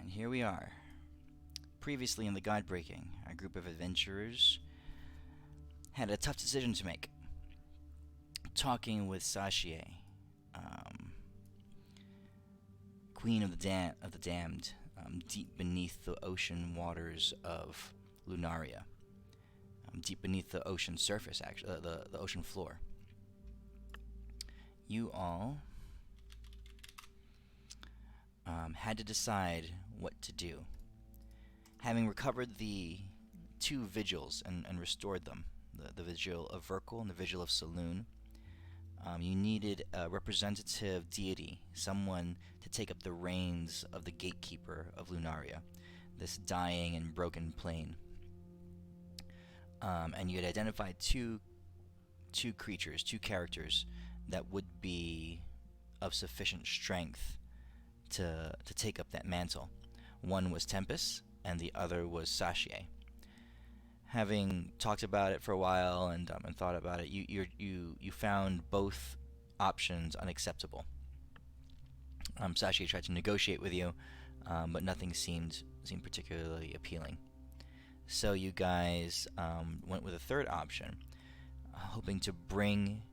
And here we are. Previously in the GodBreaking, a group of adventurers had a tough decision to make. Talking with Sashie, Queen of the Damned, deep beneath the ocean waters of Lunaria. Deep beneath the ocean surface, actually, the ocean floor. You all had to decide what to do. Having recovered the two vigils and restored them, the vigil of Verkul and the vigil of Saloon, you needed a representative deity, someone to take up the reins of the gatekeeper of Lunaria, this dying and broken plane. And you had identified two creatures, two characters that would be of sufficient strength to take up that mantle. One was Tempest, and the other was Sashie. Having talked about it for a while and thought about it, you found both options unacceptable. Sashie tried to negotiate with you, but nothing seemed particularly appealing. So you guys went with a third option, hoping to bring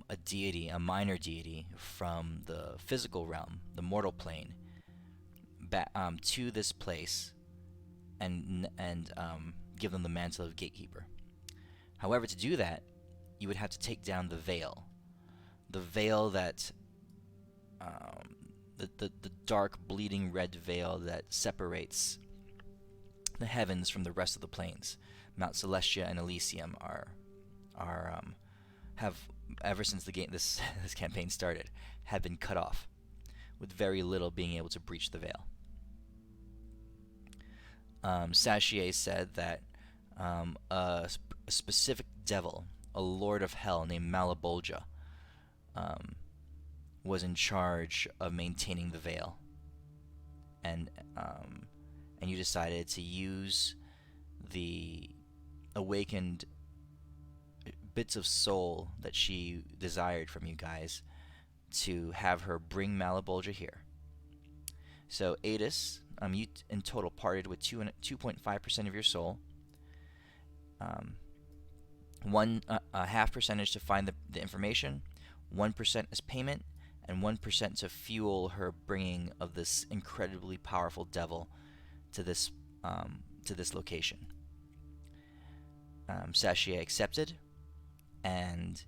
a deity, a minor deity from the physical realm, the mortal plane, back to this place, and give them the mantle of gatekeeper. However, to do that, you would have to take down the veil that the dark, bleeding red veil that separates the heavens from the rest of the planes. Mount Celestia and Elysium have, ever since this campaign started, have been cut off, with very little being able to breach the veil. Sashie said that a specific devil, a lord of hell named Malbolgia, was in charge of maintaining the veil, and you decided to use the awakened bits of soul that she desired from you guys to have her bring Malbolgia here. So Adis, you in total parted with 2.5% of your soul, a half percentage to find the information, 1% as payment, and 1% to fuel her bringing of this incredibly powerful devil to this location. Sashie accepted, and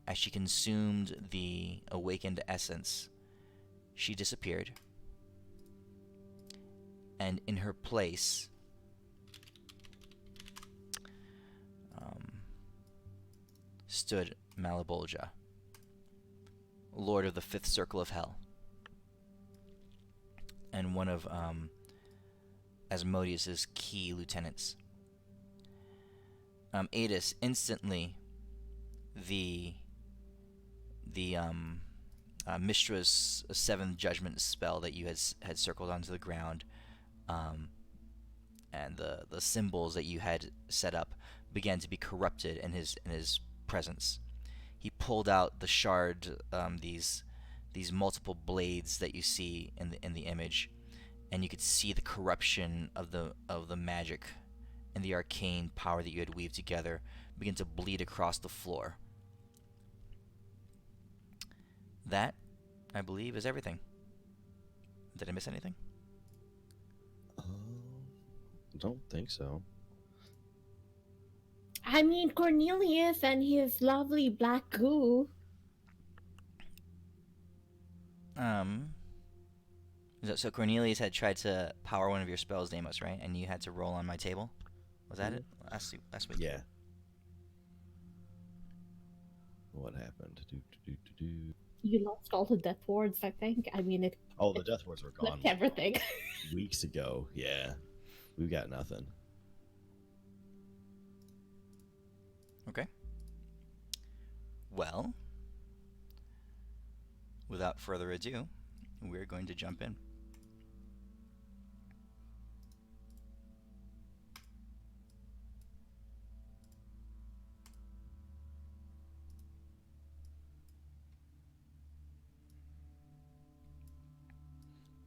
as she consumed the awakened essence, she disappeared, and in her place stood Malbolgia, Lord of the Fifth Circle of Hell, and one of Asmodeus's key lieutenants. Adis, instantly, the Mistra's Seventh Judgment spell that you had circled onto the ground, and the symbols that you had set up began to be corrupted in his presence. He pulled out the shard, these multiple blades that you see in the image, and you could see the corruption of the magic and the arcane power that you had weaved together begin to bleed across the floor. That, I believe, is everything. Did I miss anything? Don't think so. I mean, Cornelius and his lovely black goo. So Cornelius had tried to power one of your spells, Deimos, right? And you had to roll on my table? Was that it? Last week? Yeah. What happened? You lost all the death wards, I think. I mean, the death wards were gone everything. weeks ago. Yeah. We've got nothing. Okay. Well, without further ado, we're going to jump in.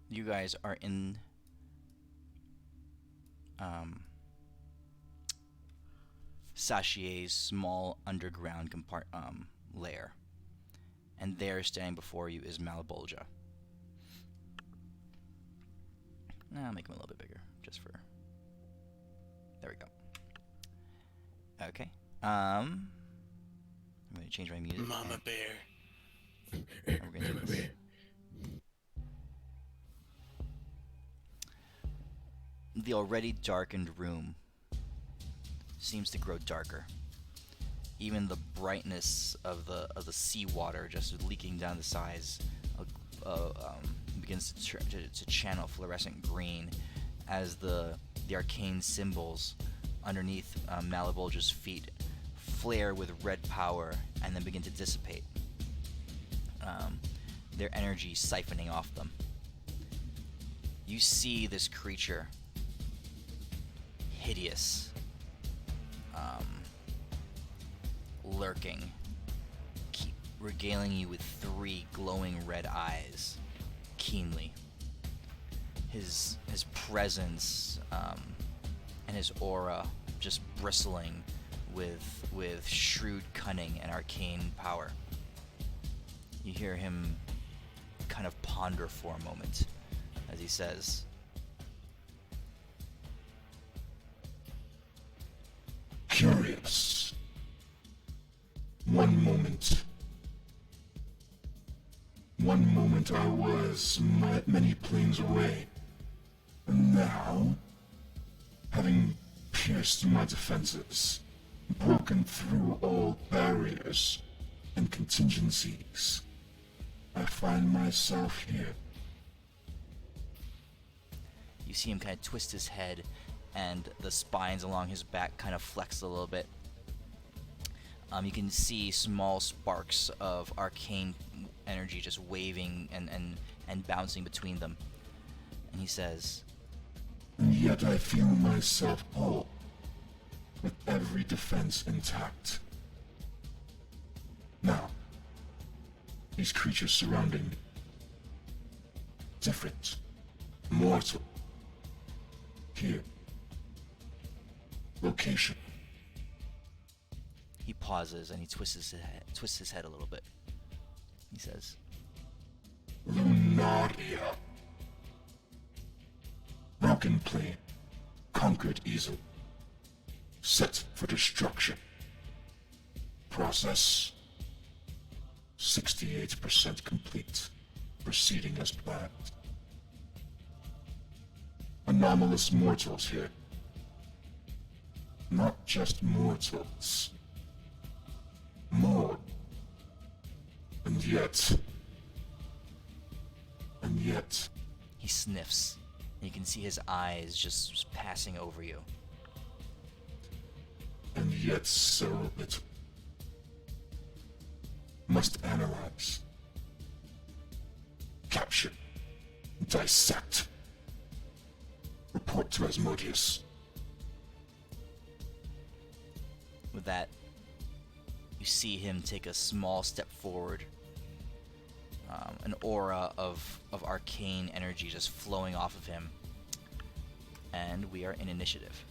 You guys are in Sachier's small underground lair, and there, standing before you, is Malbolgia. I'll make him a little bit bigger, just for. There we go. Okay. I'm gonna change my music. Mama bear. And we're gonna do this. The already darkened room seems to grow darker. Even the brightness of the seawater just leaking down the sides begins to channel fluorescent green as the arcane symbols underneath Malbolgia's feet flare with red power and then begin to dissipate. Their energy siphoning off them. You see this creature, hideous, lurking, keep regaling you with 3 glowing red eyes, keenly. His presence and his aura just bristling with shrewd cunning and arcane power. You hear him kind of ponder for a moment as he says, "Curious. One moment I was many planes away, and now, having pierced my defenses, broken through all barriers and contingencies, I find myself here." You see him kind of twist his head, and the spines along his back kind of flex a little bit. You can see small sparks of arcane energy just waving and bouncing between them. And he says, "And yet I feel myself whole, with every defense intact. Now, these creatures surrounding me. Different. Mortal. Here. Location. he pauses and he twists his head a little bit. He says, Lunaria. Broken plane. Conquered easily. Set for destruction. Process 68% complete. Proceeding as planned. Anomalous mortals here. Not just mortals. More. And yet... he sniffs. And you can see his eyes just passing over you. And yet so little. Must analyze. Capture. Dissect. Report to Asmodeus. With that, you see him take a small step forward. An aura of arcane energy just flowing off of him. And we are in initiative.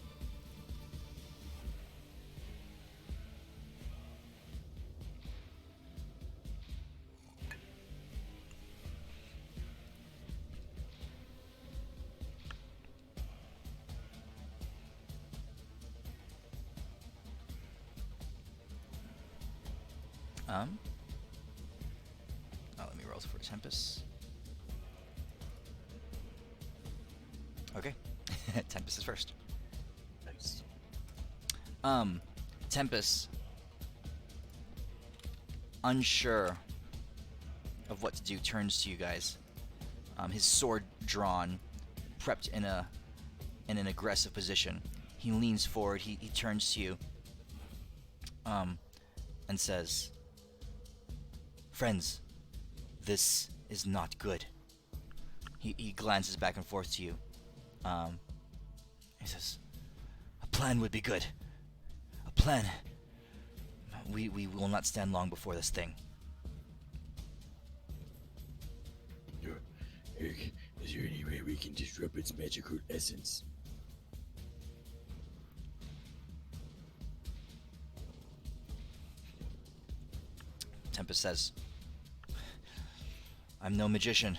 Let me roll for Tempest. Okay. Tempest is first. Nice. Tempest, unsure of what to do, turns to you guys. His sword drawn, prepped in an aggressive position. He leans forward, he turns to you, and says, "Friends, this is not good." He glances back and forth to you. He says, "A plan would be good. A plan. We will not stand long before this thing." Is there we can disrupt its magical essence. Tempest says, I'm no magician.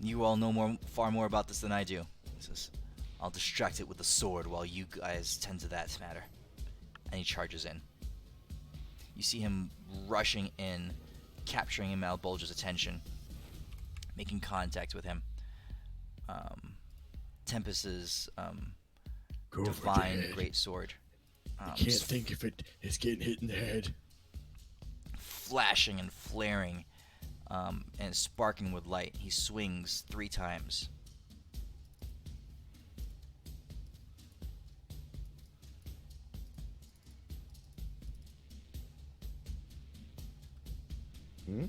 You all know far more about this than I do. He says, I'll distract it with the sword while you guys tend to that matter. And he charges in. You see him rushing in, capturing Malbolgia's attention, making contact with him. Tempest's Go for the divine head. great sword. I can't think if it is getting hit in the head. Flashing and flaring and sparking with light. He swings 3 times. Hmm?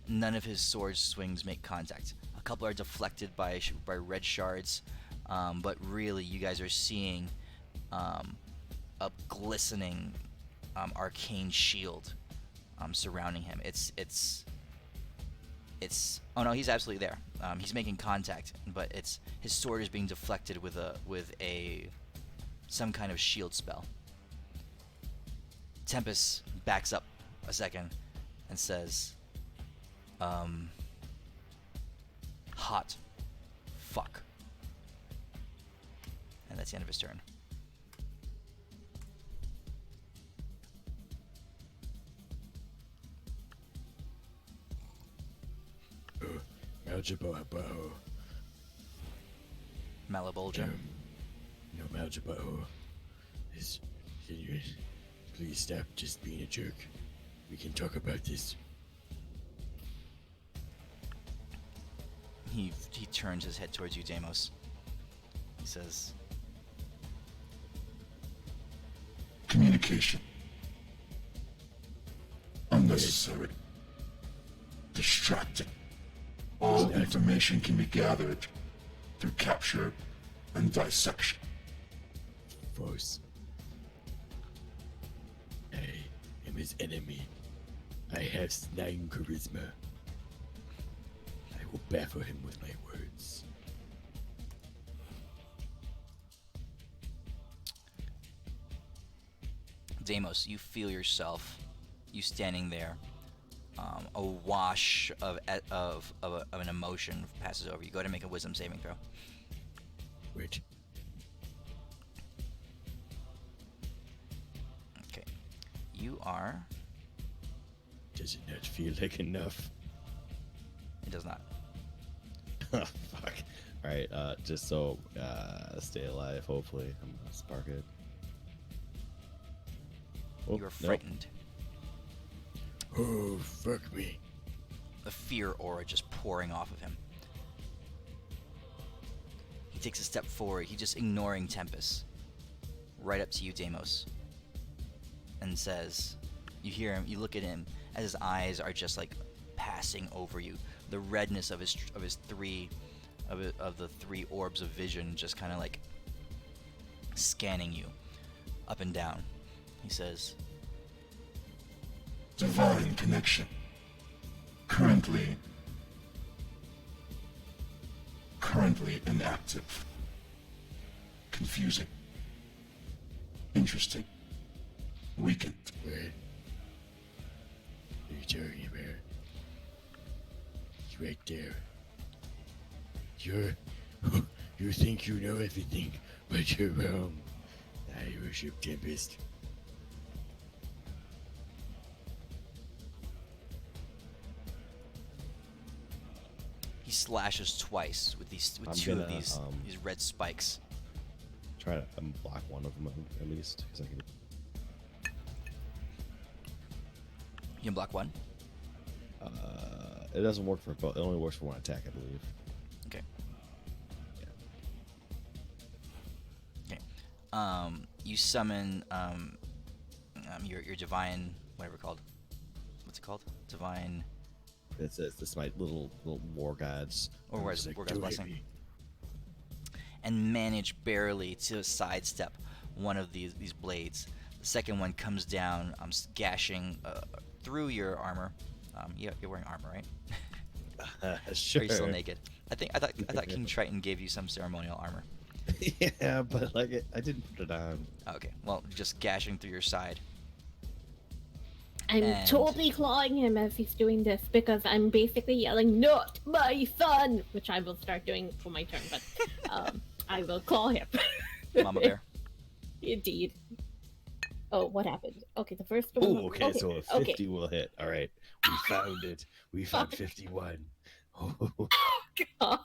None of his sword swings make contact. A couple are deflected by red shards, but really you guys are seeing a glistening arcane shield surrounding him. It's oh no, he's absolutely there. He's making contact, but his sword is being deflected with some kind of shield spell. Tempest backs up a second and says, hot fuck. And that's the end of his turn. Malbolgia. Malbolgia. No, Malbolgia. Can you please stop just being a jerk? We can talk about this. He turns his head towards you, Deimos. He says, Communication. Unnecessary. Distracting. All information can be gathered through capture and dissection. False. I am his enemy. I have 9 charisma. I will baffle him with my words. Deimos, you feel yourself, you standing there. A wash of an emotion passes over you. Go ahead and make a wisdom saving throw. Wait. Okay. You are... Does it not feel like enough? It does not. Oh, fuck. Alright, just so stay alive, hopefully. I'm gonna spark it. Oh, You are nope. frightened. Oh, fuck me. The fear aura just pouring off of him. He takes a step forward. He's just ignoring Tempest. Right up to you, Deimos. And says, you hear him, you look at him as his eyes are just like passing over you. The redness of the 3 orbs of vision just kind of like scanning you up and down. He says, Divine connection. Currently inactive. Confusing. Interesting. Weakened. What are you talking about? He's right there. You think you know everything, but you're wrong. I worship Tempest. he slashes twice with I'm two of gonna, these red spikes. Try to block one of them at least, because I can. You can block one. It doesn't work for both. It only works for one attack, I believe. Okay. Yeah. Okay. You summon your divine, whatever called. What's it called? Divine. This is my little war gods. Or I'm war just gods "Don't hit blessing." me." And manage barely to sidestep one of these blades. The second one comes down, gashing through your armor. You're wearing armor, right? Sure. Are you still naked? I thought King Triton gave you some ceremonial armor. Yeah, but like I didn't put it on. Okay, well, just gashing through your side. I'm And- totally clawing him as he's doing this because I'm basically yelling, "Not my son!" Which I will start doing for my turn, but I will claw him. Mama Bear. Indeed. Oh, what happened? Okay, the first one. Oh, okay, so a 50 will hit. All right, we found it. We found 51. Oh, God.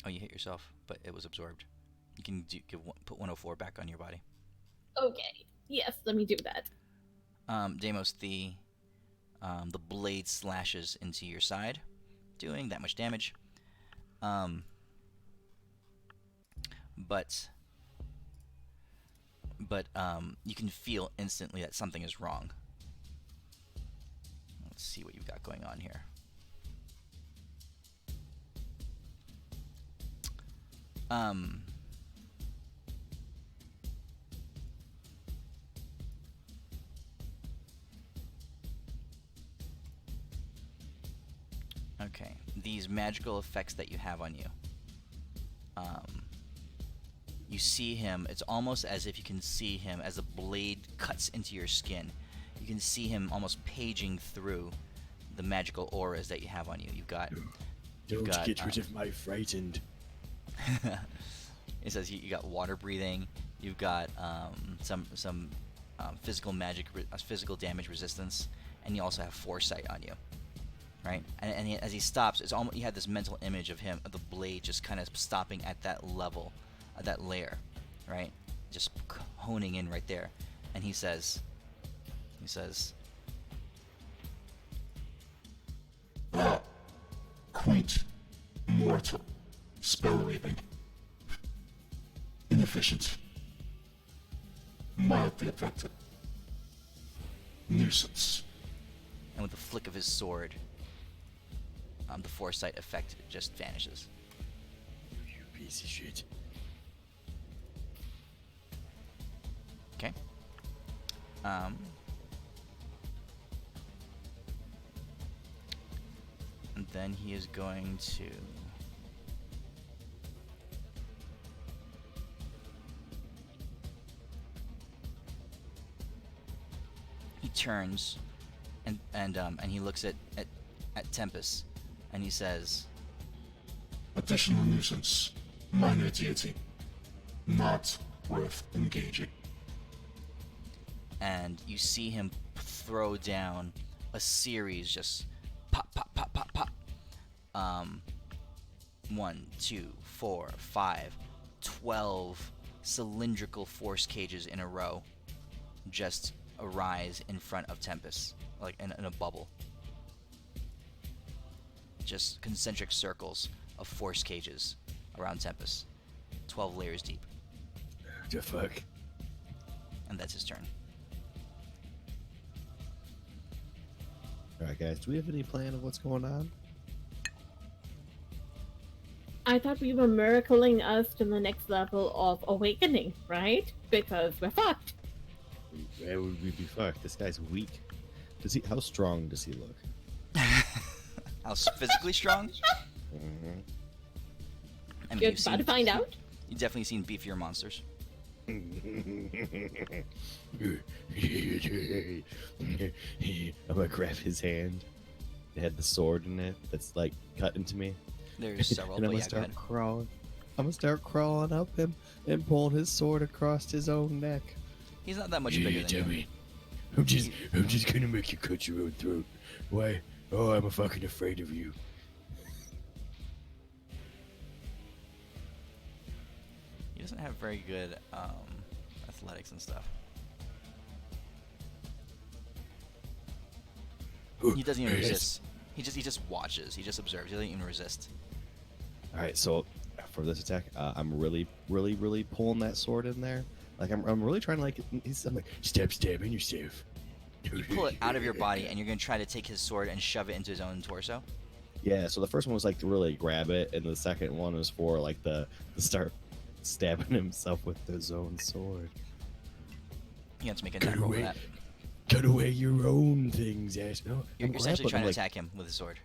Oh, you hit yourself, but it was absorbed. You can put 104 back on your body. Okay. Yes, let me do that. Deimos, the blade slashes into your side, doing that much damage. But you can feel instantly that something is wrong. Let's see what you've got going on here. Okay, these magical effects that you have on you. You see him, it's almost as if you can see him as a blade cuts into your skin. You can see him almost paging through the magical auras that you have on you. Don't got, get rid of my frightened. It says you got water breathing. You've got some physical physical damage resistance, and you also have foresight on you, right? And as he stops, it's almost you have this mental image of him, of the blade, just kind of stopping at that level, that layer, right? Just honing in right there, and he says, Quaint, mortal, spell weaving, inefficient, mildly effective, nuisance. and with the flick of his sword, the foresight effect just vanishes. You piece of shit. Okay. And then he is going to he turns and he looks at Tempest and he says, Additional nuisance, minor deity, not worth engaging. and you see him throw down a series, just pop, pop, pop, pop, pop. 1, 2, 4, 5, 12 cylindrical force cages in a row just arise in front of Tempest, like in a bubble. Just concentric circles of force cages around Tempest, 12 layers deep, The fuck? and that's his turn. all right, guys. Do we have any plan of what's going on? I thought we were miracling us to the next level of awakening, right? Because we're fucked. Where would we be fucked? This guy's weak. How strong does he look? How physically strong? Mhm. I mean, You're about to find out. You've definitely seen beefier monsters. I'm gonna grab his hand. It had the sword in it that's like cut into me. There's several, And I'm but gonna yeah, go start ahead. crawling. I'm gonna start crawling up him and pulling his sword across his own neck. He's not that much You bigger than tell you. me. I'm just gonna make you cut your own throat. Why? Oh, I'm fucking afraid of you. He doesn't have very good athletics and stuff. He doesn't even resist. He just watches. He just observes. He doesn't even resist. All right, so for this attack, I'm really pulling that sword in there. Like I'm really trying to I'm like, Stop stabbing yourself. You pull it out of your body, and you're gonna try to take his sword and shove it into his own torso. Yeah, so the first one was like to really grab it, and the second one was for like the start stabbing himself with his own sword. You have to make a Cut net roll for away. that. Cut away your own things, ass. No, You're essentially grappling, trying to like- attack him with a sword.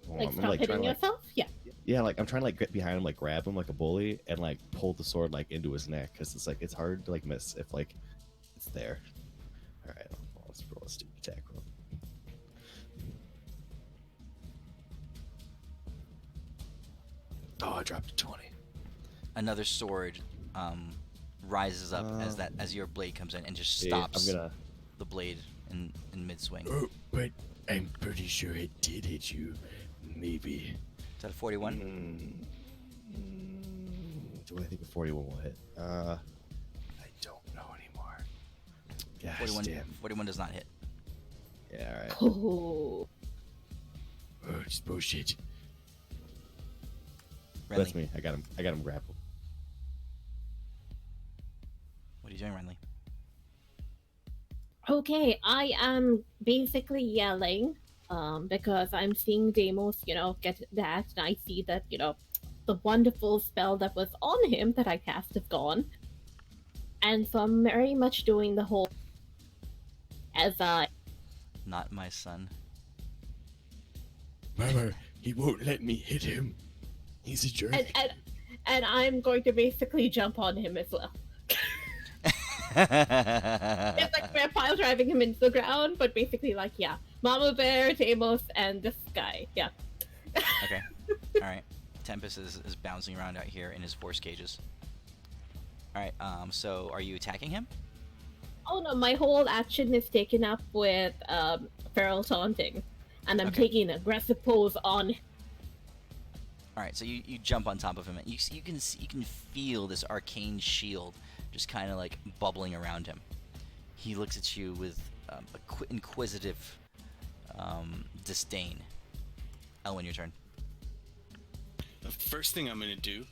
Like, I'm stop like hitting trying to like, yourself? Yeah. yeah, like I'm trying to like get behind him, like grab him like a bully, and like pull the sword like into his neck because it's like it's hard to like miss if like it's there. All right, let's roll a stupid attack roll. Oh, I dropped a 20. Another sword rises up as your blade comes in and just stops I'm gonna. the blade in mid swing. Oh, but I'm pretty sure it did hit you. Maybe. Is that a 41? Do I think a 41 will hit? I don't know anymore. Gosh 41, damn. 41 does not hit. Yeah, all right. Oh. Oh, it's bullshit. Renly, That's me. I got him grappled. what are you doing, Renly? Okay, I am basically yelling because I'm seeing Deimos, get that, and I see that, the wonderful spell that was on him that I cast is gone. And so I'm very much doing the whole as I Not my son. Mama, he won't let me hit him. He's a jerk. and I'm going to basically jump on him as well. It's like vampire driving him into the ground, but basically like, yeah, Mama Bear, Deimos, and this guy. Yeah. Okay. All right. Tempest is bouncing around out here in his force cages. All right. So are you attacking him? Oh no, my whole action is taken up with feral taunting, and I'm Okay. taking an aggressive pose on. All right. So you jump on top of him, and you can feel this arcane shield just kind of like bubbling around him. He looks at you with inquisitive disdain. Elwyn, your turn. The first thing I'm gonna do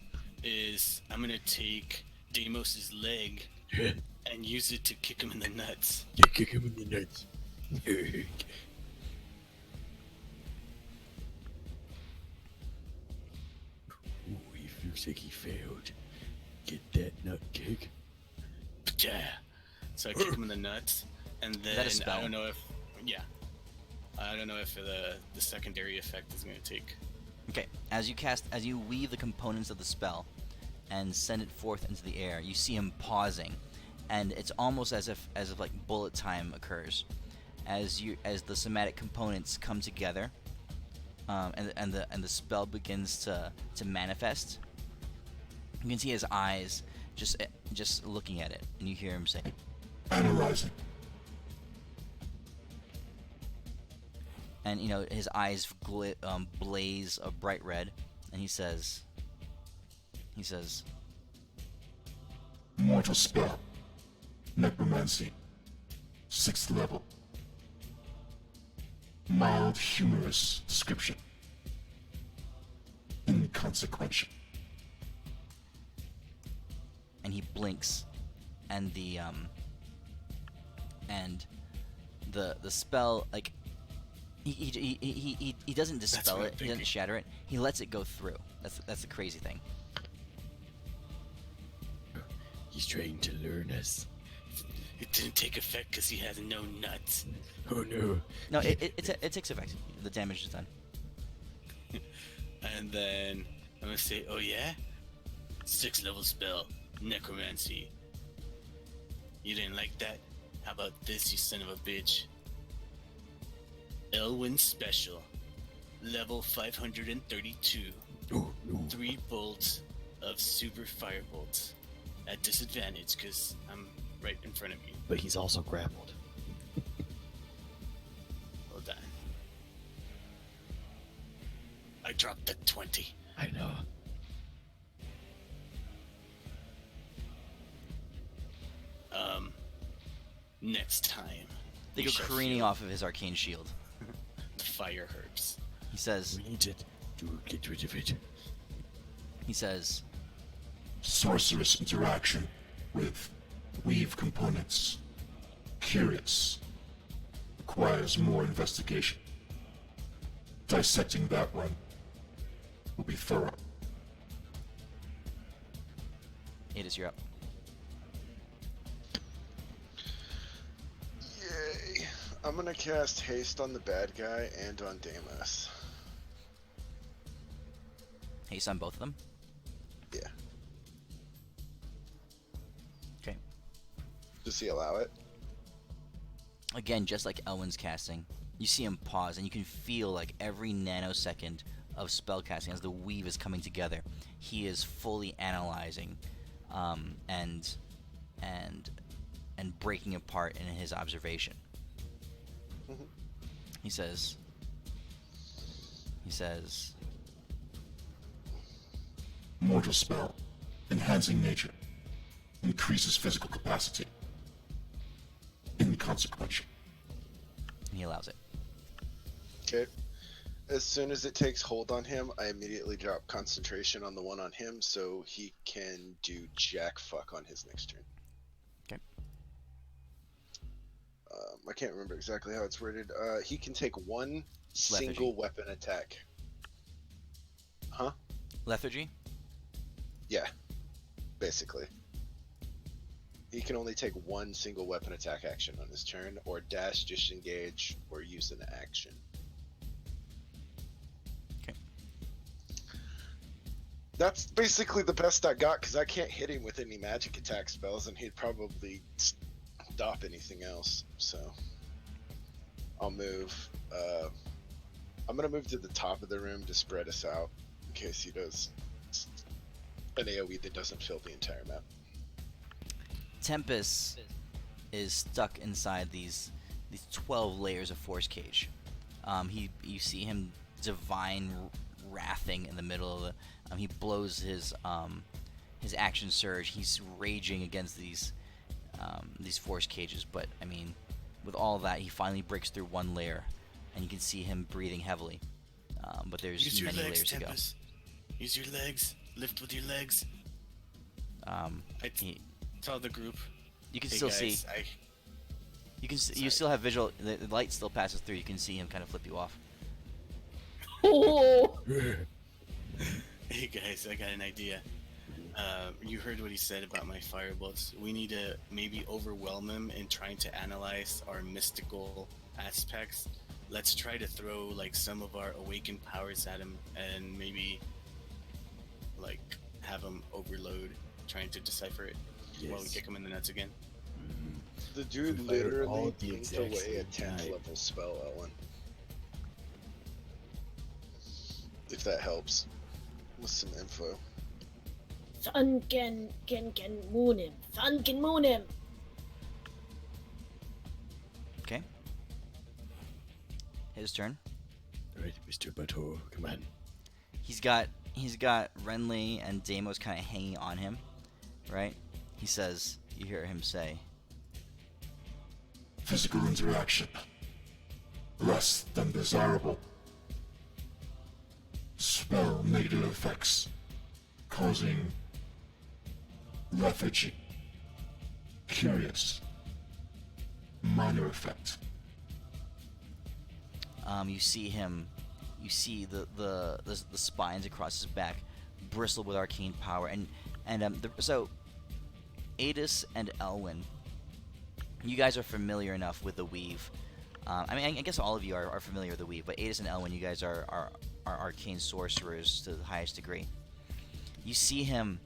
is I'm gonna take Deimos' leg Yeah, and use it to kick him in the nuts. you kick him in the nuts. Ooh, he looks like he failed. Get that nut kick. Yeah. So I kick him in the nuts, and then that a spell? I don't know if the secondary effect is gonna take. Okay, as you weave the components of the spell and send it forth into the air, you see him pausing, and it's almost as if like bullet time occurs, as the somatic components come together, and the spell begins to manifest. You can see his eyes just looking at it, and you hear him say, Analyzing. and his eyes blaze a bright red, and he says, Mortal spell. Necromancy. 6th level. Mild humorous description. Inconsequential. and he blinks, and the spell, like, he doesn't dispel what I'm it, he doesn't thinking. shatter it, he lets it go through. That's the crazy thing. He's trying to learn us. It didn't take effect because he has no nuts. Oh no. No, it takes effect. The damage is done. And then I'm gonna say, oh yeah? 6th level spell, necromancy. You didn't like that? How about this, you son of a bitch? Elwyn special, level 532. Oh no. 3 bolts of super fire bolts. At disadvantage, because I'm right in front of you. But he's also grappled. Hold on. I dropped the 20. I know. Next time. They you go shall careening feel off of his arcane shield. the fire herbs. He says, We need to get rid of it. Sorceress interaction with weave components. Curious. Requires more investigation. Dissecting that one will be thorough. Adis, you're up. Yay. I'm gonna cast haste on the bad guy and on Deimos. Haste on both of them. Yeah. Okay. Does he allow it? Again, just like Elwin's casting, you see him pause, and you can feel like every nanosecond of spell casting as the weave is coming together. He is fully analyzing, and breaking apart in his observation. Mhm. He says, Mortal spell. Enhancing nature. Increases physical capacity. Inconsequential. and he allows it. Okay. As soon as it takes hold on him, I immediately drop concentration on the one on him so he can do jack fuck on his next turn. Okay. I can't remember exactly how it's worded. He can take one Lethargy. single weapon attack. Huh? Lethargy? Yeah. Basically. He can only take one single weapon attack action on his turn, or dash, disengage, or use an action. Okay. That's basically the best I got, because I can't hit him with any magic attack spells, and he'd probably stop anything else. So, I'll move. I'm going to move to the top of the room to spread us out, in case he does an AoE that doesn't fill the entire map. Tempest is stuck inside these 12 layers of force cage. You see him divine wrathing in the middle of the. He blows his action surge. He's raging against these force cages, but I mean, with all that, he finally breaks through one layer, and you can see him breathing heavily. But there's Use your many legs, layers Tempest. Use your legs. Lift with your legs. to go. Tell the group. You can Hey still guys, see. You can. You still have visual. The light still passes through. You can see him kind of flip you off. Oh, Hey guys, I got an idea. You heard what he said about my firebolts. We need to maybe overwhelm him in trying to analyze our mystical aspects. Let's try to throw like some of our awakened powers at him, and maybe like have him overload trying to decipher it while we Yes. kick him in the nuts again. The dude We fired all literally at the blinked exact away a same 10th time. level spell, Ellen. If that helps. With some info. sun can moon him. Sun can moon him. Okay. His turn. Alright, Mr. Butthole, come on. He's got Renly and Deimos kind of hanging on him, right? He says, you hear him say, Physical interaction. Less than desirable. Spell negative effects. Causing lethargy. Curious. Minor effect. you see him, you see the spines across his back bristle with arcane power, so Adis and Elwyn, you guys are familiar enough with the weave. I guess all of you are familiar with the weave, but Adis and Elwyn, you guys are arcane sorcerers to the highest degree. You see him,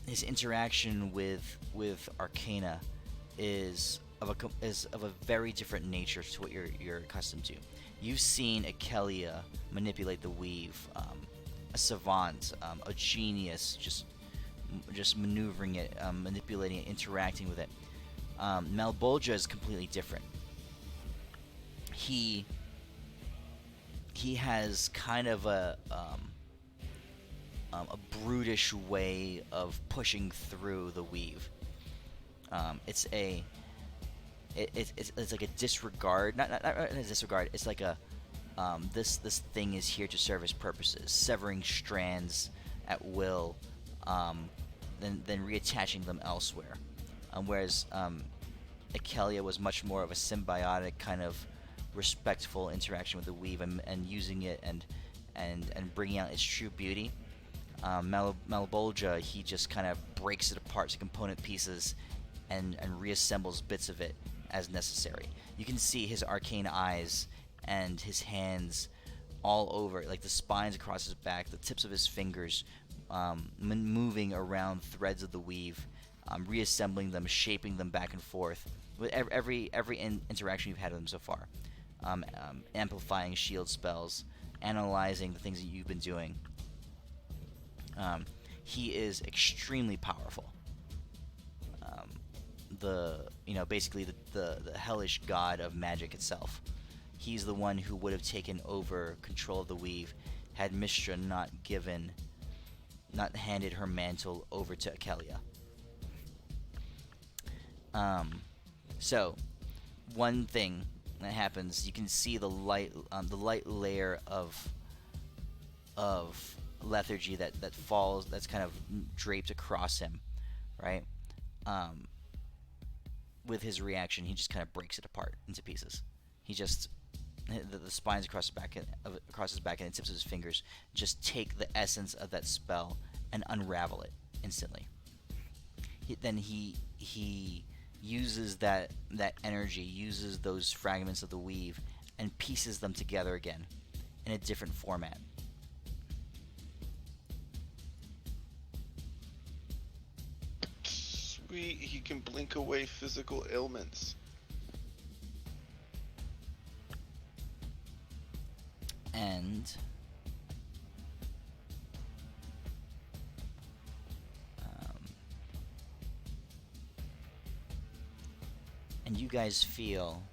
his interaction with Arcana is of a very different nature to what you're accustomed to. You've seen Akelia manipulate the weave, a savant, a genius, just maneuvering it, manipulating it, interacting with it. Malbolgia is completely different. He has kind of a brutish way of pushing through the weave. It's like a disregard, not a disregard. It's like a this thing is here to serve its purposes, severing strands at will, then reattaching them elsewhere. Whereas Akelia was much more of a symbiotic kind of respectful interaction with the weave and using it and bringing out its true beauty. Malbolgia, he just kind of breaks it apart to component pieces and reassembles bits of it as necessary. You can see his arcane eyes and his hands all over, like the spines across his back, the tips of his fingers, moving around threads of the weave, reassembling them, shaping them back and forth. With every interaction you've had with him so far, amplifying shield spells, analyzing the things that you've been doing. He is extremely powerful. Basically the hellish god of magic itself. He's the one who would have taken over control of the weave had Mistra not handed her mantle over to Akelia. So, one thing that happens, you can see the light layer of lethargy that falls, that's kind of draped across him, right? With his reaction, he just kind of breaks it apart into pieces. He just the spines across his back and the tips of his fingers just take the essence of that spell and unravel it instantly. Then he uses that energy, uses those fragments of the weave, and pieces them together again in a different format. Sweet, he can blink away physical ailments. And you guys feel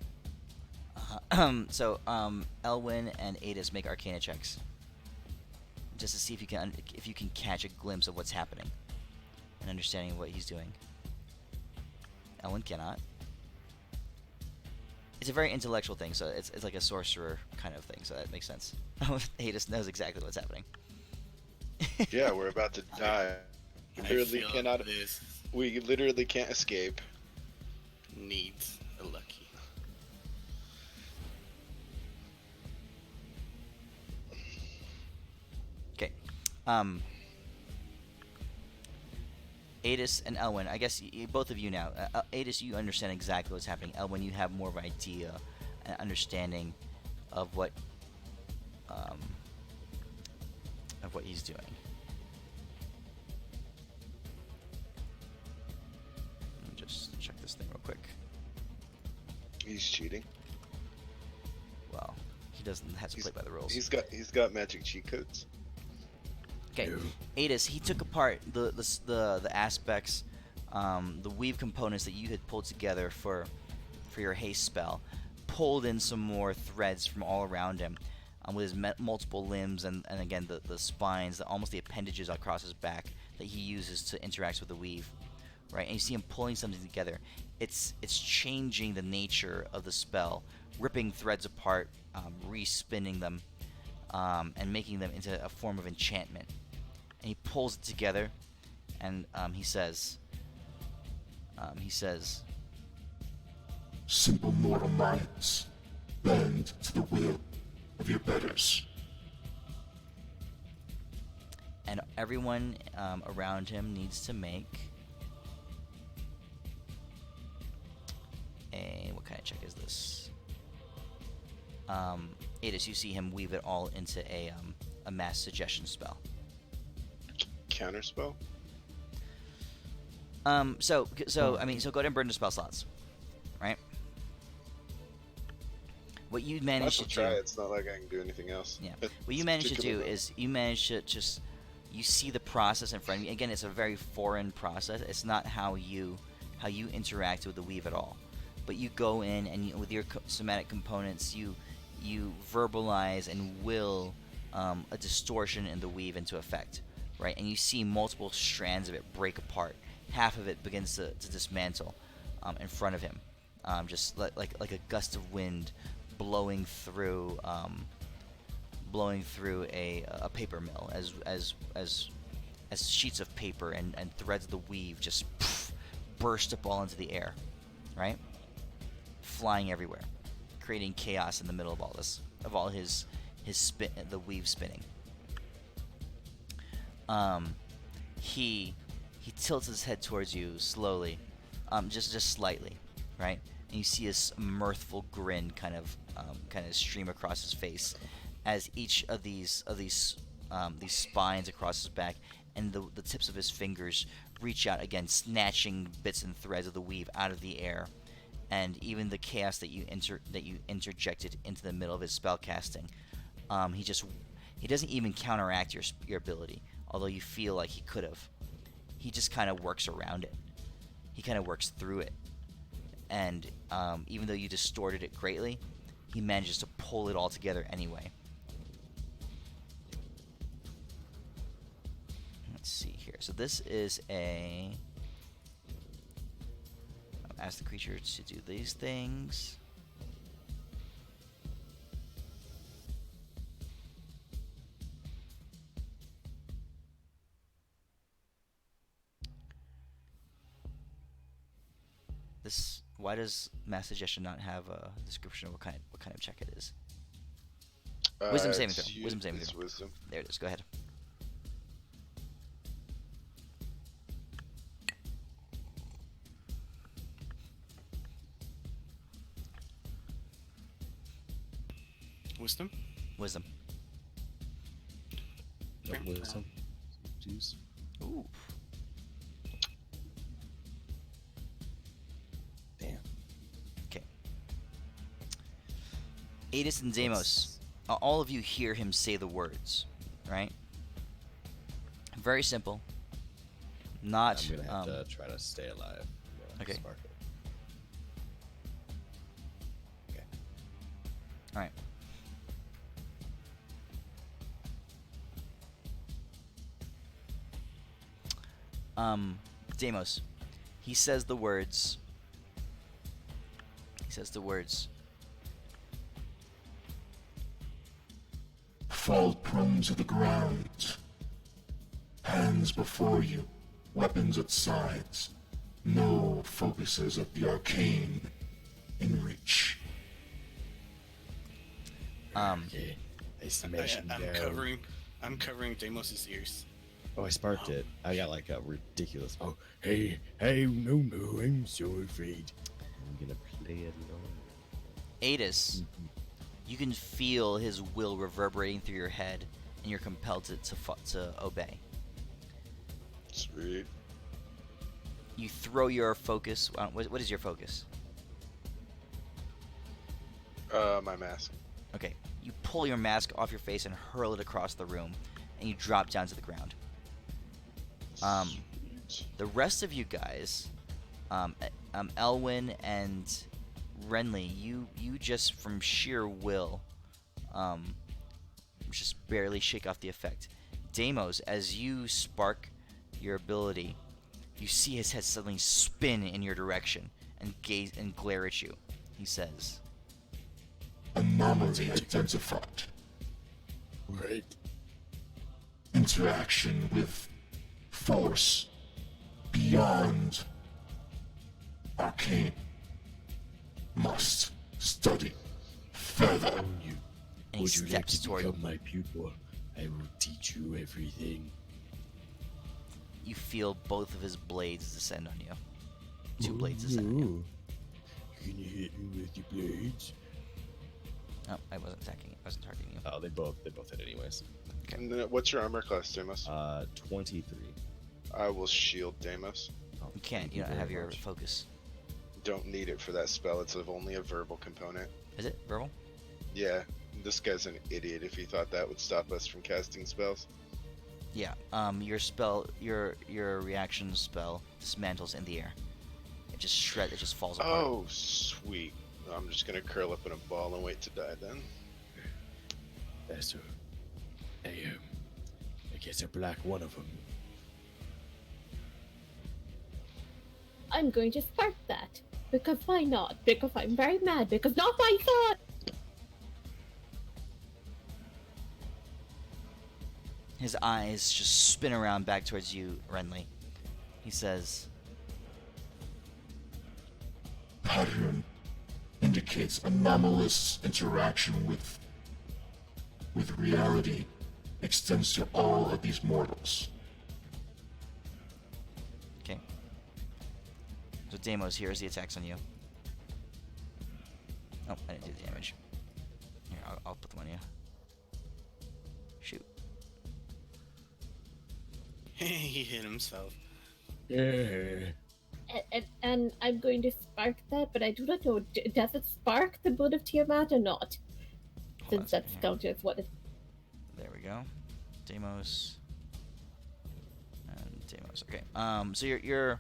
Elwyn and Adis make Arcana checks just to see if you can catch a glimpse of what's happening and understanding what he's doing. Elwyn cannot. It's a very intellectual thing, so it's like a sorcerer kind of thing, so that makes sense. Adis knows exactly what's happening. Yeah, we're about to die. We literally can't escape. Needs a lucky. Okay. Adis and Elwyn, I guess both of you now. Adis, you understand exactly what's happening. Elwyn, you have more of an idea and understanding of what he's doing. Let me just check this thing real quick. He's cheating. Well, he doesn't have to play by the rules. He's got magic cheat codes. Okay, Adis, he took apart the aspects, the weave components that you had pulled together for your haste spell, pulled in some more threads from all around him, with his multiple limbs and again the spines, almost the appendages across his back that he uses to interact with the weave, right? And you see him pulling something together. It's changing the nature of the spell, ripping threads apart, respinning them, and making them into a form of enchantment. And he pulls it together, and he says, Simple mortal minds, bend to the will of your betters. And everyone around him needs to make what kind of check is this? Adis, you see him weave it all into a mass suggestion spell. Counterspell? So go ahead and burn the spell slots, right? What you managed to do. It's not like I can do anything else. Yeah. What you managed to do is you managed to just, you see the process in front of you. Again, it's a very foreign process. It's not how you interact with the weave at all. But you go in and with your somatic components, you verbalize and will a distortion in the weave into effect, right? And you see multiple strands of it break apart. Half of it begins to dismantle in front of him, just like a gust of wind blowing through a paper mill as sheets of paper and threads of the weave just burst up all into the air, right? Flying everywhere, creating chaos in the middle of all this, of all his spin, the weave spinning. He tilts his head towards you slowly, just slightly, right? And you see a mirthful grin kind of stream across his face as each of these spines across his back and the tips of his fingers reach out again, snatching bits and threads of the weave out of the air, and even the chaos that you interjected into the middle of his spell casting. He doesn't even counteract your ability, although you feel like he could have. He just kind of works around it. He kind of works through it, and even though you distorted it greatly, he manages to pull it all together anyway. Let's see here. So this is a... I'll ask the creature to do these things. Why does Mass Suggestion not have a description of what kind of check it is? Wisdom saving throw. Wisdom saving throw. Wisdom. There it is. Go ahead. Wisdom? Wisdom. Wisdom. Jeez. Ooh. Damn. Okay. Adis and Zamos, all of you hear him say the words, right? Very simple. Not. I'm gonna have to try to stay alive. Okay. Spark it. Okay. All right. Deimos, he says the words. Fall prone to the ground. Hands before you, weapons at sides. No focuses at the arcane in reach. Okay. I smash him down. I'm covering Deimos' ears. Oh, I sparked it. I got like a ridiculous. Oh, hey, no, I'm so afraid. I'm gonna play it alone. Adis, you can feel his will reverberating through your head, and you're compelled to obey. Sweet. You throw your focus. What is your focus? My mask. Okay. You pull your mask off your face and hurl it across the room, and you drop down to the ground. The rest of you guys, Elwyn and Renly, you just from sheer will, just barely shake off the effect. Deimos, as you spark your ability, you see his head suddenly spin in your direction and gaze and glare at you. He says, Anomaly identified. Right. Interaction with force beyond arcane. Must study further. Oh, you. and he Would you like steps to toward. become my pupil? I will teach you everything. You feel both of his blades descend on you. Two blades descend on you. Ooh. Can you hit me with your blades? Oh, I wasn't attacking. I wasn't targeting you. Oh, they both hit anyways. And then what's your armor class, Deimos? 23. I will shield Deimos. Oh, You can't. thank You don't very have your much. focus. Don't need it for that spell. It's only a verbal component. Is it verbal? Yeah, this guy's an idiot if he thought that would stop us from casting spells. Yeah. Your spell, your reaction spell dismantles in the air. It just shreds. It just falls apart. Oh, sweet. I'm just gonna curl up in a ball and wait to die then. So, I guess I black one of them. I'm going to spark that. Because why not? Because I'm very mad. Because not my thought! His eyes just spin around back towards you, Renly. He says, Pattern in indicates anomalous interaction with reality extends to all of these mortals. Okay. So Deimos, here's the attacks on you. Oh, I didn't do the damage. Here, I'll put them on you. Shoot. He hit himself. Yeah. And I'm going to spark that, but I do not know. Does it spark the Boon of Tiamat or not? Hold on a Since second that's here. counted as what it. There we go. Deimos. And Deimos. Okay. So you're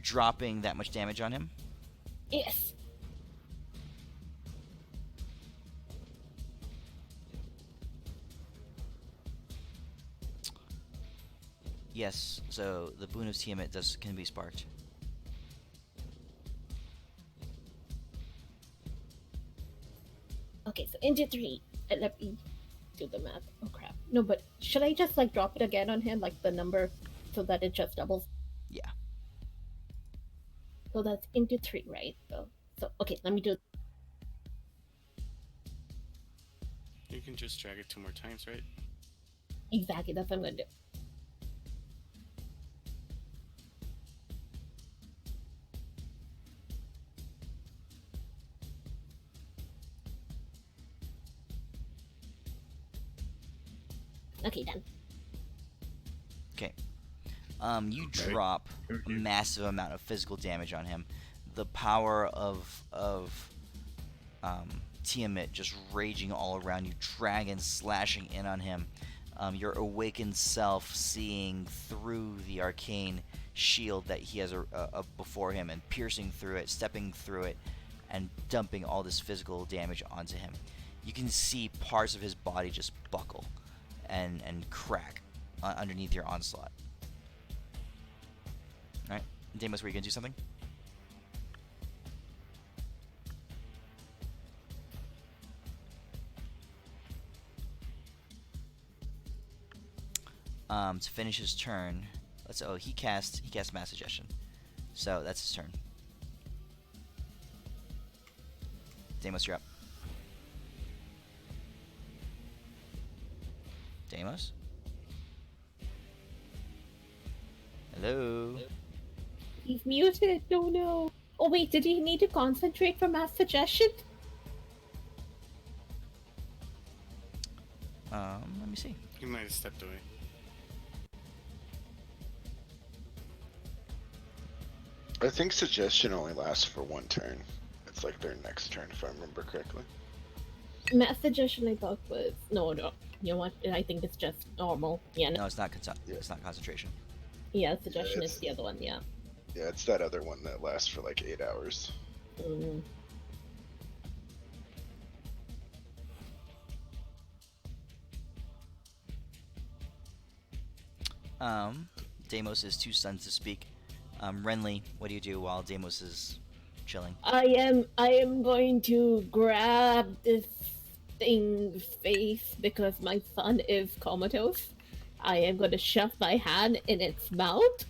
dropping that much damage on him? Yes. Yes. So the Boon of Tiamat can be sparked. Okay, so into 3. Let me do the math. Oh crap. No, but should I just like drop it again on him, like the number, so that it just doubles? Yeah. So that's into 3, right? So okay, let me do. You can just drag it 2 more times, right? Exactly, that's what I'm gonna do. Okay, done. Okay. You drop a massive amount of physical damage on him. The power of Tiamat just raging all around you, dragons slashing in on him. Your awakened self seeing through the arcane shield that he has before him and piercing through it, stepping through it, and dumping all this physical damage onto him. You can see parts of his body just buckle and crack underneath your onslaught. Alright, Deimos, were you going to do something? To finish his turn, he cast Mass Suggestion. So that's his turn. Deimos, you're up. Deimos? Hello? He's muted. No. Oh wait, did he need to concentrate for mass suggestion? Let me see. He might have stepped away. I think suggestion only lasts for 1 turn. It's like their next turn, if I remember correctly. Mass suggestion I thought was no. You know what? I think it's just normal. Yeah, no. No, it's not it's not concentration. Yeah, suggestion it's- is the other one. Yeah. Yeah, it's that other one that lasts for like 8 hours. Mm. Deimos is too stunned to speak. Renly, what do you do while Deimos is chilling? I am going to grab this thing's face because my son is comatose. I am going to shove my hand in its mouth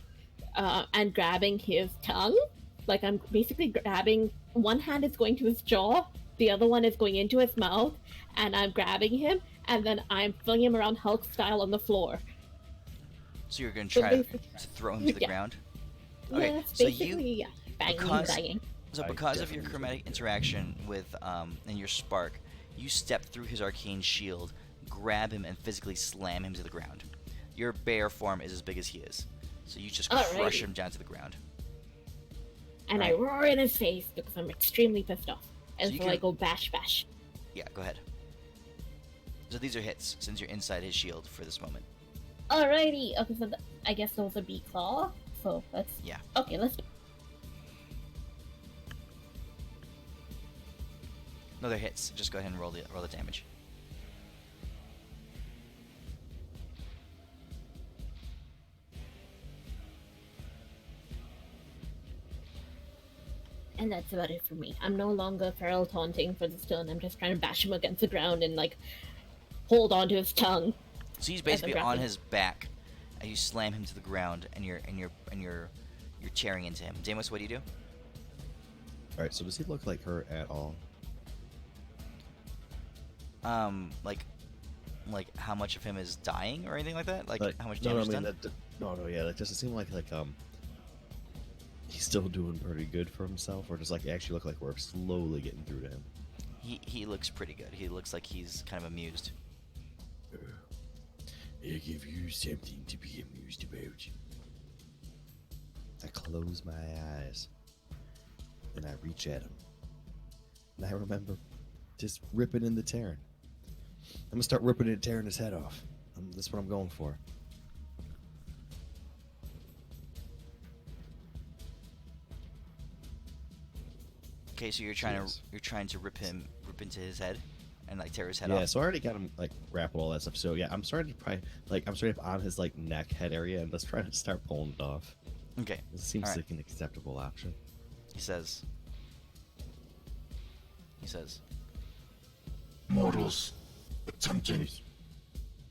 and grabbing his tongue. Like I'm basically grabbing, one hand is going to his jaw, the other one is going into his mouth, and I'm grabbing him, and then I'm flinging him around Hulk style on the floor. So you're going to So try to basically- throw him to the Yeah. ground? Okay, Yeah, so basically, yeah. Banging, because- banging. So I because of your definitely chromatic interaction with and your spark, you step through his arcane shield, grab him, and physically slam him to the ground. Your bear form is as big as he is, so you just crush Alrighty. him down to the ground. And I Right. roar in his face because I'm extremely pissed off. And So you so I can- go bash bash. Yeah, go ahead. So these are hits since you're inside his shield for this moment. Alrighty. Okay, so I guess those are B claw. So let's. Yeah. Okay, let's. No, they're hits. Just go ahead and roll the damage. And that's about it for me. I'm no longer feral taunting for this turn. I'm just trying to bash him against the ground and like hold onto his tongue. So he's As I'm basically on grappling. his back, and you slam him to the ground, and you're tearing into him. Deimos, what do you do? All right. So does he look like her at all? Like how much of him is dying or anything like that? Like how much no, damage I mean done? no, yeah. Like, does it seem like he's still doing pretty good for himself, or does like actually look like we're slowly getting through to him? He looks pretty good. He looks like he's kind of amused. I give you something to be amused about. I close my eyes, and I reach at him, and I remember just ripping and tearing. I'm gonna start ripping and tearing his head off. That's what I'm going for. Okay, so you're trying to rip into his head, and like tear his head Yeah, off. so I already got him like grappled, all that stuff. So yeah, I'm starting to probably I'm straight up on his like neck head area, and let's try to start pulling it off. Okay. This seems All right. like an acceptable option. He says. Mortals attempting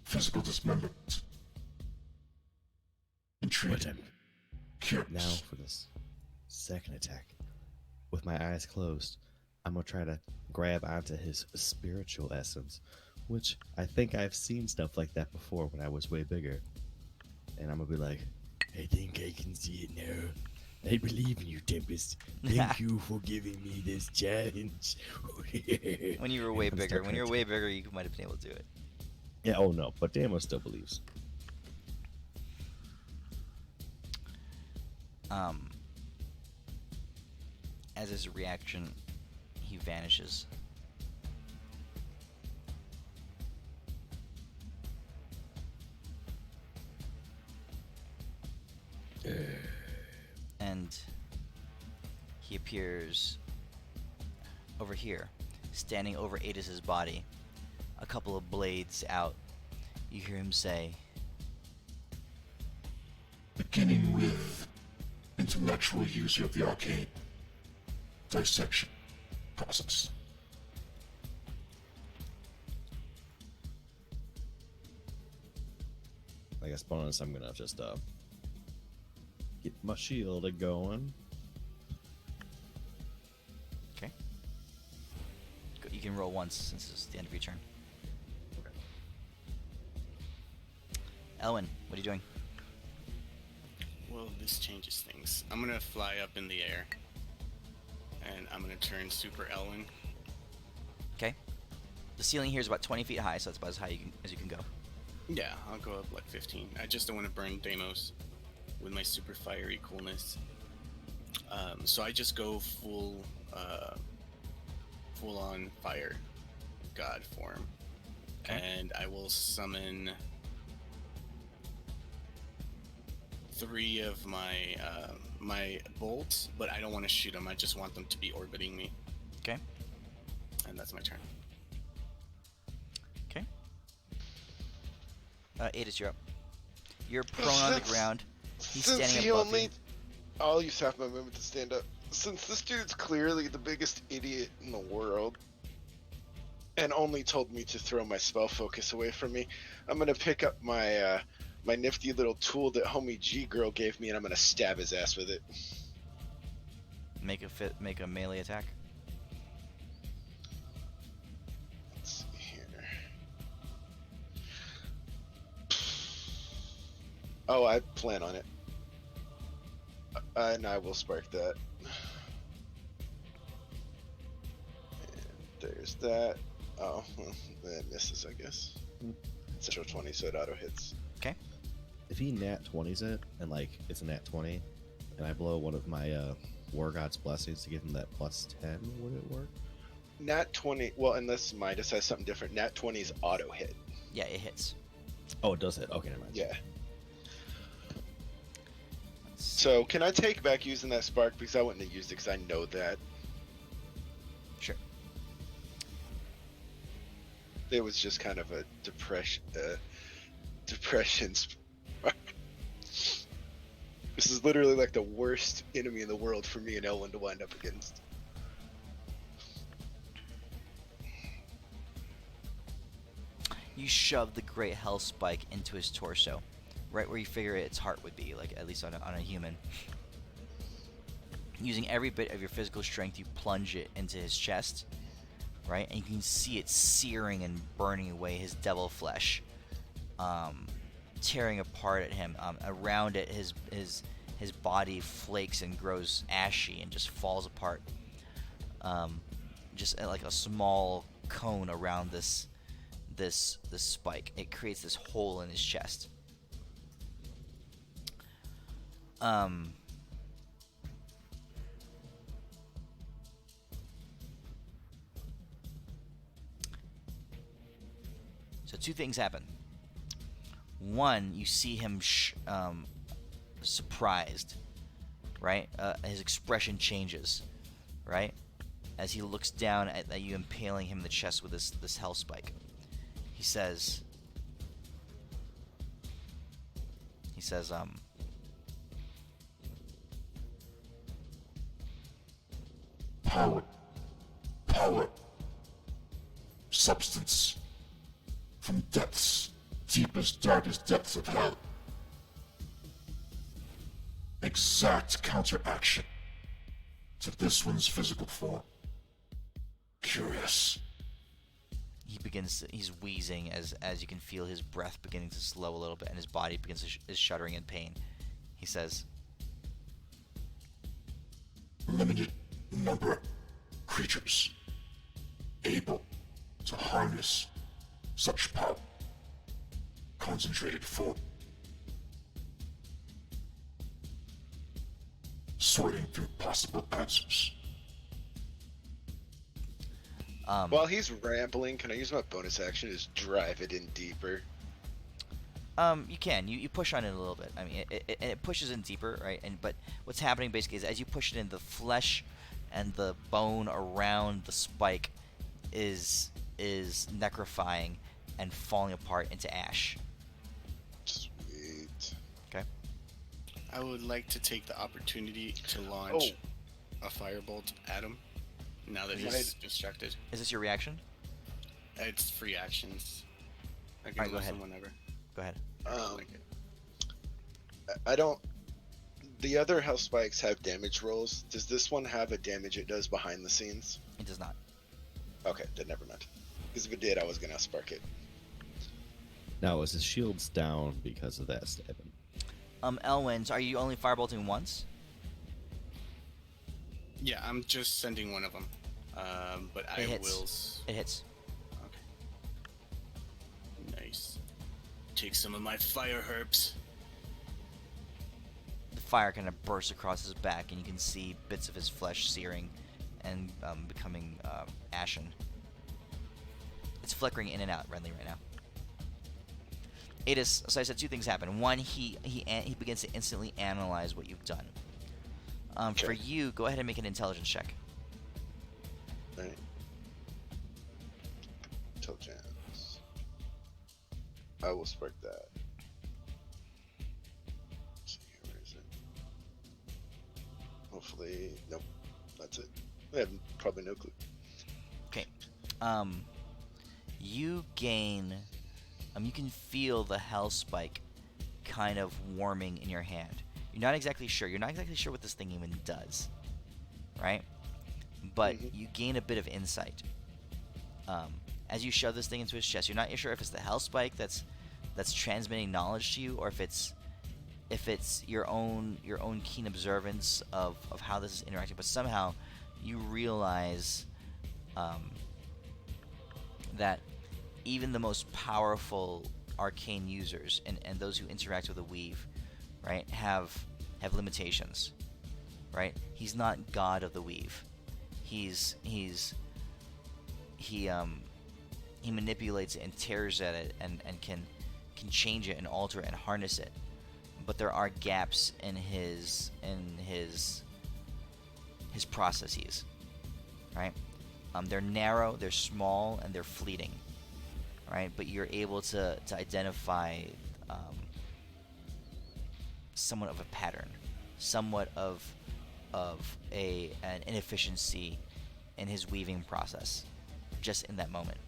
physical dismemberment. Entreated. Curious. Now for this second attack, with my eyes closed, I'm gonna try to grab onto his spiritual essence, which I think I've seen stuff like that before when I was way bigger. And I'm gonna be like, I think I can see it now. I believe in you, Tempest. Thank you for giving me this challenge. When you were way I'm bigger, stuck when in you were a way bigger, you might have been able to do it. yeah, oh no, but Damo still believes. As his reaction, he vanishes. And he appears over here, standing over Adis's body, a couple of blades out. You hear him say, Beginning with intellectual use of the arcane dissection process. I guess bonus, I'm gonna just get my shield going. okay. You can roll once since it's the end of your turn. Okay. Elwin, what are you doing? Well, this changes things. I'm gonna fly up in the air, and I'm gonna turn Super Elwin. Okay. The ceiling here is about 20 feet high, so that's about as high as you can go. Yeah, I'll go up like 15. I just don't want to burn Deimos with my super fiery coolness. So I just go full on fire god form, Okay. and I will summon 3 of my my bolts, but I don't want to shoot them. I just want them to be orbiting me, Okay. and that's my turn. Okay. Adis, you're up. You're prone on the ground. He's Since standing he above only, you. I'll use half my movement to stand up. Since this dude's clearly the biggest idiot in the world, and only told me to throw my spell focus away from me, I'm gonna pick up my my nifty little tool that homie G girl gave me, and I'm gonna stab his ass with it. Make a melee attack. Let's see here. Oh, I plan on it. And I will spark that. And there's that. Oh, well, that misses, I guess. It's a 20, so it auto hits. Okay. If he nat 20s it, and like it's a nat 20, and I blow one of my War God's blessings to give him that plus 10, would it work? Nat 20, well, unless Midas has something different, Nat 20's auto hit. Yeah, it hits. Oh, it does hit. Okay, never mind. Yeah. So, can I take back using that spark? Because I wouldn't have used it because I know that. Sure. It was just kind of a depression spark. This is literally like the worst enemy in the world for me and Elwin to wind up against. You shove the great hell spike into his torso, right where you figure its heart would be, like at least on a human. Using every bit of your physical strength, you plunge it into his chest, right? And you can see it searing and burning away his devil flesh, tearing apart at him. Around it, his body flakes and grows ashy and just falls apart. Just like a small cone around this spike. It creates this hole in his chest. So two things happen. One, you see him surprised, right? His expression changes, right? As he looks down at you impaling him in the chest with this hell spike. He says, Power. Power. Substance. From depths, deepest, darkest depths of hell. Exact counteraction to this one's physical form. Curious. he's wheezing as you can feel his breath beginning to slow a little bit and his body begins is shuddering in pain. He says, Limited number creatures able to harness such power. Concentrated form. Sorting through possible answers. While he's rambling, can I use my bonus action to just drive it in deeper? You can. You push on it a little bit. I mean, it pushes in deeper, right? But what's happening basically is as you push it in, the flesh and the bone around the spike is necrofying and falling apart into ash. Sweet. Okay. I would like to take the opportunity to launch a firebolt at him. Now that he's distracted. Is this your reaction? It's free actions. I can Alright, go use ahead. them whenever. Go ahead. I don't. The other hell spikes have damage rolls. Does this one have a damage it does behind the scenes? It does not. Okay, then never mind. Because if it did, I was gonna spark it. Now, is his shields down because of that stabbing? Elwins, are you only firebolting once? Yeah, I'm just sending one of them. But It I hits. will. It hits. Okay. Nice. Take some of my fire herbs. The fire kind of bursts across his back, and you can see bits of his flesh searing and becoming ashen. It's flickering in and out, Renly, right now. Adis, so I said two things happen. One, he begins to instantly analyze what you've done. For you, go ahead and make an intelligence check. Right. Intelligence. I will spark that. Let's see, where is it? Hopefully, nope. That's it. I have probably no clue. Okay. You gain. You can feel the hell spike kind of warming in your hand. You're not exactly sure. You're not exactly sure what this thing even does, right? But you gain a bit of insight. As you shove this thing into his chest, you're not sure if it's the hell spike that's transmitting knowledge to you, or if it's your own keen observance of how this is interacting. But somehow you realize that even the most powerful arcane users and those who interact with a weave, right, have limitations, right? He's not god of the weave. He manipulates it and tears at it and can change it and alter it and harness it. But there are gaps in his processes, right? They're narrow, they're small, and they're fleeting, right? But you're able to identify somewhat of a pattern, somewhat of an inefficiency in his weaving process, just in that moment.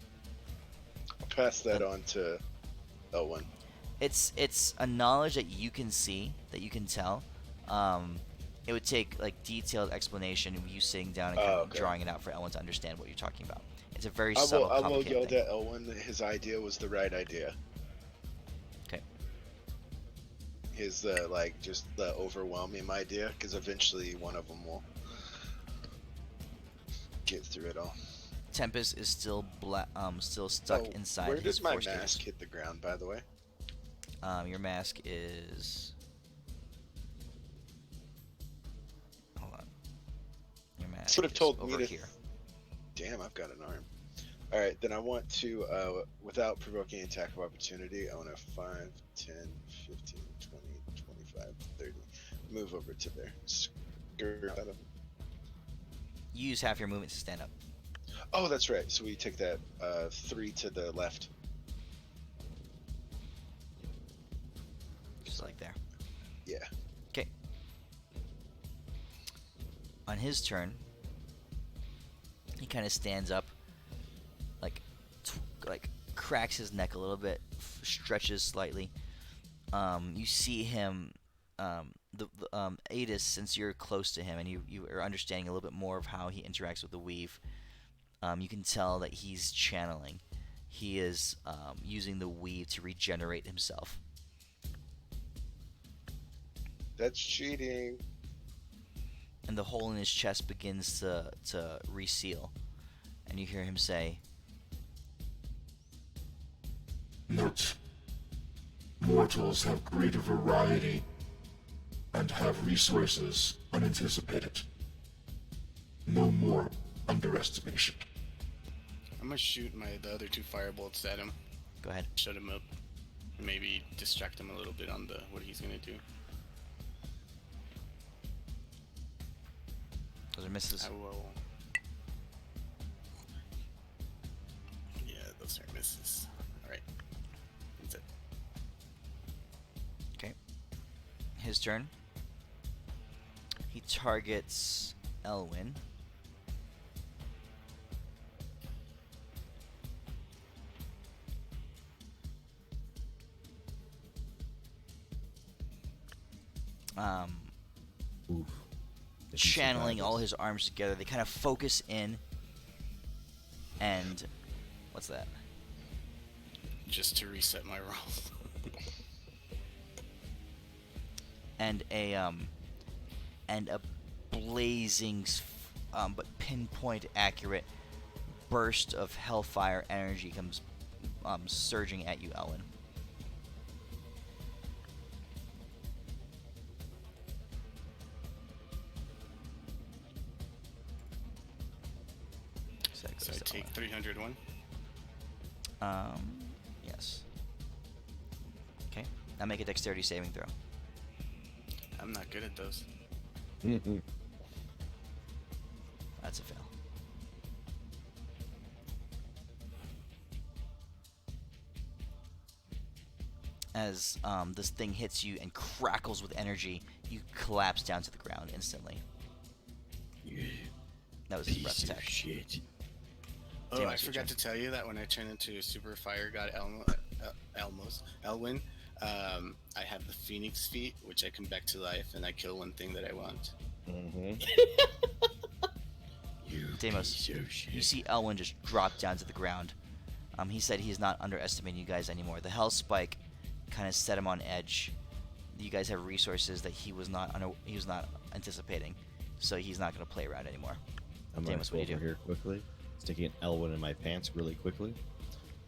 I'll pass that on to Elwin. It's a knowledge that you can see, that you can tell, It would take like detailed explanation of you sitting down and Oh, kind of okay. drawing it out for Ellen to understand what you're talking about. It's a very I subtle, will complicated yell thing. to Elwin that his idea was the right idea. Okay. His like just the overwhelming idea, because eventually one of them will get through it all. Tempest is still still stuck inside Where his did my force mask cages. hit the ground, by the way? Your mask is. Hold on. Your mask Would have is told over me to. here. Damn, I've got an arm. All right, then I want to, without provoking attack of opportunity, I want to 5, 10, 15, 20, 25, 30. Move over to there. Skirt out of. You use half your movement to stand up. Oh, that's right. So we take that 3 to the left. Just like there. Yeah. Okay. On his turn, he kind of stands up, like cracks his neck a little bit, stretches slightly. You see him, Adis, since you're close to him and you are understanding a little bit more of how he interacts with the weave. You can tell that he's channeling. He is using the weave to regenerate himself. That's cheating. And the hole in his chest begins to reseal. And you hear him say, Note: mortals have greater variety and have resources unanticipated. No more underestimation. I'm gonna shoot the other 2 firebolts at him. go ahead. Shut him up. Maybe distract him a little bit on what he's gonna do. Those are misses. I will. Yeah, those are misses. Alright. That's it. Okay. His turn. He targets Elwyn. Oof. If he Channeling all survives. his arms together, they kind of focus in. And what's that? Just to reset my roll. And a blazing, but pinpoint accurate burst of hellfire energy comes surging at you, Elwyn. So I take 301. Yes. Okay. Now make a dexterity saving throw. I'm not good at those. That's a fail. As this thing hits you and crackles with energy, you collapse down to the ground instantly. You That was his breath piece of attack. shit. Oh, Damn, I it's your forgot turn. to tell you that when I turn into Super Fire God Elwyn, I have the Phoenix feat, which I come back to life and I kill one thing that I want. You Deimos, piece of shit. you see Elwyn just drop down to the ground. He said he's not underestimating you guys anymore. The Hell Spike kind of set him on edge. You guys have resources that he was not anticipating, so he's not going to play around anymore. I'm gonna Deimos, go what do you over do? here quickly, sticking an Elwyn in my pants really quickly,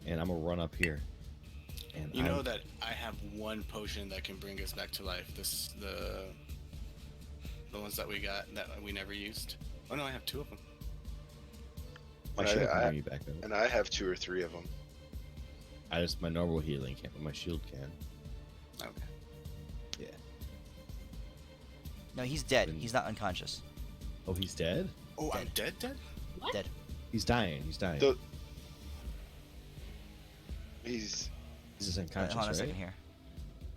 and I'm gonna run up here. And You know that I have one potion that can bring us back to life. The ones that we got that we never used. Oh no, I have 2 of them. my And shield I- can bring you back up. And I have 2 or 3 of them. I just my normal healing can't, but my shield can. Okay. Yeah. No, he's dead. Then- He's not unconscious. Oh, he's dead. Oh, I'm dead? What? Dead. He's dying. He's dying. The- He's He's just Hold unconscious, on a right? second here.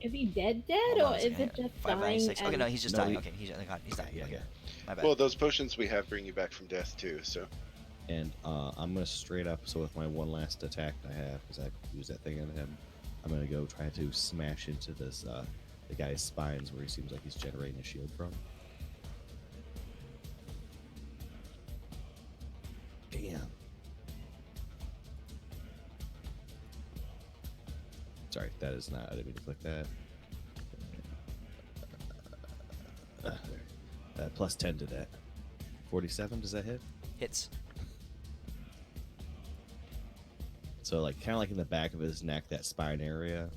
Is he dead, Hold on or a is second it here. just 596. dying? Okay, no, he's just No, dying. he- Okay, he's dying. Yeah, Okay. yeah. My bad. well, those potions we have bring you back from death too. So And I'm gonna straight up. So with my one last attack I have, because I used that thing on him, I'm gonna go try to smash into this the guy's spines where he seems like he's generating a shield from. Damn. Sorry, that is not. I didn't mean to click that. Plus 10 to that. 47, does that hit? Hits. So, like, kind of like in the back of his neck, that spine area.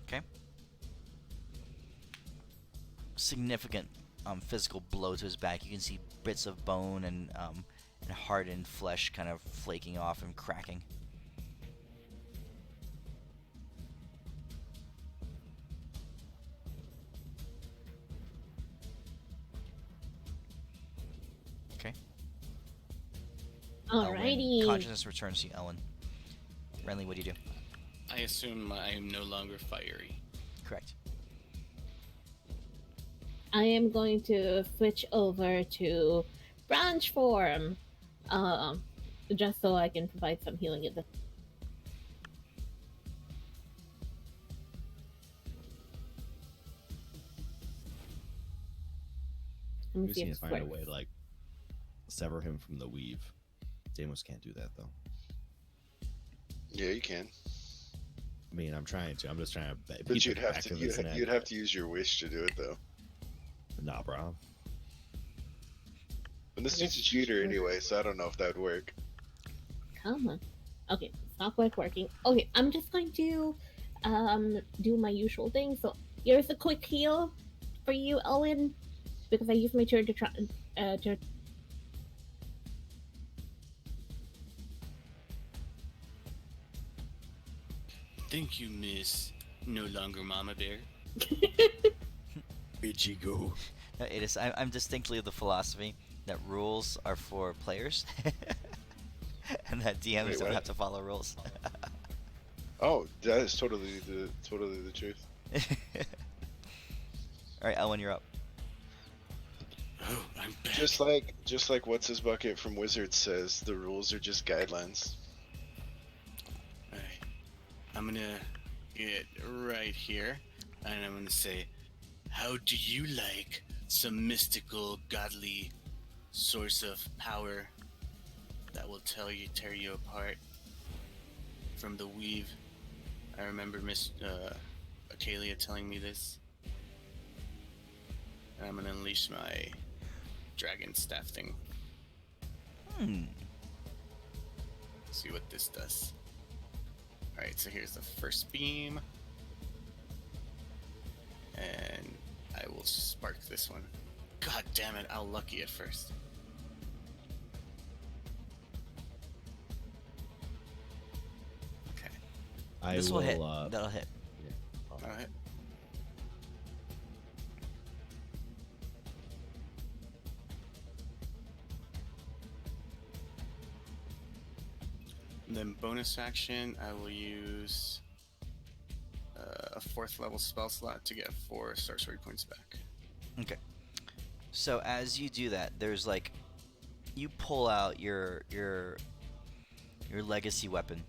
Okay. Significant physical blow to his back. You can see bits of bone and hardened flesh kind of flaking off and cracking. Okay. Alrighty. Consciousness returns to you, Ellen. Renly, what do you do? I assume I am no longer fiery. Correct. I am going to switch over to branch form, just so I can provide some healing at the. Let We me just see need if to it find a works. way to, like, sever him from the weave. Deimos can't do that, though. Yeah, you can. I mean, I'm trying to. I'm just trying to beat But the you'd have back to of his neck. you'd have to use your wish to do it though. Nah, bro. And this dude's a cheater anyway, so I don't know if that would work. Come on. Okay, it's not quite working. Okay, I'm just going to do my usual thing. So here's a quick heal for you, Owen, because I used my turn to try to. Thank you, Miss No Longer Mama Bear. Bitchy go. No, it is. I'm distinctly of the philosophy that rules are for players, and that DMs Wait, don't what? have to follow rules. Oh, that is totally the truth. All right, Ellen, you're up. Oh, I'm back. Just like what's his bucket from Wizards says, the rules are just guidelines. Alright. I'm gonna get right here, and I'm gonna say, how do you like some mystical, godly source of power that will tear you apart from the weave? I remember Miss Acalia telling me this. And I'm gonna unleash my dragon staff thing. See what this does. Alright, so here's the first beam. And I will spark this one. God damn it, I'll lucky it first. Okay. This will hit. That'll hit. Alright. Then bonus action, I will use a 4th level spell slot to get 4 sorcery points back. Okay. So as you do that, there's like, you pull out your legacy weapon,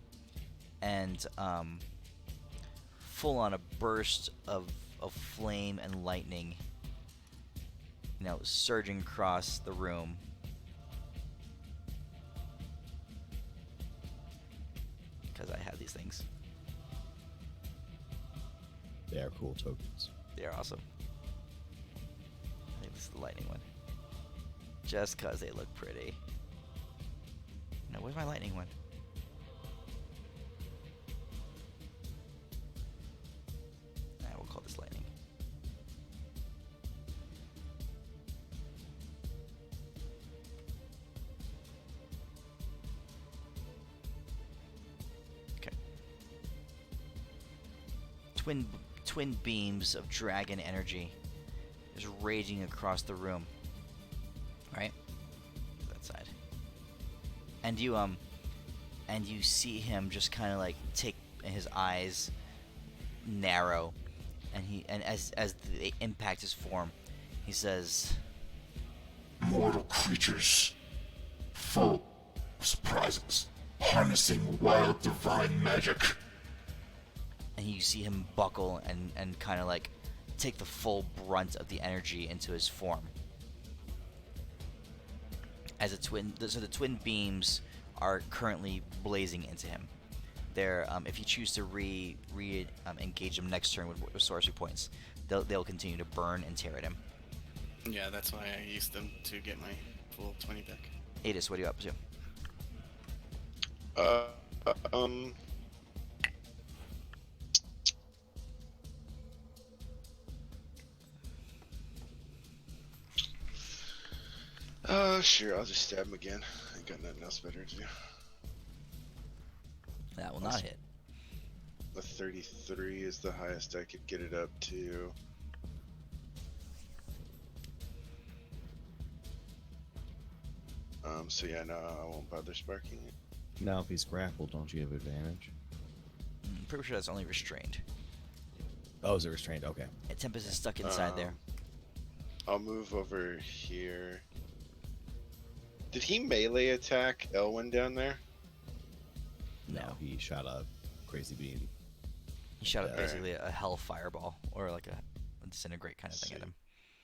and full on a burst of flame and lightning, surging across the room. Because I have these things. They are cool tokens. They're awesome. I think this is the lightning one. Just because they look pretty. No, where's my lightning one? We'll call this lightning. Okay. Twin beams of dragon energy is raging across the room. Right? That side. And you see him just kind of like take his eyes narrow, and as they impact his form, he says, Mortal creatures, full of surprises, harnessing wild divine magic. and you see him buckle and kind of like take the full brunt of the energy into his form. as a twin. So the twin beams are currently blazing into him. They're if you choose to engage them next turn with sorcery points, they'll continue to burn and tear at him. Yeah, that's why I used them to get my full 20 back. Adis, what are you up to? Um. Sure, I'll just stab him again. I got nothing else better to do. That will not hit. The 33 is the highest I could get it up to. So yeah, no, I won't bother sparking it. Now, if he's grappled, don't you have advantage? I'm pretty sure that's only restrained. Oh, is it restrained? Okay. Yeah, Tempest is stuck inside there. I'll move over here. Did he melee attack Elwyn down there? No. He shot a crazy beam. He shot Alright. basically a hell fireball or like a disintegrate kind of thing at him.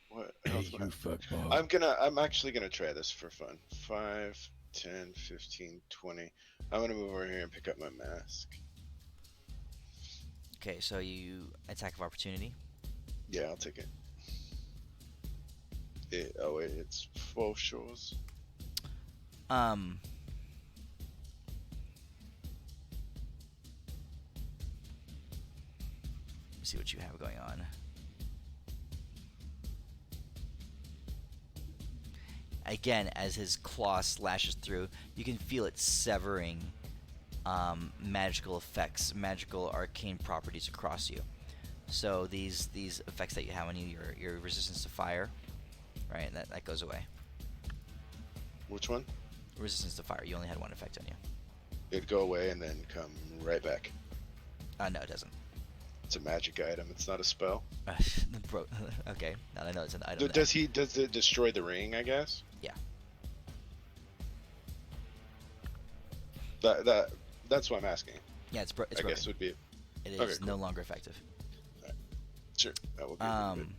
What Hey, else? you fuckball. I'm actually gonna try this for fun. 5, 10, 15, 20. I'm gonna move over here and pick up my mask. Okay, so you attack of opportunity. Yeah, I'll take it. Oh wait, it's full shows. Let's see what you have going on. Again, as his claw slashes through, you can feel it severing magical effects, magical arcane properties across you. So these effects that you have on you, your resistance to fire, right? That goes away. Which one? Resistance to fire. You only had one effect on you. It'd go away and then come right back. No, it doesn't. It's a magic item. It's not a spell. Okay, now I know it's an item. Does it destroy the ring? I guess. Yeah. That's what I'm asking. Yeah, it's I broken. guess would be. It is Okay, cool. no longer effective. Sure, that will be good.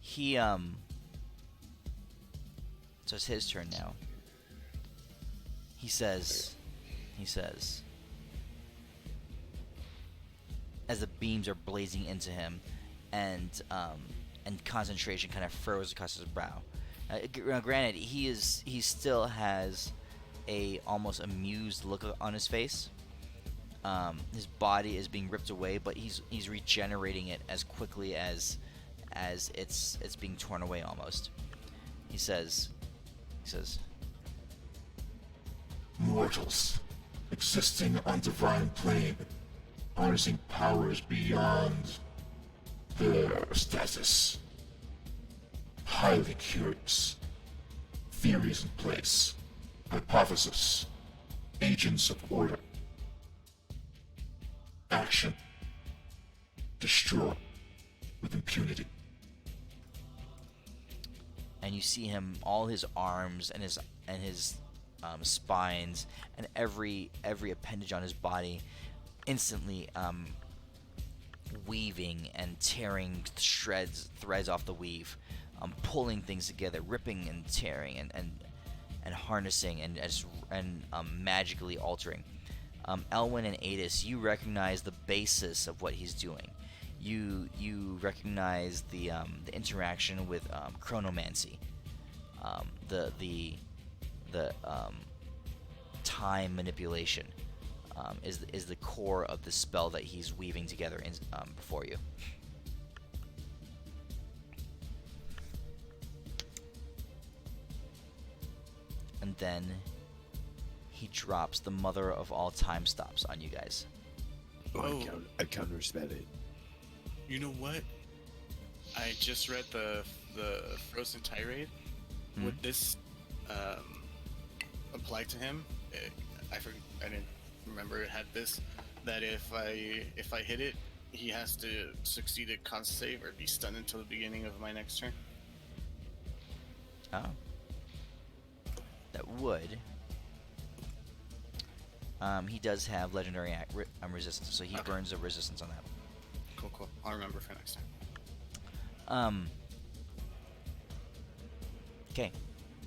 He So it's his turn now. He says, as the beams are blazing into him, and concentration kind of froze across his brow. Granted, he still has a almost amused look on his face. His body is being ripped away, but he's regenerating it as quickly as it's being torn away almost. He says, Mortals, existing on divine plane, harnessing powers beyond their status. Highly curious. Theories in place. Hypothesis. Agents of order. Action. Destroy with impunity. and you see him, all his arms and his spines and every appendage on his body instantly weaving and tearing threads off the weave, pulling things together, ripping and tearing and harnessing and magically altering. Elwyn and Adis, you recognize the basis of what he's doing. You recognize the interaction with chronomancy, the time manipulation is the core of the spell that he's weaving together before you. And then he drops the mother of all time stops on you guys. Oh. I counterspell it. You know what? I just read the Frozen Tirade. Would this apply to him? I didn't remember it had this. That if I hit it, he has to succeed a con save or be stunned until the beginning of my next turn. Oh. That would. He does have legendary resistance, so he burns a resistance on that. Cool. I'll remember for next time. Okay.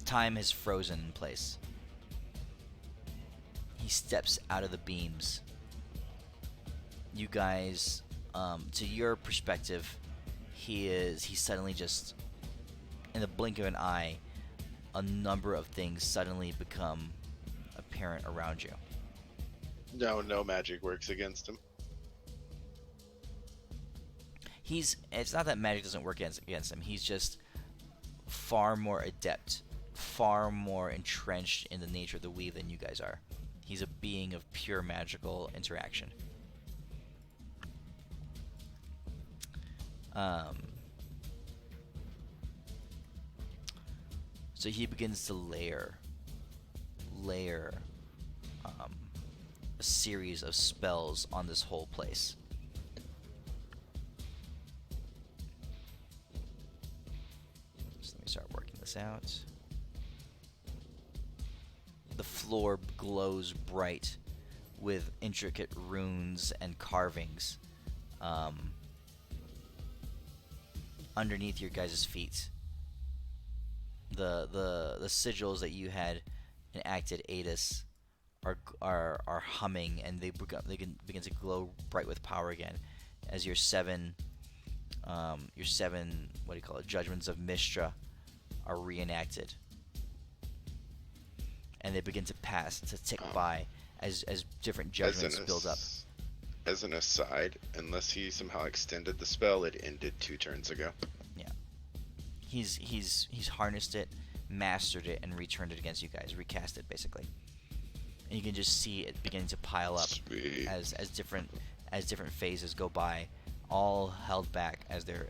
Time has frozen in place. He steps out of the beams. You guys, to your perspective, he's suddenly just, in the blink of an eye, a number of things suddenly become apparent around you. No magic works against him. It's not that magic doesn't work against him. He's just far more adept, far more entrenched in the nature of the weave than you guys are. He's a being of pure magical interaction. So he begins to layer a series of spells on this whole place. So let me start working this out. The floor glows bright with intricate runes and carvings underneath your guys' feet. The sigils that you had enacted, Adis, are humming, and they begin to glow bright with power again, as your seven judgments of Mistra are reenacted, and they begin to tick by as different judgments build up. As an aside, unless he somehow extended the spell, it ended 2 turns ago. Yeah, he's harnessed it, mastered it, and returned it against you guys, recast it basically. And you can just see it beginning to pile up. Sweet. as different phases go by, all held back as you're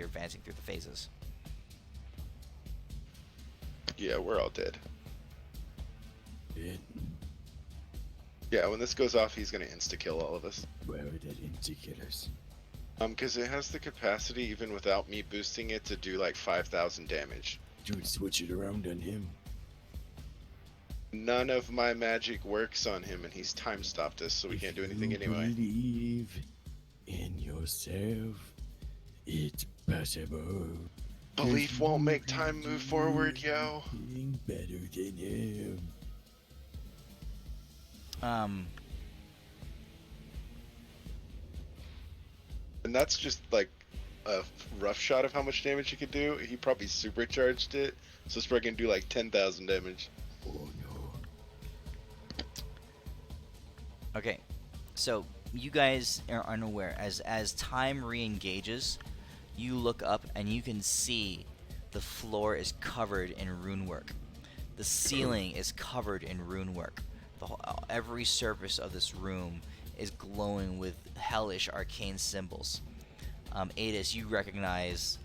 advancing through the phases. Yeah, we're all dead. It, Yeah, when this goes off, he's gonna insta-kill all of us. where are the inti-killers? Because it has the capacity, even without me boosting it, to do like 5,000 damage. Dude, switch it around on him. None of my magic works on him, and he's time stopped us, so we can't do anything anyway. Believe in yourself. It's possible. Belief won't make time move forward, yo. Being better than him. And that's just like a rough shot of how much damage he could do. He probably supercharged it, so it's probably gonna do like 10,000 damage. Oh no. Okay, so you guys are unaware. As time re-engages, you look up and you can see the floor is covered in rune work. The ceiling is covered in rune work. Every surface of this room is glowing with hellish arcane symbols. Adis, you recognize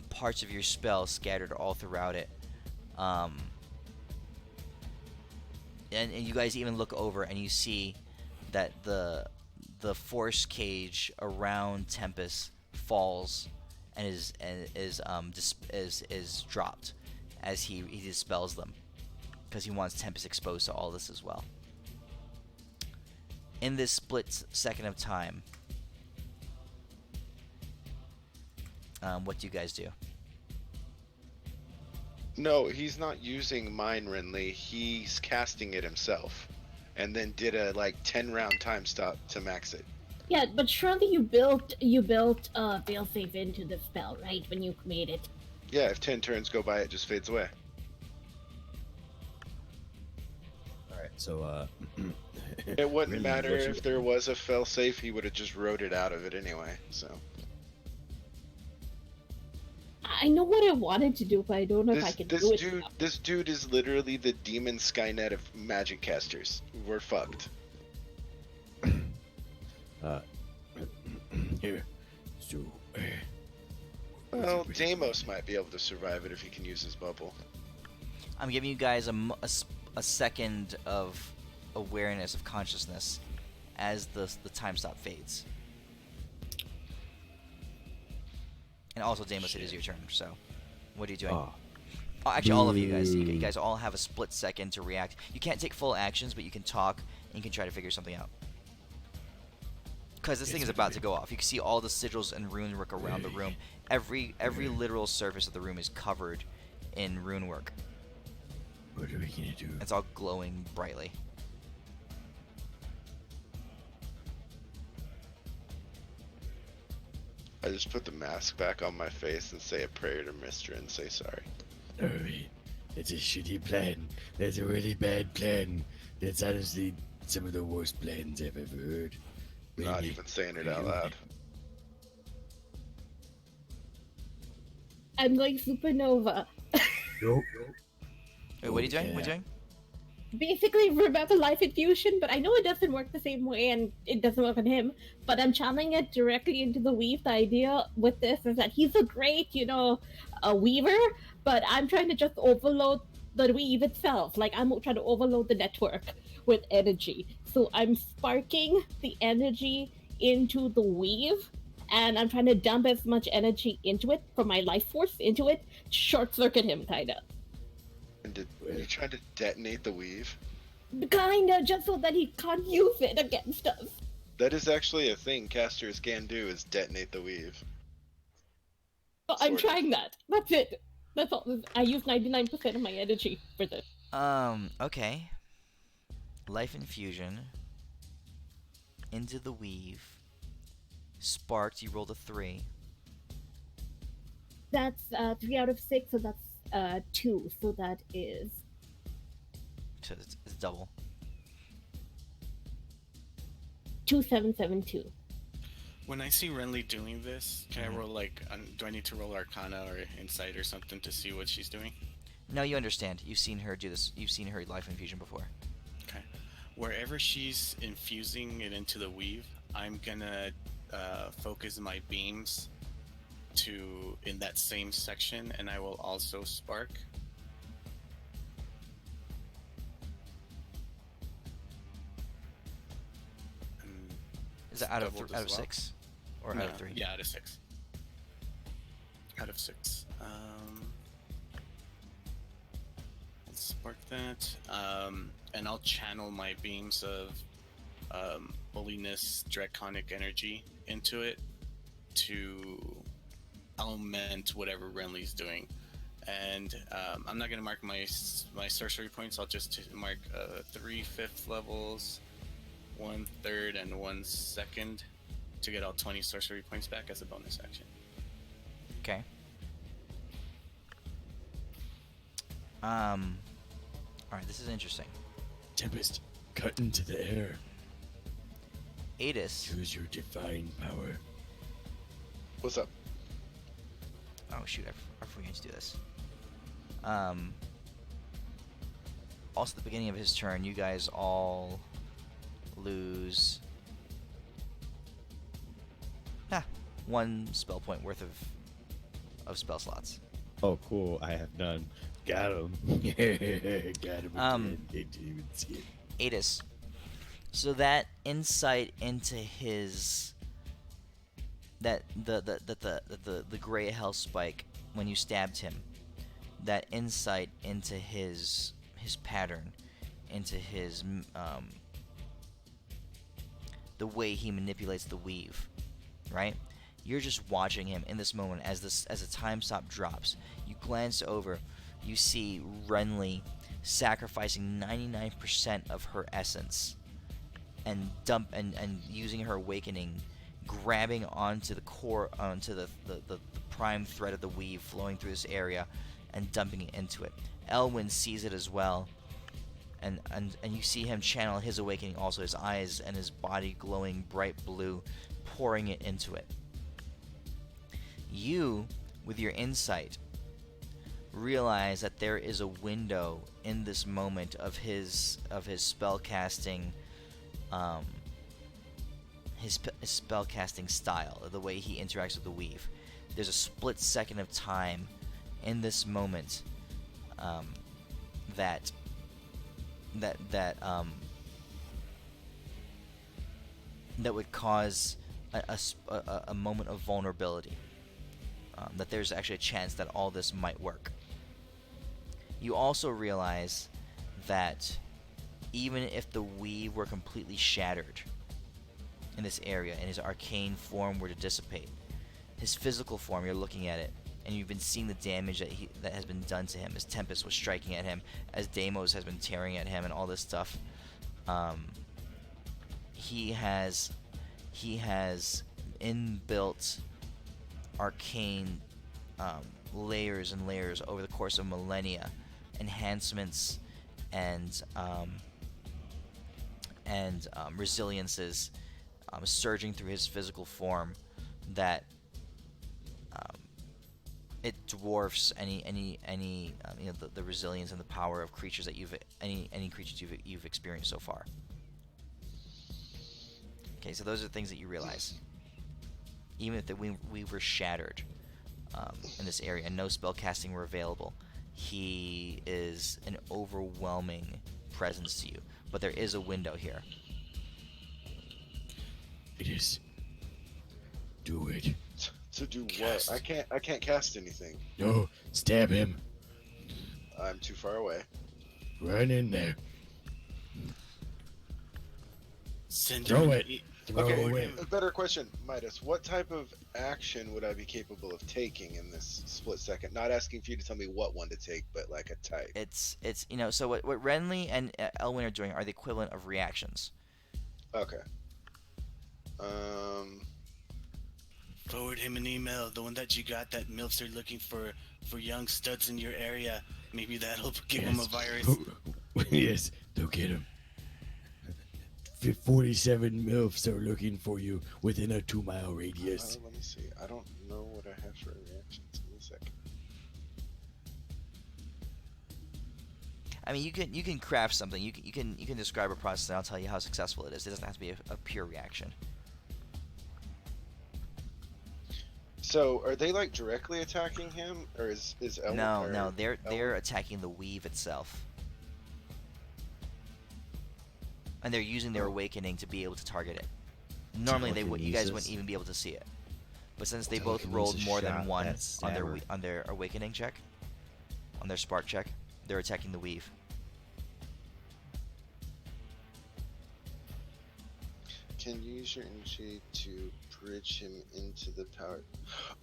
parts of your spell scattered all throughout it. And you guys even look over and you see that the force cage around Tempest falls and is dropped as he dispels them, because he wants Tempest exposed to all this as well. In this split second of time, what do you guys do? No, he's not using mine, Renly. He's casting it himself, and then did a like 10-round time stop to max it. Yeah, but surely you built failsafe into the spell, right? When you made it. Yeah, if 10 turns go by, it just fades away. Alright, so, It wouldn't Really, matter what you- if there was a failsafe, he would have just wrote it out of it anyway, so. I know what I wanted to do, but I don't know if I can do it. now. This dude is literally the demon Skynet of magic casters. We're fucked. Here. So, Well, Deimos might be able to survive it if he can use his bubble. I'm giving you guys a second of awareness, of consciousness, as the time stop fades. And also, Deimos, it is your turn, so what are you doing? oh, Oh, actually, all of you guys. You guys all have a split second to react. You can't take full actions, but you can talk and you can try to figure something out. Because this thing is about to go off. You can see all the sigils and rune work around the room. Every literal surface of the room is covered in rune work. What are we gonna do? It's all glowing brightly. I just put the mask back on my face and say a prayer to Mister and say sorry. Alright, that's a shitty plan. That's a really bad plan. That's honestly some of the worst plans I've ever heard. Not Maybe even saying it out loud. I'm going supernova. Nope. Wait, what are you doing? What are you doing? Basically, remember life infusion, but I know it doesn't work the same way and it doesn't work on him. But I'm channeling it directly into the weave. The idea with this is that he's a great, a weaver, but I'm trying to just overload the weave itself. Like, I'm trying to overload the network with energy. So I'm sparking the energy into the weave, and I'm trying to dump as much energy into it from my life force into it, short circuit him, kinda. And you trying to detonate the weave? Kinda, just so that he can't use it against us. That is actually a thing casters can do, is detonate the weave. But I'm Sort of. trying that. That's it. That's all. I use 99% of my energy for this. Okay. Life infusion. Into the weave. Sparked, you rolled a 3. That's 3 out of 6, so that's 2. So that is So it's double. 2772. When I see Renly doing this, can I roll do I need to roll Arcana or Insight or something to see what she's doing? No, you understand. You've seen her do this. You've seen her life infusion before. Okay. Wherever she's infusing it into the weave, I'm gonna focus my beams in that same section, and I will also spark. Is that out of Doubled as well. 6? Or No, out of 3? Yeah, out of 6. Out of 6. Let's spark that. And I'll channel my beams of holiness, draconic energy into it to augment whatever Renly's doing. And I'm not going to mark my sorcery points. I'll just mark 3 5th levels, 1/3, and 1/2 to get all 20 sorcery points back as a bonus action. Okay. Alright, this is interesting. Tempest, cut into the air. Adis. Choose your divine power. What's up? Oh shoot, I forgot to do this. Also, at the beginning of his turn, you guys all lose 1 spell point worth of spell slots. Oh, cool. I have none. Got him. Got him again. Didn't even see it. Adis. So that insight into his the gray hell spike when you stabbed him, that insight into his pattern, into his the way he manipulates the weave, right? You're just watching him in this moment as the time stop drops. You glance over, you see Renly sacrificing 99% of her essence and using her awakening, grabbing onto the core, onto the prime thread of the weave flowing through this area and dumping it into it. Elwyn sees it as well, and you see him channel his awakening also, his eyes and his body glowing bright blue, pouring it into it. You, with your insight, realize that there is a window in this moment of his spellcasting, his spellcasting style, the way he interacts with the weave. There's a split second of time in this moment that would cause a moment of vulnerability. That there's actually a chance that all this might work. You also realize that even if the weave were completely shattered in this area and his arcane form were to dissipate, his physical form, you're looking at it, and you've been seeing the damage that has been done to him as Tempest was striking at him, as Deimos has been tearing at him, and all this stuff. He has inbuilt arcane layers and layers over the course of millennia, enhancements and resiliences surging through his physical form that it dwarfs any the resilience and the power of creatures that any creatures you've experienced so far. Okay, so those are things that you realize. Even if the weave were shattered in this area and no spell casting were available, he is an overwhelming presence to you. But there is a window here. It is. Do it. To do Cast. what? I can't cast anything. No, stab him. I'm too far away. Run in there. Send Throw him it. Throw Okay, it. a better question, Midas. What type of action would I be capable of taking in this split second? Not asking for you to tell me what one to take, but like a type. It's so what Renly and Elwyn are doing are the equivalent of reactions. Okay. Forward him an email, the one that you got that MILFs are looking for young studs in your area. Maybe that'll give him a virus. Yes, they'll get him. 47 MILFs are looking for you within a 2-mile radius. Let me see. I don't know what I have for reactions. Give me a second. I mean, you can craft something. You can describe a process, and I'll tell you how successful it is. It doesn't have to be a pure reaction. So, are they like directly attacking him, or is Elwyn? No, they're attacking the weave itself, and they're using their awakening to be able to target it. Normally, you guys wouldn't even be able to see it, but since they both rolled more than one on their awakening check, on their spark check, they're attacking the weave. Can you use your energy to bridge him into the power?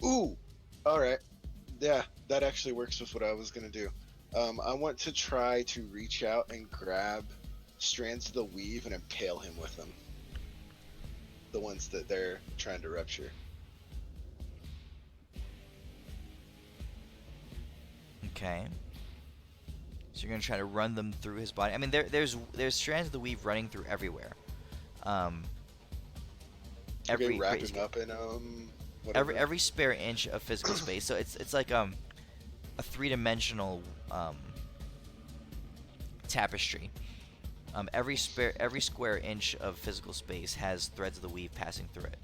Ooh! Alright. Yeah, that actually works with what I was gonna do. I want to try to reach out and grab strands of the weave and impale him with them. The ones that they're trying to rupture. Okay. So you're gonna try to run them through his body. I mean, there's strands of the weave running through everywhere. Wrap him up in whatever. Every spare inch of physical space. So it's like a three-dimensional tapestry. Every square inch of physical space has threads of the weave passing through it.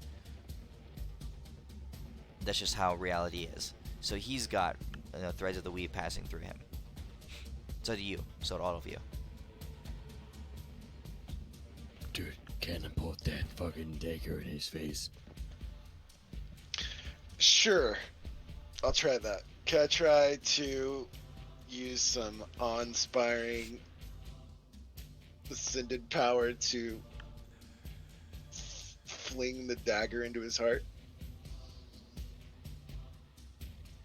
That's just how reality is. So he's got threads of the weave passing through him. So do you. So do all of you. Dude, catapult that fucking dagger in his face. Sure. I'll try that. Can I try to use some awe-inspiring ascended power to fling the dagger into his heart?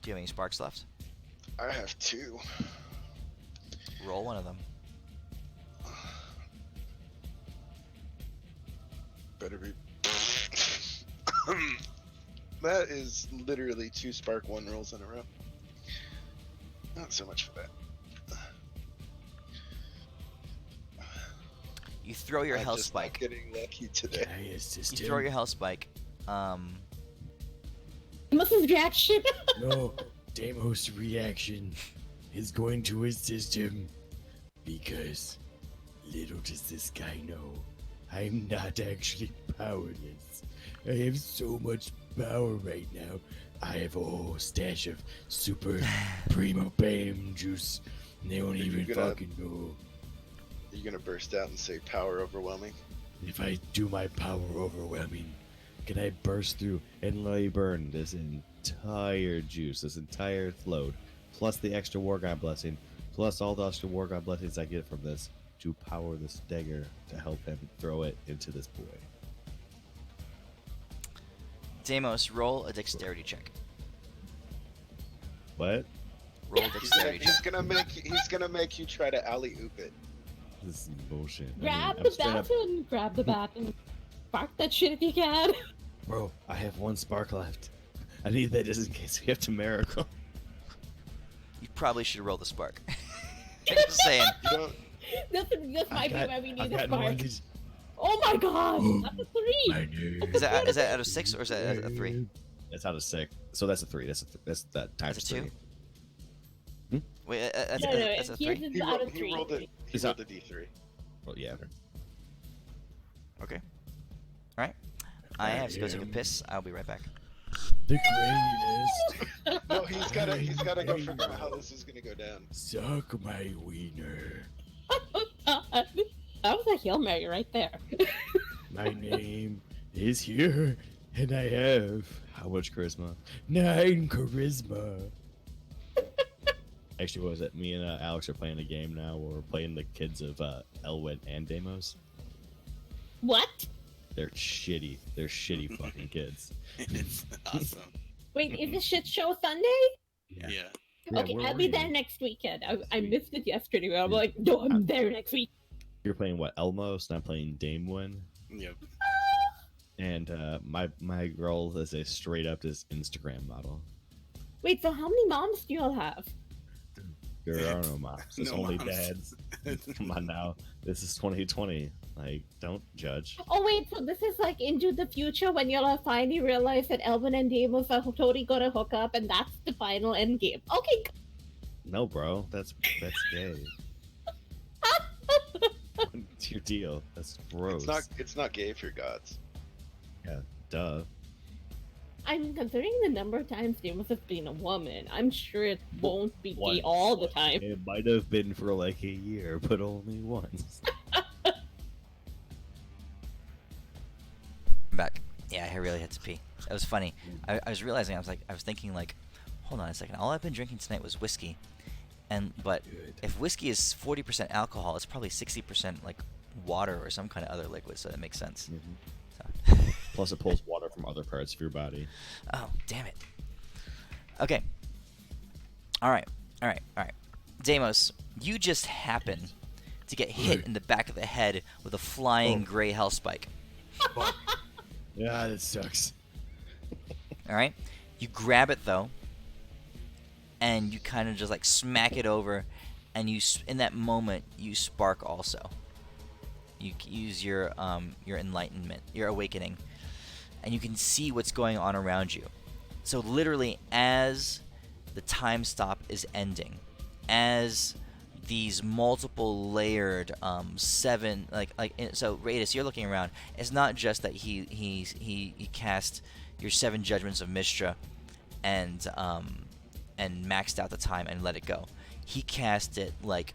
Do you have any sparks left? I have 2. Roll one of them. Better be. That is literally 2 spark 1 rolls in a row. Not so much for that. You throw your I'm health just spike. not getting lucky today. You throw your health spike. Mrs. reaction. No, Deimos' reaction is going to assist him because little does this guy know, I'm not actually powerless. I have so much power right now. I have a whole stash of super primo bam juice. And they don't even fucking know. Are you gonna burst out and say power overwhelming? If I do my power overwhelming, Can I burst through and let me burn this entire juice, this entire float, plus the extra War God blessing, plus all the extra War God blessings I get from this to power this dagger to help him throw it into this boy? Deimos, roll a dexterity check. What? Roll He's gonna, dexterity he's check. gonna make you, he's gonna make you try to alley oop it. This is bullshit. Grab I'm the straight up, baton, grab the baton. Spark that shit if you can. bro. I have one spark left. I need that just in case we have to miracle. You probably should roll the spark. Just saying. You don't. This might be where we need I've the got no spark. idea. Oh my god, that's a 3. My name Is that out of 6 or is that a 3? That's out of 6. So that's a 3. That's that times That's a 2? 3. Wait, that's, No, that's a he 3? is He, out of he 3. rolled it. He Is rolled that- a d3. Well, yeah. Okay. Alright. I have to go take a piss. I'll be right back. the greatest. No, he's gotta go figure out how this is gonna go down. Suck my wiener. That was a Hail Mary right there. My name is here, and I have How much charisma? 9 charisma. Actually, what was it? Me and Alex are playing a game now where we're playing the kids of Elwyn and Deimos. What? They're shitty. They're shitty fucking kids. It's awesome. Wait, is this shit show Sunday? Yeah. Yeah, Okay, where I'll were be you? there next weekend. I missed it yesterday, but I'm like, no, I'm there next week. You're playing what? Elmos, and I'm playing Damewin. Yep. And my girl is a straight up this Instagram model. Wait, so how many moms do you all have? There are no moms. It's No only moms. dads. Come on now. This is 2020. Like, don't judge. Oh wait, so this is like into the future when you'll have finally realize that Elvin and Deimos are totally gonna hook up, and that's the final end game. Okay. No, bro. That's gay. What's your deal? That's gross. It's not gay if you're gods. Yeah, duh. I mean, considering the number of times Deimos has been a woman, I'm sure it won't be gay Once. all the time. It might have been for like a year, but only once. I'm back. Yeah, I really had to pee. That was funny. I was realizing, I was thinking like, hold on a second. All I've been drinking tonight was whiskey. But if whiskey is 40% alcohol, it's probably 60% like water or some kind of other liquid, so that makes sense. So. Plus, it pulls water from other parts of your body. Oh, damn it. Okay. All right. Deimos, you just happen to get hit in the back of the head with a flying gray hell spike. Yeah, that sucks. All right? You grab it, though, and you kind of just, like, smack it over, and in that moment, you spark also. You use your enlightenment, your awakening, and you can see what's going on around you. So literally, as the time stop is ending, as these multiple layered so Raidus, you're looking around. It's not just that he cast your 7 judgments of Mistra and maxed out the time and let it go. He cast it like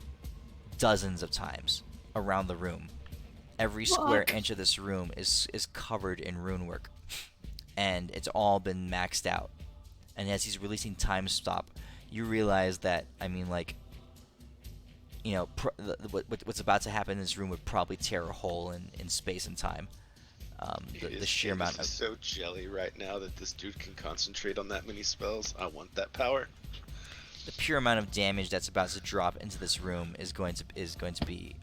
dozens of times around the room. Every square inch of this room is covered in rune work, and it's all been maxed out. And as he's releasing time stop, you realize that, I mean, like, you know, what's about to happen in this room would probably tear a hole in space and time. The sheer amount of... is so jelly right now that this dude can concentrate on that many spells. I want that power. The pure amount of damage that's about to drop into this room is going to be,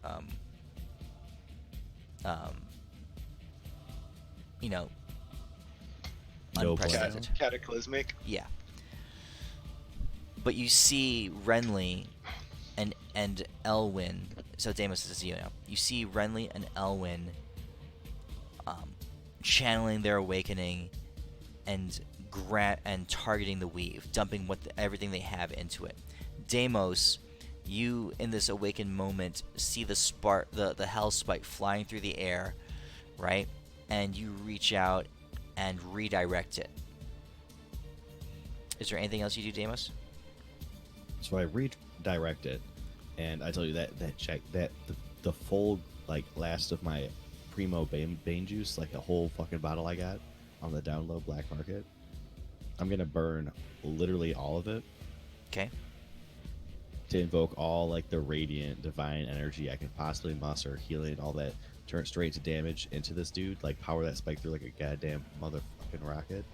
you know, No unprecedented. Cataclysmic. Yeah. But you see Renly and Elwyn. So Deimos is you now. You see Renly and Elwyn channeling their awakening and targeting the weave, dumping everything they have into it. Deimos, you in this awakened moment see the hell spike flying through the air, right? And you reach out and redirect it. Is there anything else you do, Deimos? So I redirect it, and I tell you that the full like last of my primo bane juice, like a whole fucking bottle I got on the down low black market, I'm gonna burn literally all of it. Okay. To invoke all like the radiant divine energy I can possibly muster, healing all that, turn straight to damage into this dude, like power that spike through like a goddamn motherfucking rocket.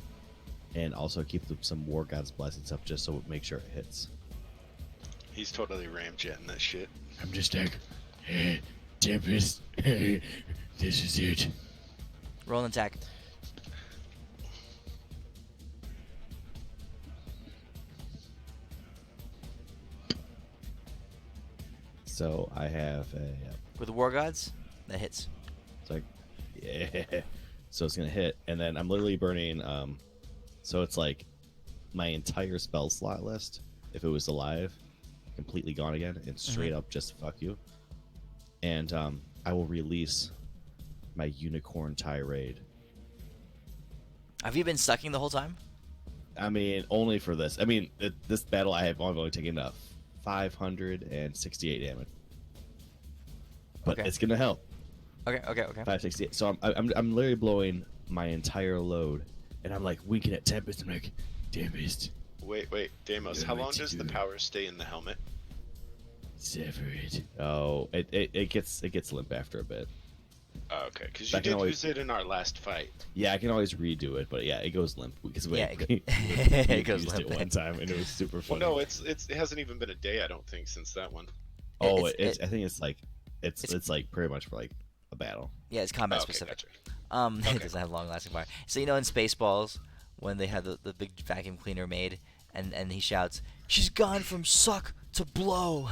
and also keep some War God's blessings up just so it make sure it hits. He's totally ramjetting that shit. I'm just like, Tempest, this is it. Roll an attack. So I have a. With the War Gods, that hits. It's like, yeah. So it's gonna hit, and then I'm literally burning. So it's like my entire spell slot list, if it was alive, completely gone again, and straight up just fuck you. And I will release my Unicorn Tirade. Have you been sucking the whole time? I mean, only for this. I mean, this battle I have only taken 568 damage, but Okay. it's gonna help. Okay. 568. So I'm literally blowing my entire load, and I'm like winking at Tempest. I'm like, Tempest, Wait, Deimos, Yeah, how what long to does the do? power stay in the helmet? sever it. oh, it gets limp after a bit. Oh, okay, because I you can did always- use it in our last fight. Yeah, I can always redo it, but yeah, it goes limp because Yeah, it we it goes used limp. it one time, and it was super Well, funny. no, it hasn't even been a day, I don't think, since that one. Oh, It's- I think it's like it's it's- like pretty much for like a battle. Yeah, it's combat Oh, okay, specific. gotcha. It Okay. doesn't have long-lasting fire. So in Spaceballs, when they had the big vacuum cleaner made, and he shouts, "She's gone from suck to blow."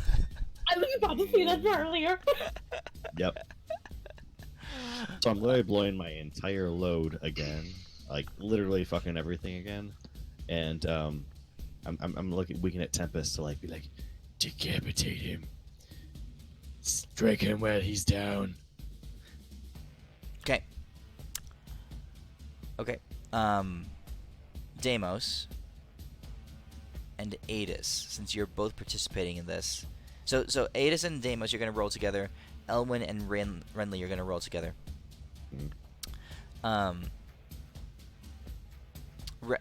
I was about to say that earlier. Yep. So I'm literally blowing my entire load again, like literally fucking everything again, and I'm winking at Tempest to like be like, Decapitate him. Strike him while he's down. Okay. Okay. Deimos and Adis, since you're both participating in this. So Adis and Deimos, you're gonna roll together. Elwyn and Renly, you're gonna roll together.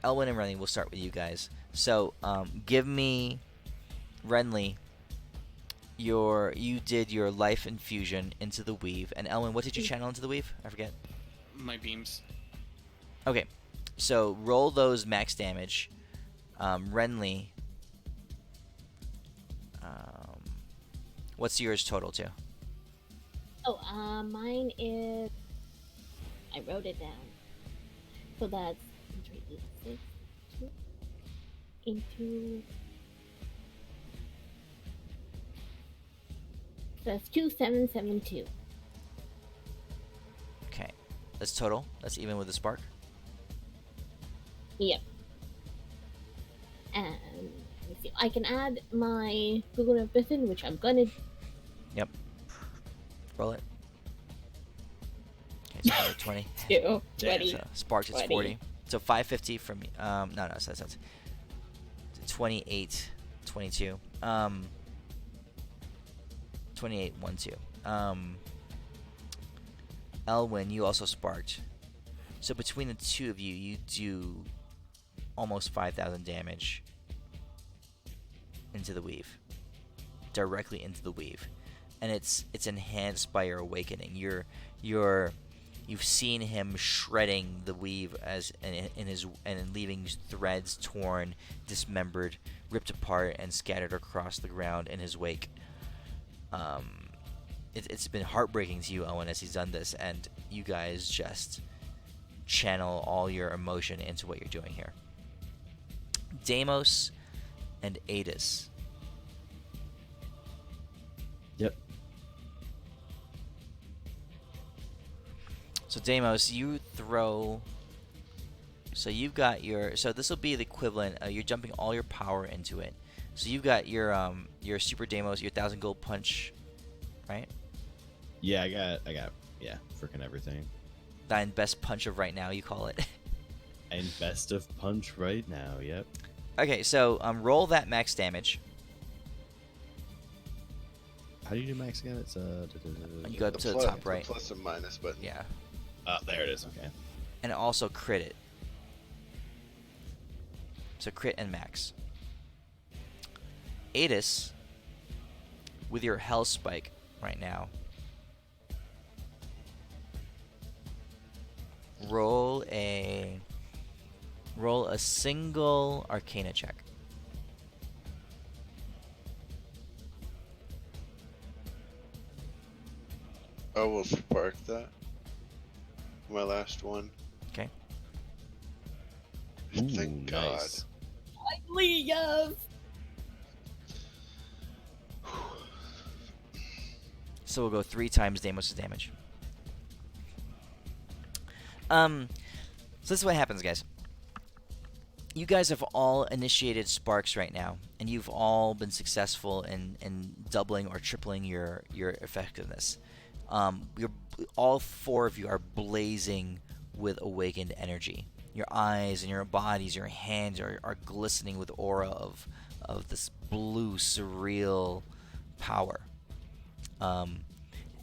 Elwyn and Renly, we'll start with you guys. So give me, Renly, you did your life infusion into the weave, and Elwyn, what did you channel into the weave? I forget. My beams. Okay, so roll those max damage. Renly, what's yours total to? Oh, mine is. I wrote it down. So that's 186 into. That's 2772. Okay, that's total. That's even with the spark. Yep. And let me see. I can add my Google of Bithin, which I'm gonna. Yep. Roll it. Okay, so another 20. do. 20. So sparks is 20. 40. So 550 from me. No, so that's 28, 22. 28, 1, 2. Elwyn, you also sparked. So between the two of you, you do almost 5,000 damage into the weave. Directly into the weave. And it's enhanced by your awakening. You've seen him shredding the weave and leaving threads torn, dismembered, ripped apart, and scattered across the ground in his wake. It's been heartbreaking to you, Owen, as he's done this, and you guys just channel all your emotion into what you're doing here. Deimos and Adis. Yep. So Deimos, you throw. So you've got your. So this will be the equivalent. You're jumping all your power into it. So you've got your Super Deimos, your 1,000 gold punch, right? Yeah, I got yeah, freaking everything. Thine best punch of right now, you call it. And best of punch right now. Yep. Okay, so roll that max damage. How do you do max again? It's You go up to the top right. The plus and minus button. Yeah, there it is. Okay. and also crit it. So crit and max. Adis, with your Hell Spike right now, roll a Roll a single Arcana check. I will spark that. My last one. Okay. Thank God. Nice. Finally, yes. So we'll go 3 times Deimos' damage. So this is what happens, guys. You guys have all initiated sparks right now, and you've all been successful in doubling or tripling your effectiveness. You're all 4 of you are blazing with awakened energy. Your eyes and your bodies, your hands are glistening with aura of this blue, surreal power.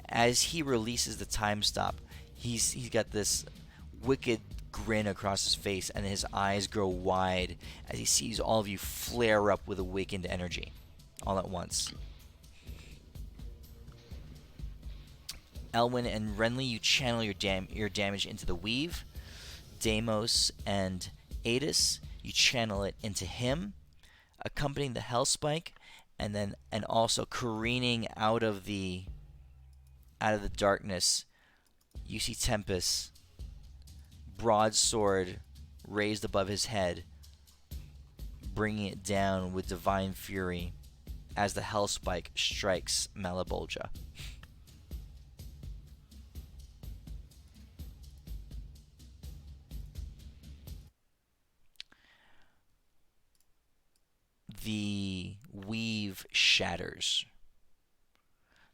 As he releases the time stop, he's got this wicked grin across his face, and his eyes grow wide as he sees all of you flare up with awakened energy all at once. Elwyn and Renly, you channel your damage into the weave. Deimos and Adis, you channel it into him, accompanying the Hellspike, and also careening out of the darkness. You see Tempest, broadsword raised above his head, bringing it down with divine fury as the Hellspike strikes Malbolgia. The weave shatters.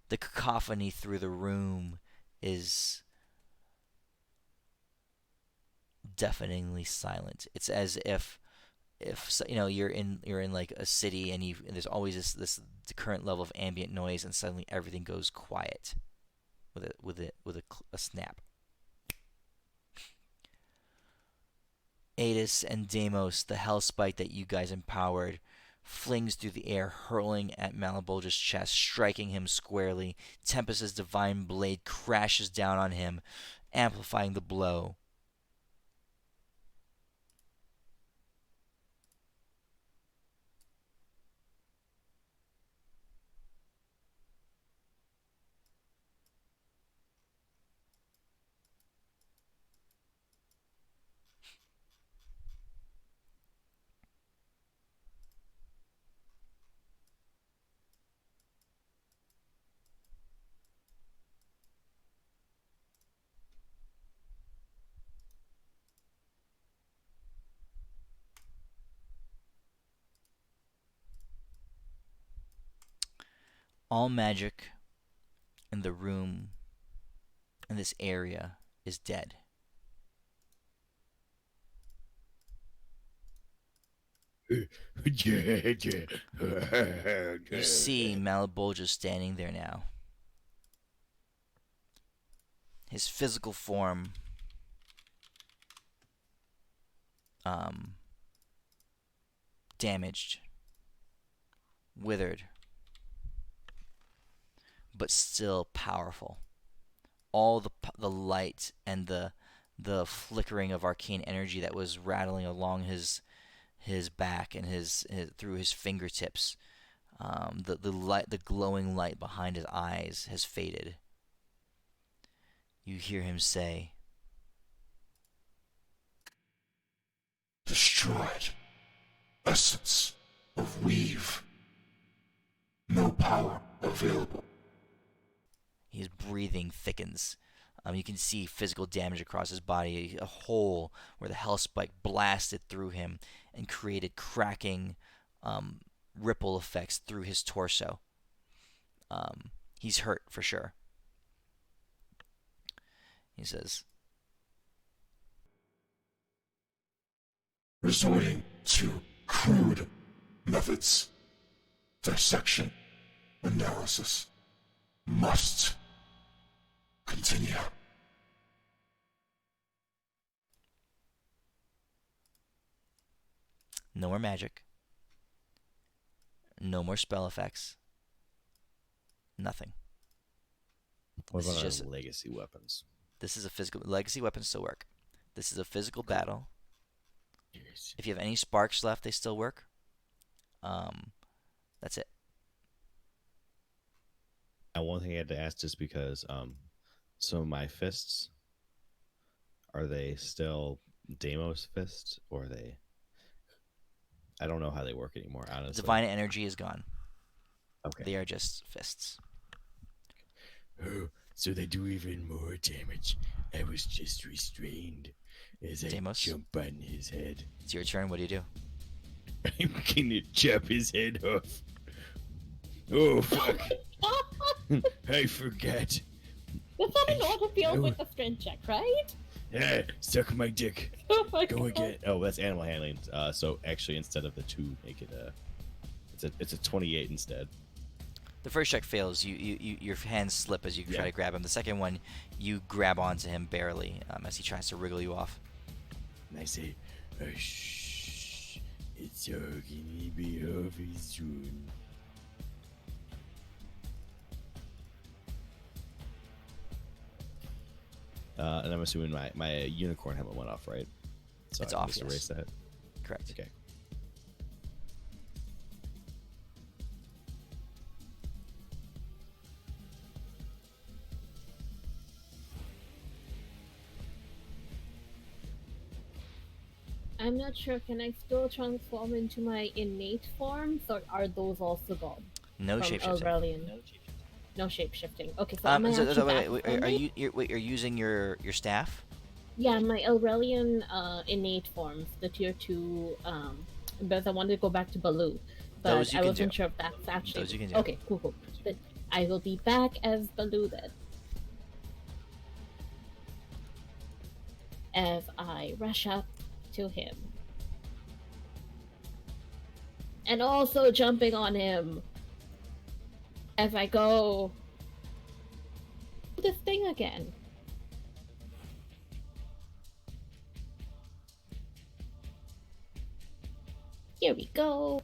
The cacophony through the room is deafeningly silent. It's as if you're in like a city, and there's always this current level of ambient noise, and suddenly everything goes quiet with a snap. Adis and Deimos, the Hellspike that you guys empowered, flings through the air, hurling at Malbolgia's chest, striking him squarely. Tempest's divine blade crashes down on him, amplifying the blow. All magic in the room, in this area, is dead. You see Malbolgia standing there now. His physical form damaged, withered, but still powerful. All the light and the flickering of arcane energy that was rattling along his back and his through his fingertips, the glowing light behind his eyes has faded. You hear him say, Destroyed. Essence of weave. No power available. his breathing thickens. You can see physical damage across his body, a hole where the Hellspike blasted through him and created cracking ripple effects through his torso. He's hurt for sure. He says, Resorting to crude methods. Dissection. Analysis. Must continue. no more magic. No more spell effects. Nothing. What This is about just- our legacy weapons? This is a physical... Legacy weapons still work. This is a physical battle. Nice. If you have any sparks left, they still work. That's it. And one thing I had to ask, just because so my fists, are they still Deimos fists, or are they? I don't know how they work anymore, honestly. Divine energy is gone. Okay. They are just fists. Oh, so they do even more damage. I was just restrained as I Deimos? jump on his head. It's your turn. What do you do? I'm gonna chop his head off. Oh, fuck. I forgot. That's not an autofill No. with a strength check, right? Ah, suck my dick. Oh my Go god. again. Oh, that's animal handling. So actually, instead of the 2, make it it's a 28 instead. The first check fails. Your hands slip as you try Yeah. to grab him. The second one, you grab onto him barely as he tries to wriggle you off. And I say, shh. It's all gonna be over soon. And I'm assuming my unicorn helmet went off, right? So It's I can off, just yes. erase that. Correct. Okay. I'm not sure. Can I still transform into my innate forms, or are those also gone? No From shapeshifting. Aurelian. No shape shifting. Okay, so am I actually back wait, from are it? you're using your staff? Yeah, my Aurelian innate forms, the tier 2, because I wanted to go back to Baloo, but Those you I can wasn't do. sure if that's actually... Those you can do. Okay, cool. Then I will be back as Baloo then. As I rush up to him. And also jumping on him. As I go... this thing again. Here we go.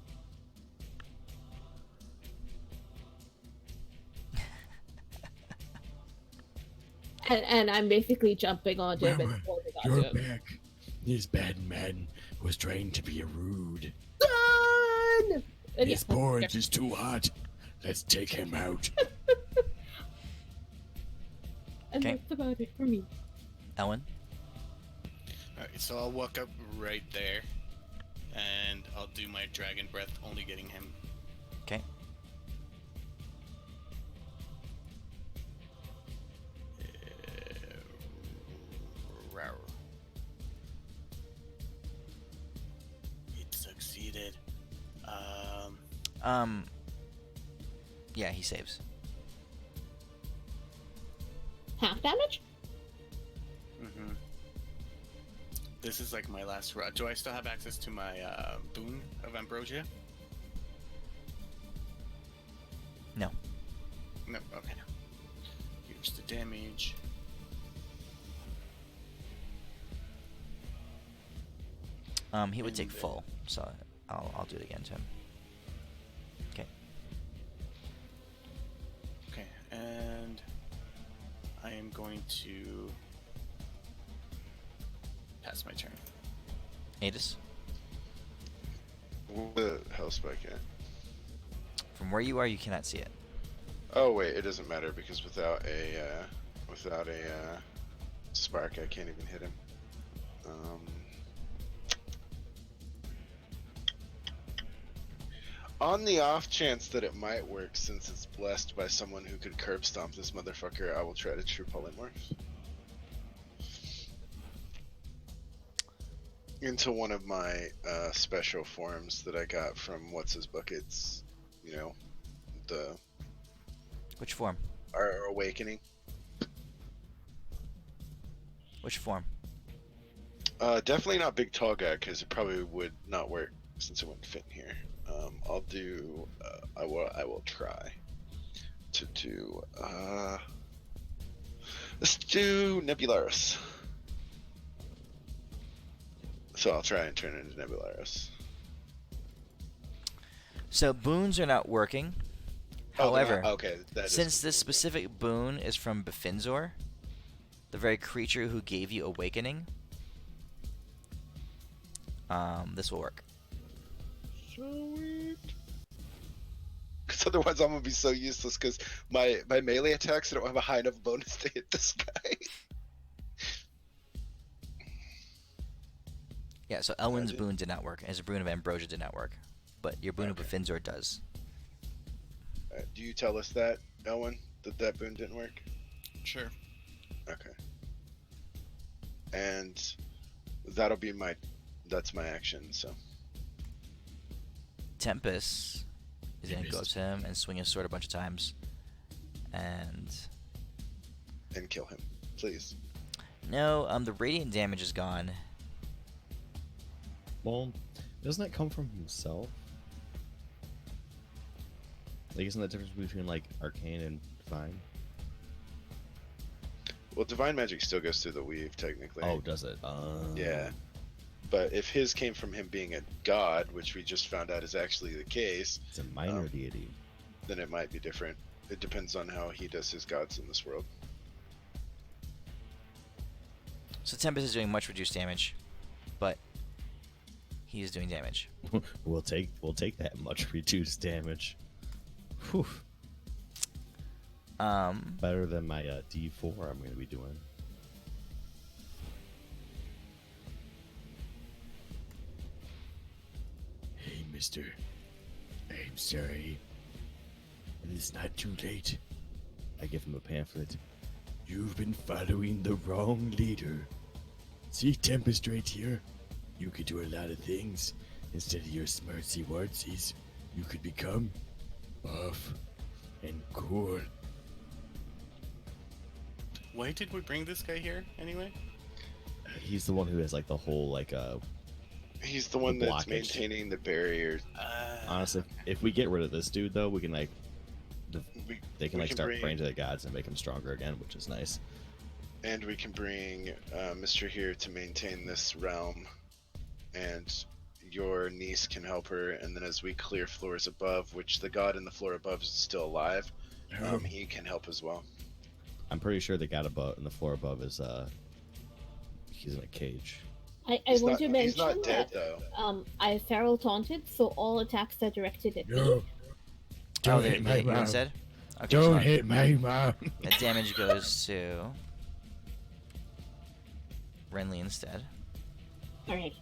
And I'm basically jumping onto him and Mama, holding onto you're him. back. This bad man was trying to be rude. Run! And His yeah, porridge is too hot. Let's take him out. and Okay. that's about it for me. Ellen? Alright, so I'll walk up right there, and I'll do my dragon breath, only getting him. Okay. Rawr. It succeeded. Yeah, he saves. Half damage? Mm-hmm. This is like my last run. Do I still have access to my boon of Ambrosia? No. No, okay. Here's the damage. He would take And, full, so I'll do it again to him. Okay. Okay, and I am going to pass my turn. Adis, What the hell spike at? from where you are, you cannot see it. Oh wait, it doesn't matter because without a spark, I can't even hit him. On the off chance that it might work, since it's blessed by someone who could curb stomp this motherfucker, I will try to true polymorph into one of my special forms that I got from what's his buckets. You know, the Which form? our awakening. Which form? Definitely not big tall guy because it probably would not work since it wouldn't fit in here. I'll do. I will try to do. Let's do Nebularis. So I'll try and turn it into Nebularis. So boons are not working. Oh, they're However, not- okay, that is since this completely- specific boon is from Befinzor, the very creature who gave you awakening, this will work. Sweet. Because otherwise I'm gonna be so useless. Because my melee attacks, I don't have a high enough bonus to hit this guy. Yeah, so Elwyn's Imagine. boon did not work. His boon of Ambrosia did not work. But your boon of Okay. Finzor does. Do you tell us that, Elwyn, that boon didn't work? Sure. Okay. And that'll be that's my action. So Tempest is going to go up to him and swing his sword a bunch of times. And kill him, please. no, the radiant damage is gone. Well, doesn't that come from himself? Like, isn't that the difference between like arcane and divine? Well, divine magic still goes through the weave technically. Oh, does it? Yeah. But if his came from him being a god, which we just found out is actually the case, It's a minor deity. then it might be different. It depends on how he does his gods in this world. So Tempest is doing much reduced damage, but he is doing damage. We'll take that much reduced damage. Whew. Better than my D4 I'm going to be doing. Hey, mister. I'm sorry. It is not too late. I give him a pamphlet. You've been following the wrong leader. See Tempest right here? You could do a lot of things. Instead of your smartsy wartsies, you could become buff and cool. Why did we bring this guy here anyway? He's the one who has like the whole like He's the one The that's blockage. maintaining the barrier. honestly, if we get rid of this dude though, we can like they can we like start bring, praying to the gods and make him stronger again, which is nice. And we can bring Mr. here to maintain this realm, and your niece can help her. And then as we clear floors above, which the god in the floor above is still alive, he can help as well. I'm pretty sure the god above and the floor above is he's in a cage. I He's want not, to he's mention not dead that though. I feral taunted, so all attacks are directed at me. No. Don't they hit my hit you mom. instead? Okay, so Don't hit my mom. that damage goes to Renly instead. Alright.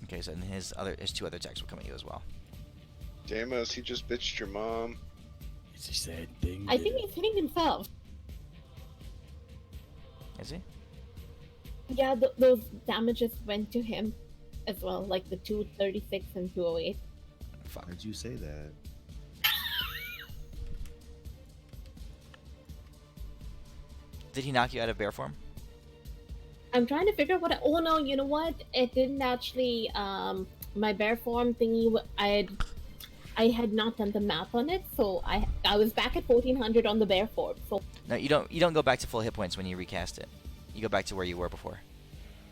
Okay, so then his two other attacks will come at you as well. Damos, he just bitched your mom. It's a sad thing. I think he's hitting himself. Is he? Yeah, those damages went to him as well, like the 236 and 208. Fuck. Why'd you say that? Did he knock you out of bear form? I'm trying to figure out what. Oh no, you know what? It didn't actually. My bear form thingy. I had not done the math on it, so I was back at 1400 on the bear form. So No, you don't. You don't go back to full hit points when you recast it. You go back to where you were before.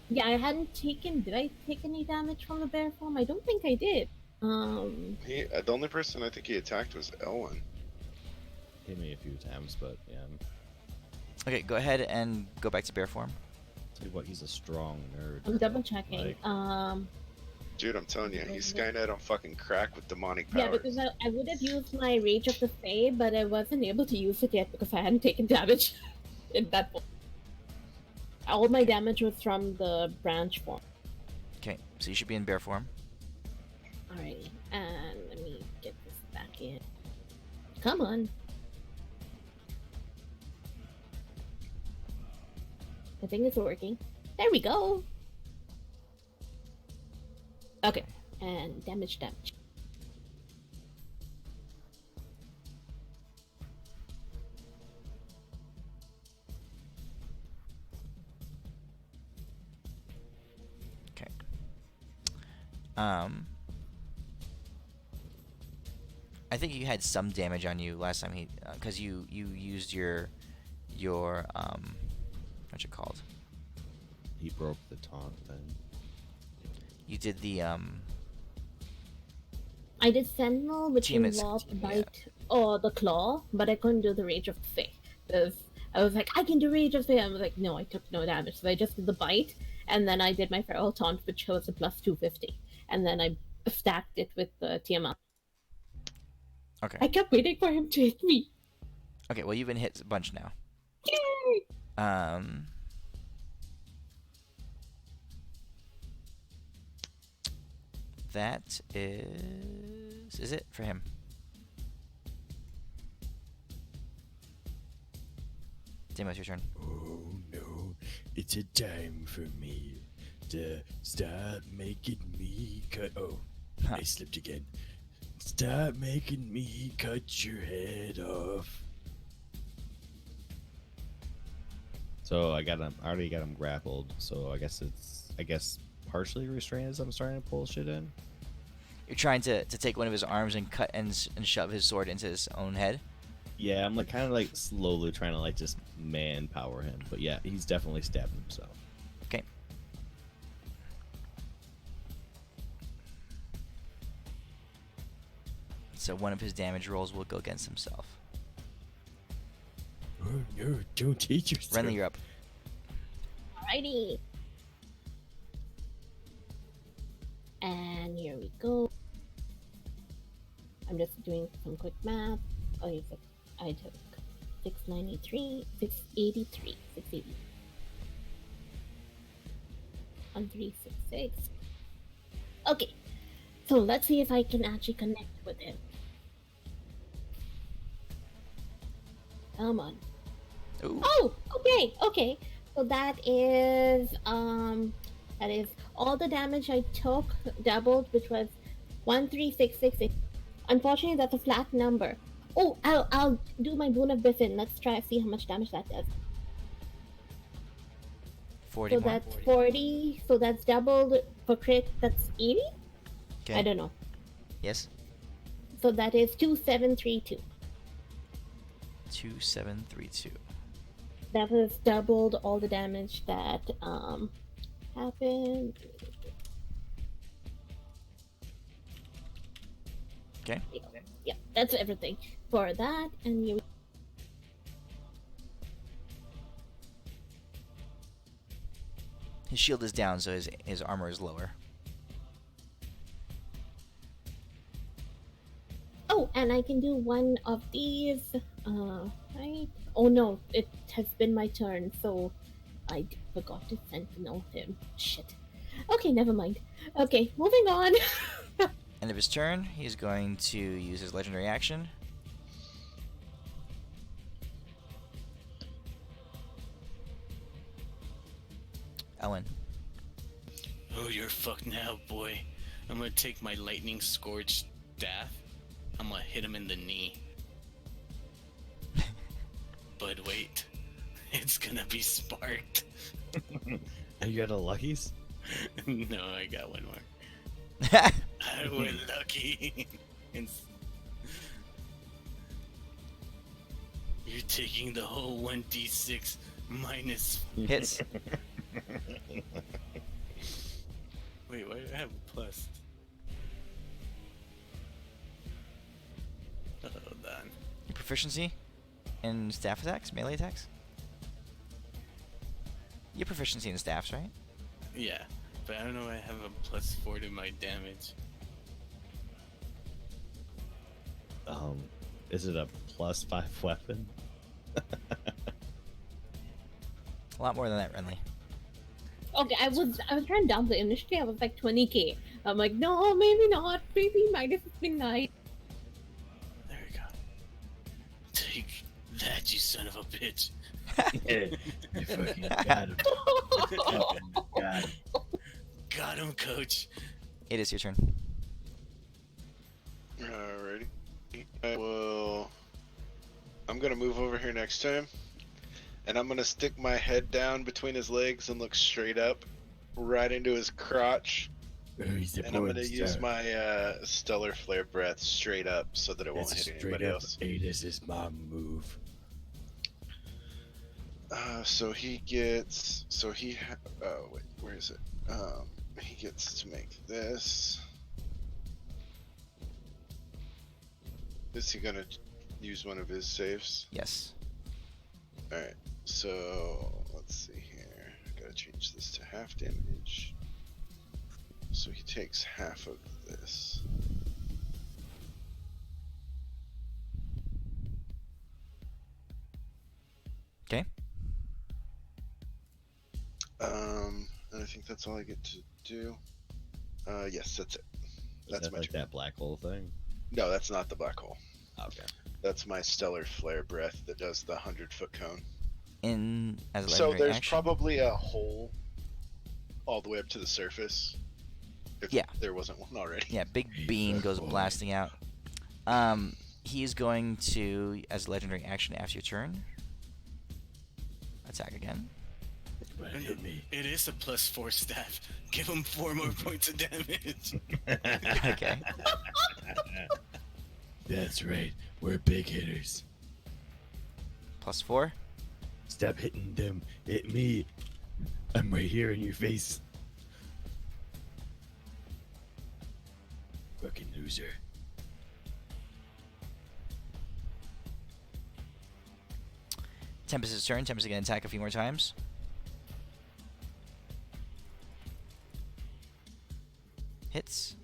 yeah, I hadn't taken. Did I take any damage from the bear form? I don't think I did. The only person I think he attacked was Elwyn. Hit me a few times, but yeah. Okay, go ahead and go back to bear form. Tell you what, he's a strong nerd. I'm double checking. Like, Dude, I'm telling you, he's Skynet on fucking crack with demonic Yeah, powers. because I would have used my Rage of the Fae, but I wasn't able to use it yet because I hadn't taken damage in that form. All my damage was from the branch form. Okay, so you should be in bear form. Alright, and let me get this back in. Come on. I think it's working. There we go. Okay, and damage. Okay. I think you had some damage on you last time because you used your what's it called? he broke the taunt thing. You did the I did Sentinel, which Team is- involved yeah. Bite or the Claw, but I couldn't do the Rage of the Fae. Because I was like, I can do Rage of the Fae. I was like, no, I took no damage. So I just did the Bite, and then I did my feral taunt, which was a plus 250, and then I stacked it with the Tiamat. Okay. I kept waiting for him to hit me. Okay, well, you've been hit a bunch now. Yay! That is it for him. Demo, it's your turn. Oh no, it's a time for me to stop making me cut. Oh, Huh. I slipped again. Stop making me cut your head off. So I already got him grappled. So I guess partially restrained as I'm starting to pull shit in. You're trying to take one of his arms and cut and shove his sword into his own head. Yeah, I'm like kind of like slowly trying to like just manpower him. But yeah, he's definitely stabbing himself. Okay. So one of his damage rolls will go against himself. Oh no, don't hate yourself. Renly, you're up. Alrighty. And here we go. I'm just doing some quick math. Oh, yes, I took 693, 683, 680. 1366. Okay, so let's see if I can actually connect with him. Come on. Ooh. Oh, okay. So that is all the damage I took doubled, which was 13666. Unfortunately, that's a flat number. Oh, I'll do my boon of Biffin. Let's try to see how much damage that does. 40 So more. that's 40. So that's doubled for crit. That's 80. Okay. I don't know. Yes. So that is 2732. 2732. That was doubled all the damage that happened. Okay. Yeah, that's everything for that. And you. His shield is down, so his armor is lower. Oh, and I can do one of these. Right? Oh no, it has been my turn, so I forgot to sentinel him. Shit. Okay, never mind. Okay, moving on. End of his turn, he's going to use his legendary action. Ellen. Oh, you're fucked now, boy. I'm gonna take my lightning scourge staff. I'm gonna hit him in the knee. But wait, it's gonna be sparked. You got a Lucky's? No, I got one more. We're lucky. You're taking the whole 1d6 minus. Hits. Wait, why do I have a plus? Hold on. Your proficiency in staff attacks, melee attacks? You have proficiency in staffs, right? Yeah, but I don't know why I have a +4 to my damage. Is it a +5 weapon? A lot more than that, Renly. Okay, I was trying to downplay. Initially, I was like 20k. I'm like, no, maybe not. Maybe minus has been nice. There we go. Take that, you son of a bitch. You fucking got him. Got him. Got him, coach. It is your turn. Alrighty. I'm gonna move over here next to him, and I'm gonna stick my head down between his legs and look straight up, right into his crotch. Oh, he's a And I'm porn gonna use star. my stellar flare breath straight up so that it won't That's a hit straight anybody up else. Adis' mom move. So he gets. Oh wait, where is it? He gets to make this. Is he gonna use one of his saves? Yes. Alright, so let's see here. I gotta gotta change this to half damage. So he takes half of this. Okay. And I think that's all I get to do. Yes, that's it. Is That's that my like turn. that black hole thing? No, that's not the black hole. Okay. That's my stellar flare breath that does the 100-foot cone. As a So legendary there's action. probably a hole all the way up to the surface. If Yeah. there wasn't one already. Yeah, big beam goes blasting out. He's going to, as a legendary action after your turn, attack again. Hit me. It is a +4 staff. Give him 4 more points of damage. Okay. That's right. We're big hitters. +4. Stop hitting them. Hit me. I'm right here in your face. Fucking loser. Tempest's turn. Tempest is going to attack a few more times. Hits.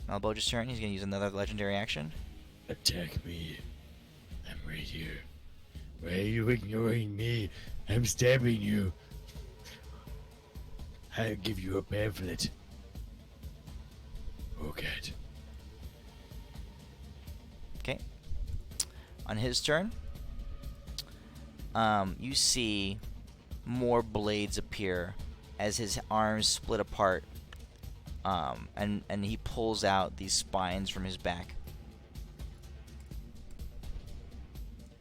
Malbolgia's turn. He's going to use another legendary action. Attack me. I'm right here. Why are you ignoring me? I'm stabbing you. I'll give you a pamphlet. Oh, God. Okay. On his turn, you see more blades appear as his arms split apart, and he pulls out these spines from his back.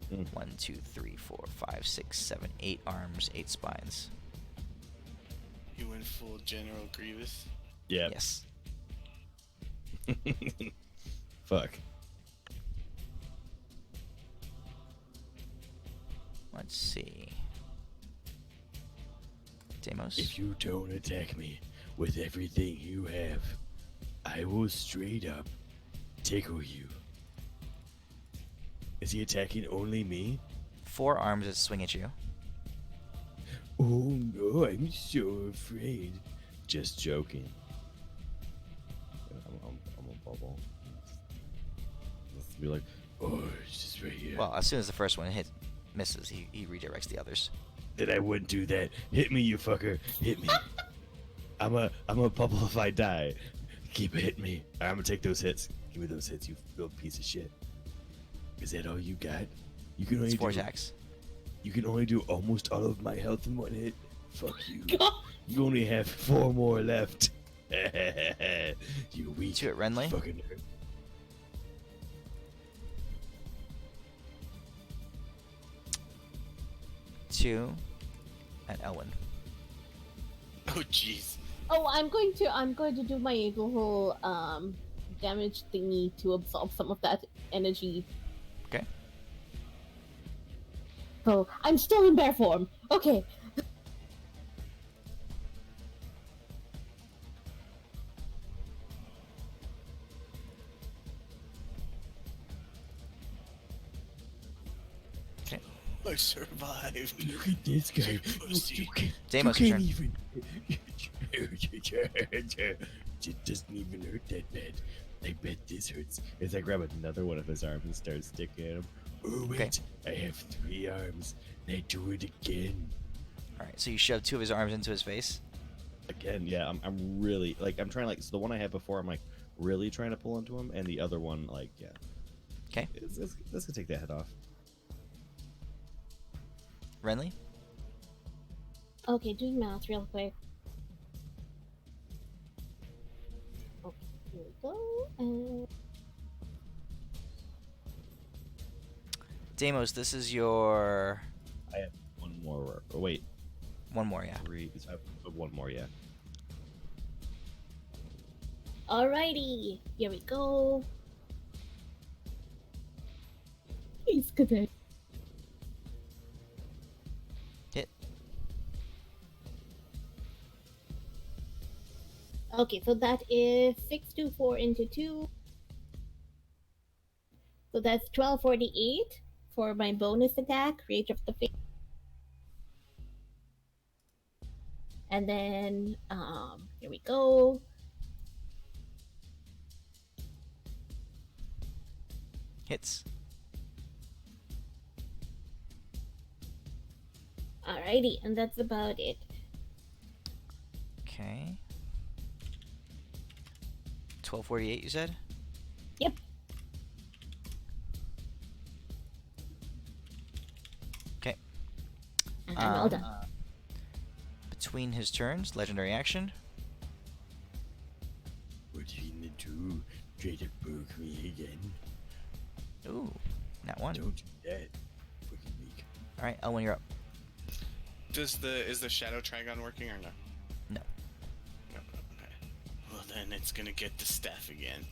1, 2, 3, 4, 5, 6, 7, 8 arms, 8 spines. You went full General Grievous. Yeah. Yes. Fuck. Let's see. Deimos. If you don't attack me with everything you have, I will straight up tickle you. Is he attacking only me? 4 arms that swing at you. Oh no, I'm so afraid. Just joking. I'm a bubble. Let's be like, Oh, it's just right here. Well, as soon as the first one misses, he redirects the others. Then I wouldn't do that. Hit me, you fucker. Hit me. I'm a bubble if I die. Keep hitting me. I'm gonna take those hits. Give me those hits, you little piece of shit. Is that all you got? You can only It's 4 do, attacks. You can only do almost all of my health in one hit. Fuck you. You only have 4 more left. You weak 2 at Renly. fucking nerd. Two at Elwyn. Oh, jeez. Oh, I'm going to do my little damage thingy to absorb some of that energy. Okay. So I'm still in bear form. Okay. I survived. Look at this guy. Pussy. You can't Deimos, your even. It doesn't even hurt that bad. I bet this hurts. as I grab another one of his arms and start sticking at him. Oh wait, Okay. I have 3 arms. And I do it again. Alright, so you shove 2 of his arms into his face. Again, yeah, I'm really like I'm trying so the one I had before I'm like really trying to pull into him, and the other one like yeah. Okay. Let's take that head off. Renly? Okay, doing math real quick. Okay, here we go. Deimos, this is your... I have one more. Oh, wait, One more, yeah. 3. I have one more, yeah. Alrighty, here we go. He's good. Hit. Okay, so that is 624 into 2. So that's 1248 for my bonus attack, Rage of the Face. And then, here we go. Hits. Alrighty, and that's about it. Okay. 1248, you said? Yep. Okay. And I'm all done. Between his turns, legendary action. What are you gonna do? Try to poke me again? Ooh, not one. Don't do that. Fucking weak. All right, Elwin, you're up. Is the Shadow Trigon working or no? No. No. Okay. Well, then it's gonna get the staff again.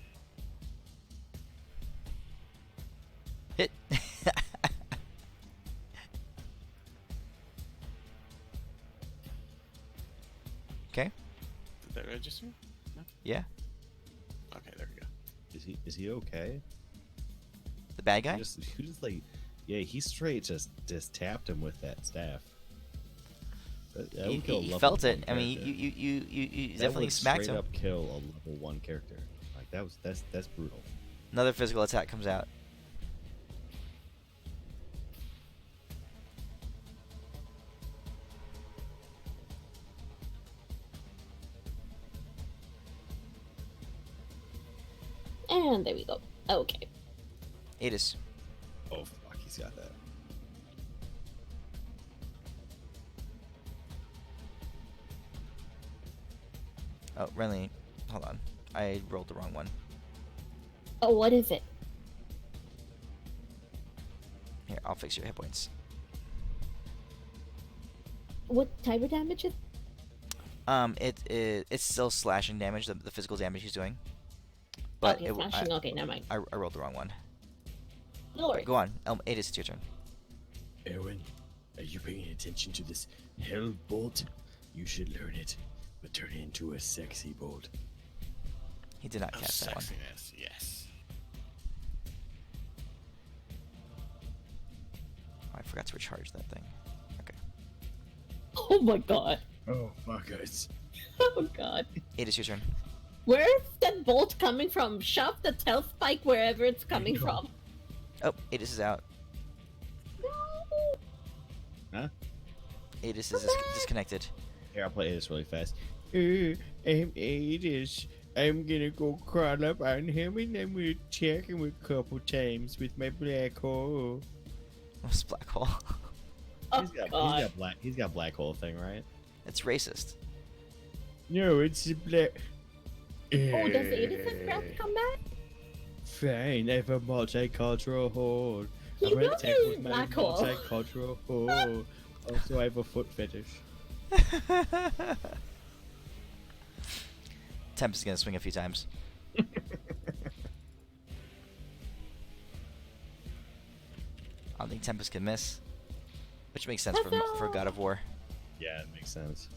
Hit. Okay. Did that register? Yeah. Okay, there we go. Is he okay? The bad guy? He just like, yeah, he straight just tapped him with that staff. That would kill a He level felt it. 1 I mean, character. you That definitely would smacked straight him. up kill a level 1 character. Like that's brutal. Another physical attack comes out. And there we go. Okay. Adis. Oh fuck, he's got that. Oh, Renly. Hold on. I rolled the wrong one. Oh, what is it? Here, I'll fix your hit points. What type of damage is It's still slashing damage, the physical damage he's doing. But okay, flashing. Okay, never mind. I rolled the wrong one. No worries. Go on. Adis, it's your turn. Erwin, are you paying attention to this hell bolt? You should learn it, but turn it into a sexy bolt. He did not Oh, cast that one. sexiness, yes. Oh, I forgot to recharge that thing. Okay. Oh my god. Oh fuck us. Oh god. Adis, your turn. Where's that bolt coming from? Shove the tail spike wherever it's coming from. Oh, Adis is out. No. Huh? Adis is disconnected. Here, I'll play this really fast. I'm Adis. I'm gonna go crawl up on him and I'm gonna attack him a couple times with my black hole. What's black hole? Oh He's got black hole thing, right? It's racist. No, it's a black. Oh, does Adis's breath come back? Fine, I have a multicultural hole. He I'm gonna will attack use with my black hole. multicultural hole. Also, I have a foot fetish. Tempest is gonna swing a few times. I don't think Tempest can miss, which makes sense for God of War. Yeah, it makes sense.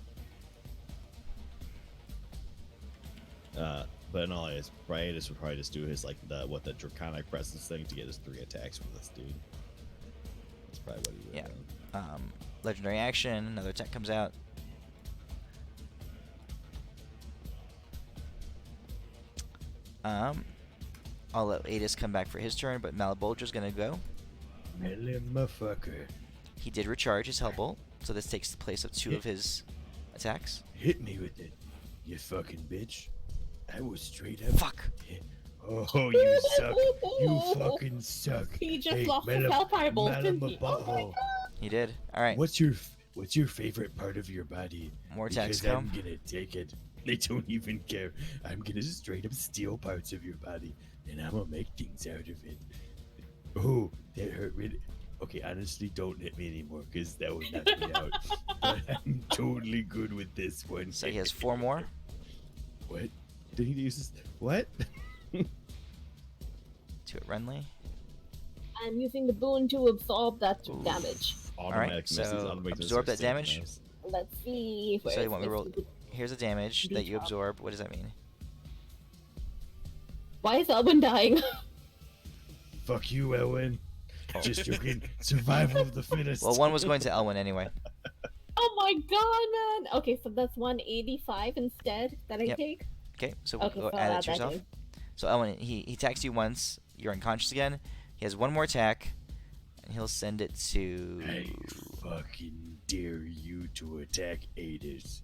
But in all, Briatus would probably just do his like the draconic presence thing to get his 3 attacks with this dude. That's probably what he would have done. Legendary action. Another attack comes out. I'll let Adis come back for his turn, but Malbolgia's gonna go. Melon motherfucker. He did recharge his Hellbolt, so this takes the place of 2 of his attacks. Hit me with it, you fucking bitch. I was straight up. Fuck! Oh, you suck. You fucking suck. He just Hey, lost his Melon- Hellfire Bolt, Melon didn't my he? Oh my butthole. god. He did. All right. What's your favorite part of your body? More attacks Because come. I'm gonna take it. They don't even care. I'm gonna straight up steal parts of your body, and I'm gonna make things out of it. Oh, that hurt really. Okay, honestly, don't hit me anymore, because that would knock me out. But I'm totally good with this one. So he has 4 more. What? Did he use this? What? 2 at Renly. I'm using the boon to absorb that Ooh. damage. Automatic so misses, automatic absorb misses, that damage. nice. Let's see. So you want me to roll? Here's the damage that you D12. absorb. What does that mean? Why is Elwin dying? Fuck you, Elwin. Oh. Just joking. Survival of the fittest. Well, one was going to Elwin anyway. Oh my god, man! Okay, so that's 185 instead that I Yep. take. Okay, so Okay, we'll so add I'll it to add that yourself. in. So Elwin, he attacks you once. You're unconscious again. He has one more attack, and he'll send it to. I fucking dare you to attack Adis.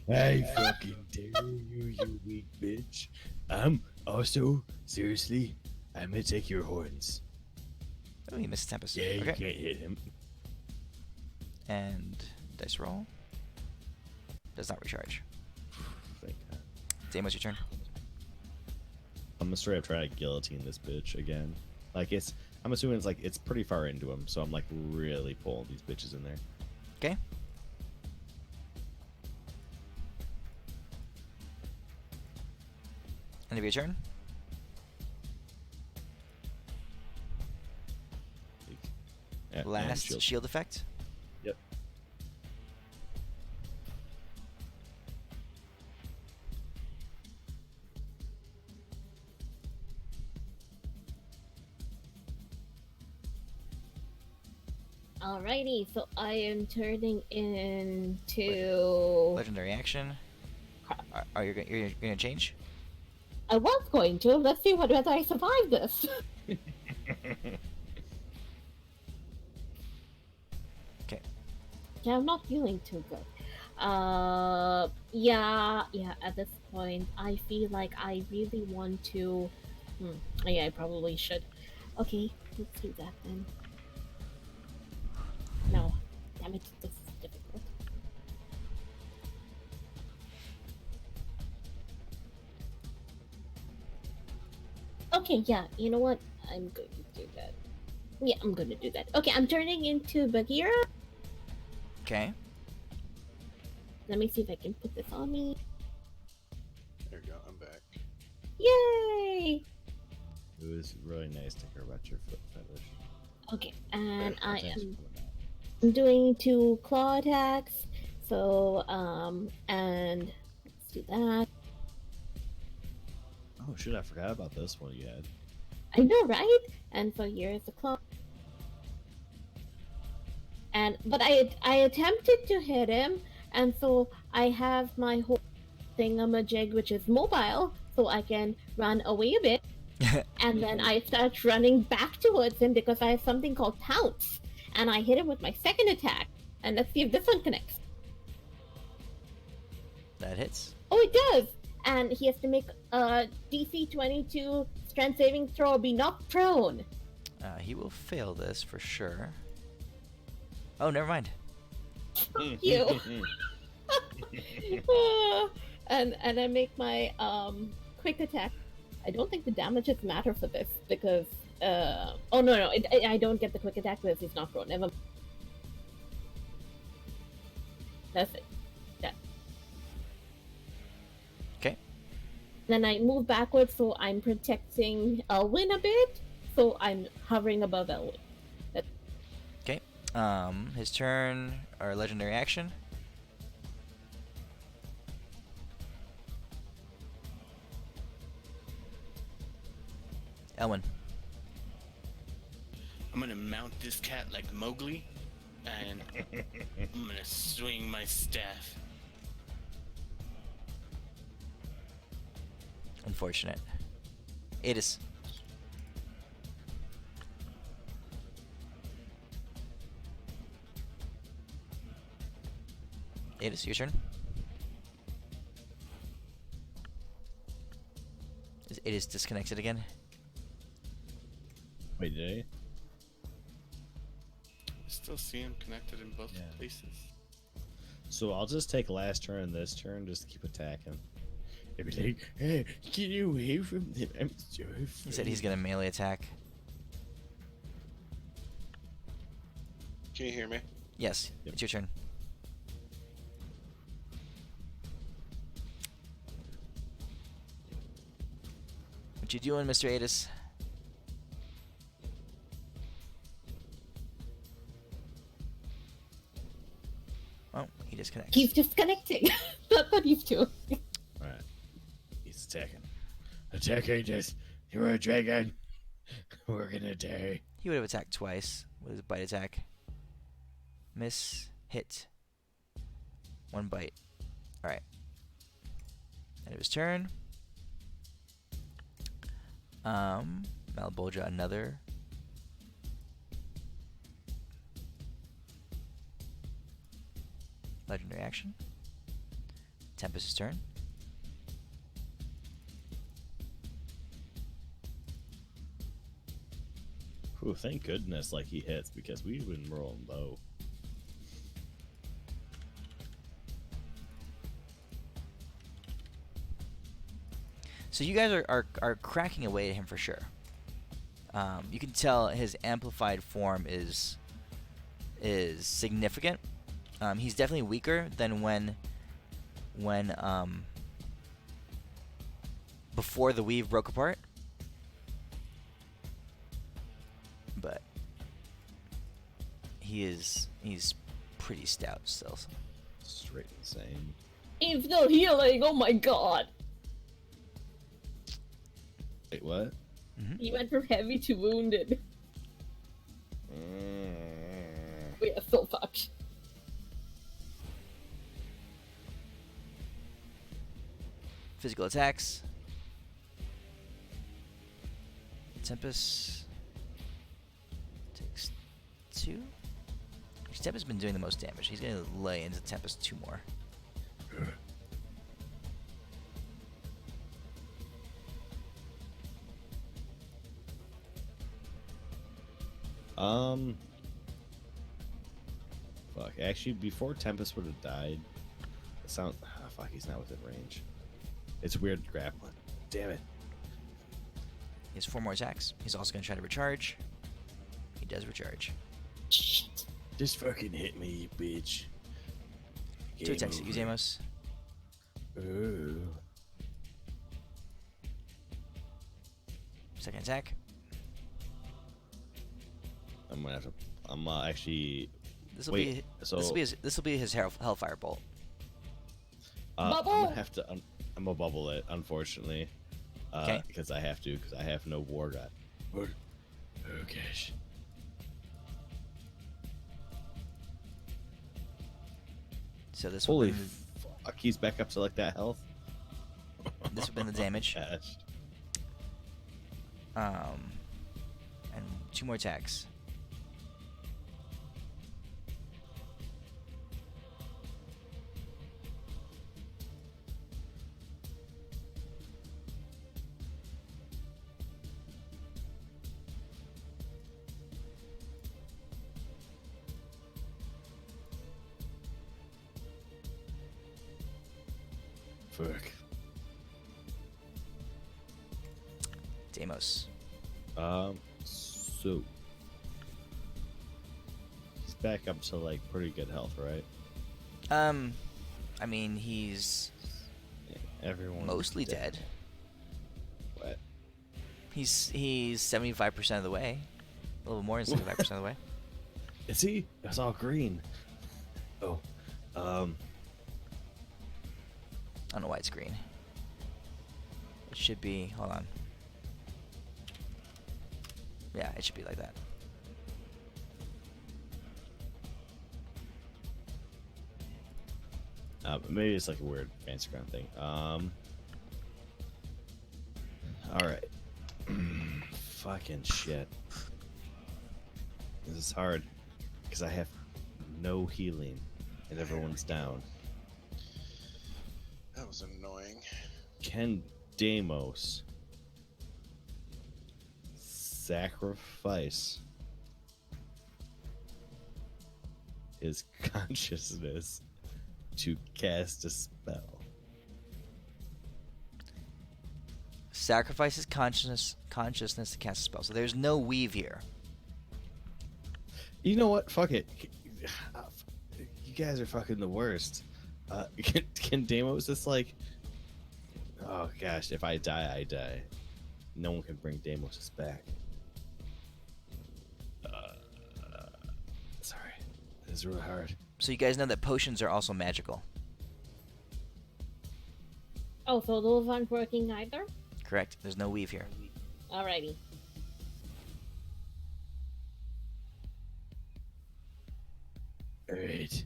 I fucking dare you, you weak bitch. Also, seriously, I'm gonna take your horns. Oh, he missed Tempest. Yeah, you Okay. can't hit him. And dice roll. Does not recharge. Thank God. Dame, what's your turn? I'm gonna straight up try to guillotine this bitch again. Like I'm assuming it's pretty far into him, so I'm like really pulling these bitches in there. Okay. End of your turn. And Last shield effect. Yep. Alrighty, so I am turning into. Legendary action. Are you you're gonna change? I was going to. Let's see whether I survive this. Okay. Yeah, I'm not feeling too good. Yeah. At this point, I feel like I really want to. Yeah, I probably should. Okay, let's do that then. No, damn it, this is difficult. Okay, yeah, you know what? I'm going to do that. Yeah, I'm gonna do that. Okay, I'm turning into Bagheera. Okay. Let me see if I can put this on me. There we go. I'm back. Yay! It was really nice to hear about your foot fetish. Okay, and I Thanks am for coming out. I'm doing 2 claw attacks. So, and let's do that. Oh shit! I forgot about this one you had. I know, right? And so here's the claw. But I attempted to hit him, and so I have my whole thingamajig, which is mobile, so I can run away a bit, and then I start running back towards him because I have something called pounce, and I hit him with my second attack, and let's see if this one connects. That hits. Oh, it does! And he has to make a DC 22 strength saving throw or be knocked prone. He will fail this for sure. Oh, never mind. You. and I make my quick attack. I don't think the damages matter for this because oh no, I don't get the quick attack because he's not prone. Never. That's it. Yeah. Okay. Then I move backwards, so I'm protecting Elwin a bit. So I'm hovering above Elwin. Okay. His turn or legendary action. Elwin. I'm gonna mount this cat like Mowgli, and I'm gonna swing my staff. Unfortunate. Adis. Adis, your turn. It is disconnected again. Wait, did I? I still see him connected in both Yeah. places. So I'll just take last turn and this turn just to keep attacking. They'd be like, hey, get away from them. I'm so He said he's gonna melee attack. Can you hear me? Yes, Yep. it's your turn. What you doing, Mr. Adis? Oh, he disconnects. He's disconnecting. That's what he's doing. Alright. He's attacking. Attacking us. You're a dragon. We're gonna die. He would have attacked twice with his bite attack. Miss, hit. One bite. Alright. End of his turn. Malbolgia, another. Legendary action. Tempest's turn. Ooh, thank goodness, like he hits because we've been rolling low. So you guys are cracking away at him for sure. You can tell his amplified form is significant. He's definitely weaker than when before the weave broke apart. But he's pretty stout still. Straight insane. He's still healing. Oh my god. Wait, what? He went from heavy to wounded. We are so fucked. Physical attacks. Tempest takes 2. Tempest's been doing the most damage. He's gonna lay into Tempest 2 more. Fuck. Actually, before Tempest would have died, it sound. Oh, fuck, he's not within range. It's weird grappling. Damn it. He has 4 more attacks. He's also gonna try to recharge. He does recharge. Shit. Just fucking hit me, you bitch. 2 attacks at you, Zamos. Ooh. Second attack. I'm gonna have to. I'm actually. This will Wait, be so- this will be his Hellfire Bolt. I'm Bubble! gonna have to. I'm gonna bubble it, unfortunately. 'Kay. Because I have to, because I have no war god. What? Oh gosh. So this will Holy be fuck, he's back up to like that health. this will be the damage. Gosh. And 2 more attacks. Fuck. Deimos. So he's back up to like pretty good health, right? I mean he's Everyone mostly dead. What? He's 75% of the way. A little more than 75% of the way. Is he? It's all green. Oh, I don't know why it's green. It should be. Hold on. Yeah, it should be like that. maybe it's like a weird fancy ground thing. All right. Fucking shit. This is hard because I have no healing and everyone's down. That was annoying. Can Deimos sacrifice his consciousness to cast a spell? Sacrifices consciousness to cast a spell. So there's no weave here. You know what? Fuck it. You guys are fucking the worst. Can Deimos just like... Oh gosh, if I die, I die. No one can bring Deimos back. Sorry. This is really hard. So you guys know that potions are also magical. Oh, so those aren't working either? Correct. There's no weave here. Alrighty. Alright.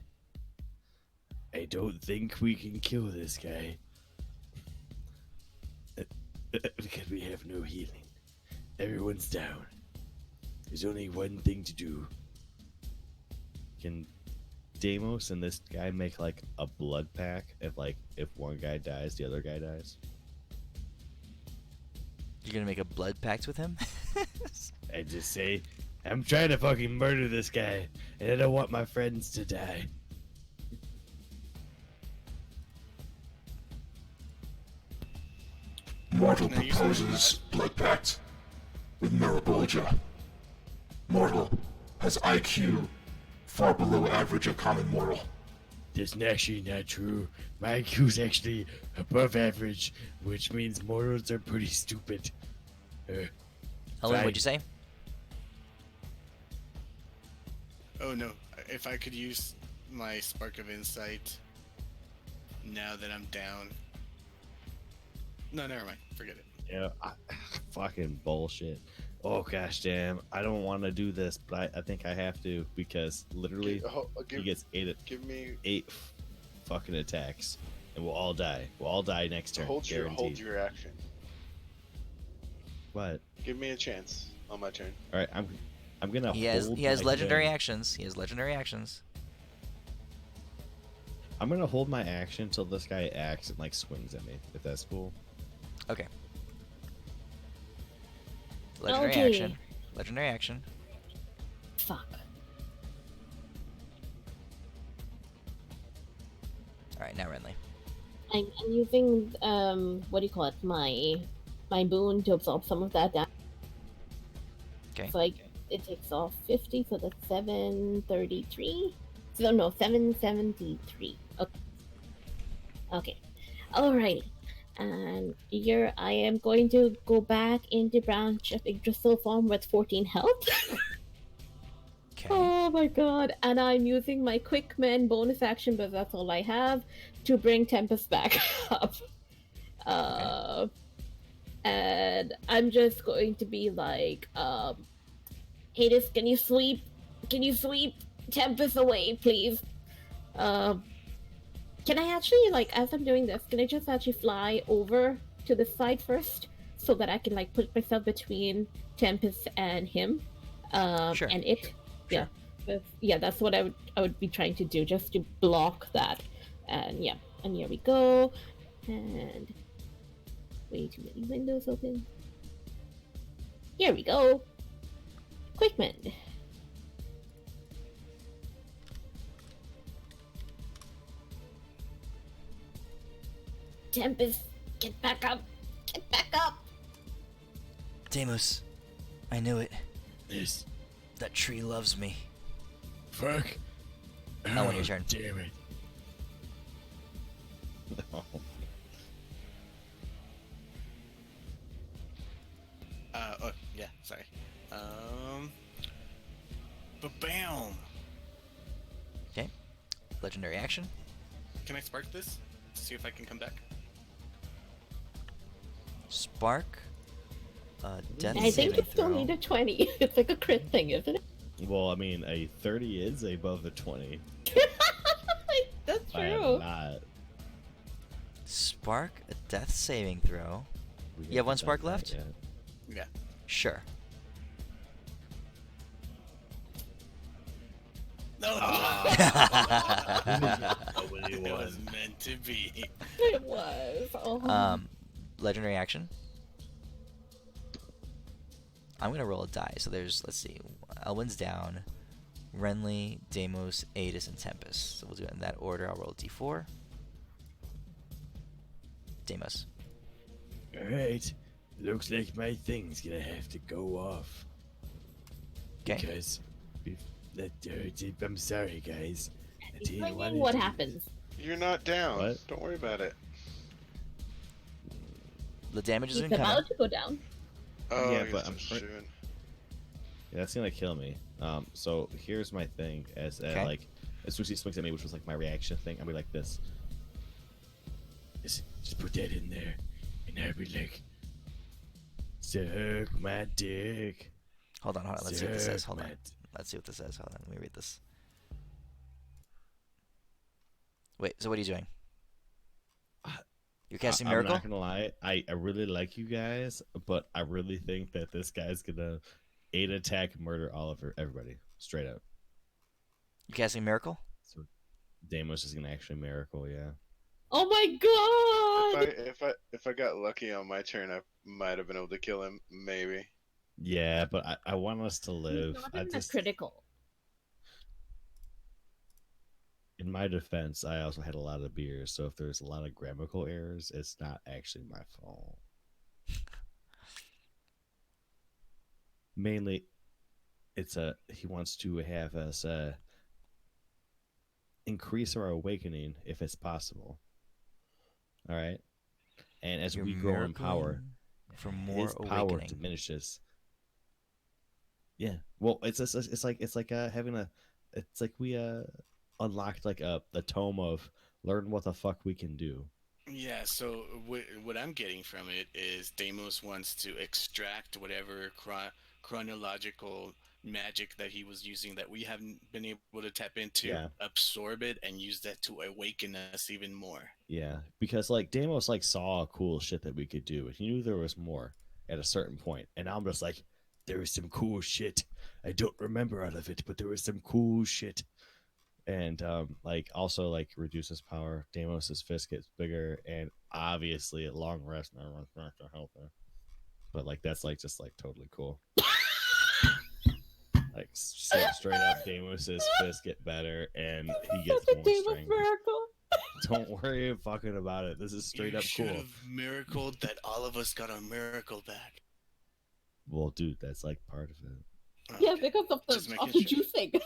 I don't think we can kill this guy. Because we have no healing. Everyone's down. There's only one thing to do. Can Deimos and this guy make like a blood pack if one guy dies, the other guy dies? You're gonna make a blood pact with him? I just say, I'm trying to fucking murder this guy, and I don't want my friends to die. Mortal Now, you proposes blood pact with Malbolgia. Mortal has IQ far below average of common mortal. That's actually not true. My IQ's actually above average, which means mortals are pretty stupid. Owen, Fine. what'd you say? Oh no! If I could use my spark of insight now that I'm down. No, never mind. Forget it. Yeah, fucking bullshit. Oh gosh, damn! I don't want to do this, but I think I have to because literally he gets Give me. eight fucking attacks, and we'll all die. We'll all die next turn. Hold guaranteed. your action. What? Give me a chance on my turn. All right, I'm gonna. He has hold my legendary turn. actions. He has legendary actions. I'm gonna hold my action until this guy acts and like swings at me. If that's cool. Okay. Legendary Okay. action. Legendary action. Fuck. All right, now Renly. I'm using what do you call it? My boon to absorb some of that damage. Okay. So it takes off 50, so that's 733. So no, 773. Okay. Okay. Alrighty. And here I am going to go back into branch of Yggdrasil form with 14 health. Okay. Oh my god. And I'm using my quick man bonus action, but that's all I have, to bring Tempest back up. And I'm just going to be like, Hades, can you sweep Tempest away, please? Can I actually, like, as I'm doing this, can I just actually fly over to the side first so that I can, like, put myself between Tempest and him? Sure. And it? Yeah. Yeah, that's what I would be trying to do, just to block that. And yeah, and here we go. And way too many windows open. Here we go. Quick mend. Tempest, get back up! Get back up! Deimos, I knew it. This That tree loves me. fuck. Owen, your turn. Damn it. Oh yeah, sorry. Bam! Okay. Legendary action. Can I spark this? See if I can come back. Spark. Death I think saving you still throw. need a 20. It's like a crit thing, isn't it? Well, I mean, a 30 is above a 20. That's I am true. not. Spark a death saving throw. We You have one haven't spark done left? that yet. Yeah. Sure. No. Only It was one. meant to be. It was. Oh. Legendary action. I'm gonna roll a die. So there's, let's see, Elwyn's down, Renly, Deimos, Adis, and Tempest. So we'll do it in that order. I'll roll a d4. Deimos. Alright. Looks like my thing's gonna have to go off. Okay. Because I'm sorry, guys. I didn't want Explaining to what do happens. You're not down. What? Don't worry about it. The damage is He's incoming. about to go down. Oh, Yeah, you're but I'm just pre- shooting. Yeah, that's gonna kill me. So here's my thing: Okay. as soon as he swings at me, which was like my reaction thing, I'll be like this. Just put that in there, and I'll be like, suck my dick. Hold on. Let's see what this says. Suck Hold on. my Let's see what this says. Hold on. Let me read this. Wait. So what are you doing? You're casting Miracle? I'm not gonna lie, I really like you guys, but I really think that this guy's gonna 8 attack murder everybody straight up. You're casting Miracle? So Deimos is gonna actually miracle, yeah. Oh my god! If I got lucky on my turn, I might have been able to kill him. Maybe. Yeah, but I want us to live. Not I in just, the critical. in my defense, I also had a lot of beers, so if there's a lot of grammatical errors, it's not actually my fault. Mainly, he wants to have us increase our awakening if it's possible. All right, and as You're we grow in power, for more his power awakening. diminishes. Yeah, well, it's like having a, it's like we unlocked like the tome of learn what the fuck we can do. Yeah, so what I'm getting from it is Deimos wants to extract whatever chronological magic that he was using that we haven't been able to tap into, Yeah. absorb it, and use that to awaken us even more. Yeah, because like Deimos like saw cool shit that we could do, and he knew there was more at a certain point. And I'm just like, there was some cool shit. I don't remember all of it, but there was some cool shit. And like also like reduces power. Deimos's fist gets bigger, and obviously at long rest, everyone's back to health. But like that's like just like totally cool. Like straight up, Deimos's fist get better, and he gets Such a more Deimos strength. miracle. Don't worry fucking about it. This is straight up should cool. have miracled that all of us got our miracle back. Well, dude, that's like part of it. Yeah, Okay. because of Just the making sure. juicing.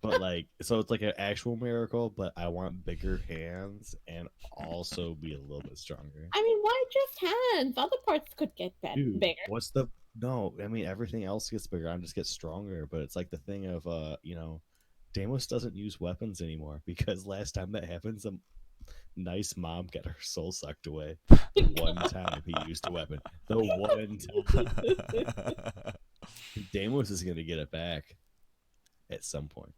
But like, so it's like an actual miracle, but I want bigger hands and also be a little bit stronger. I mean, why just hands? Other parts could get Dude, bigger. what's the no? I mean, everything else gets bigger. I just get stronger. But it's like the thing of Deimos doesn't use weapons anymore because last time that happened, some nice mom got her soul sucked away. The one time he used a weapon. The one time. Deimos is gonna get it back at some point.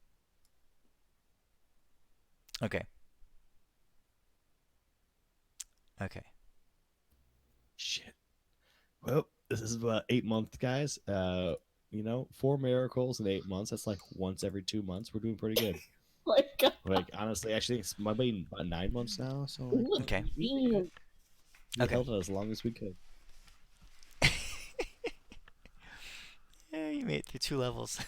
Okay. Shit. Well, this is about 8 months, guys. 4 miracles in 8 months. That's like once every 2 months. We're doing pretty good. Oh my god. Like honestly, actually, it's might be about 9 months now. So like, Ooh, Okay. damn. we held it as long as we could. Yeah, you made it through 2 levels.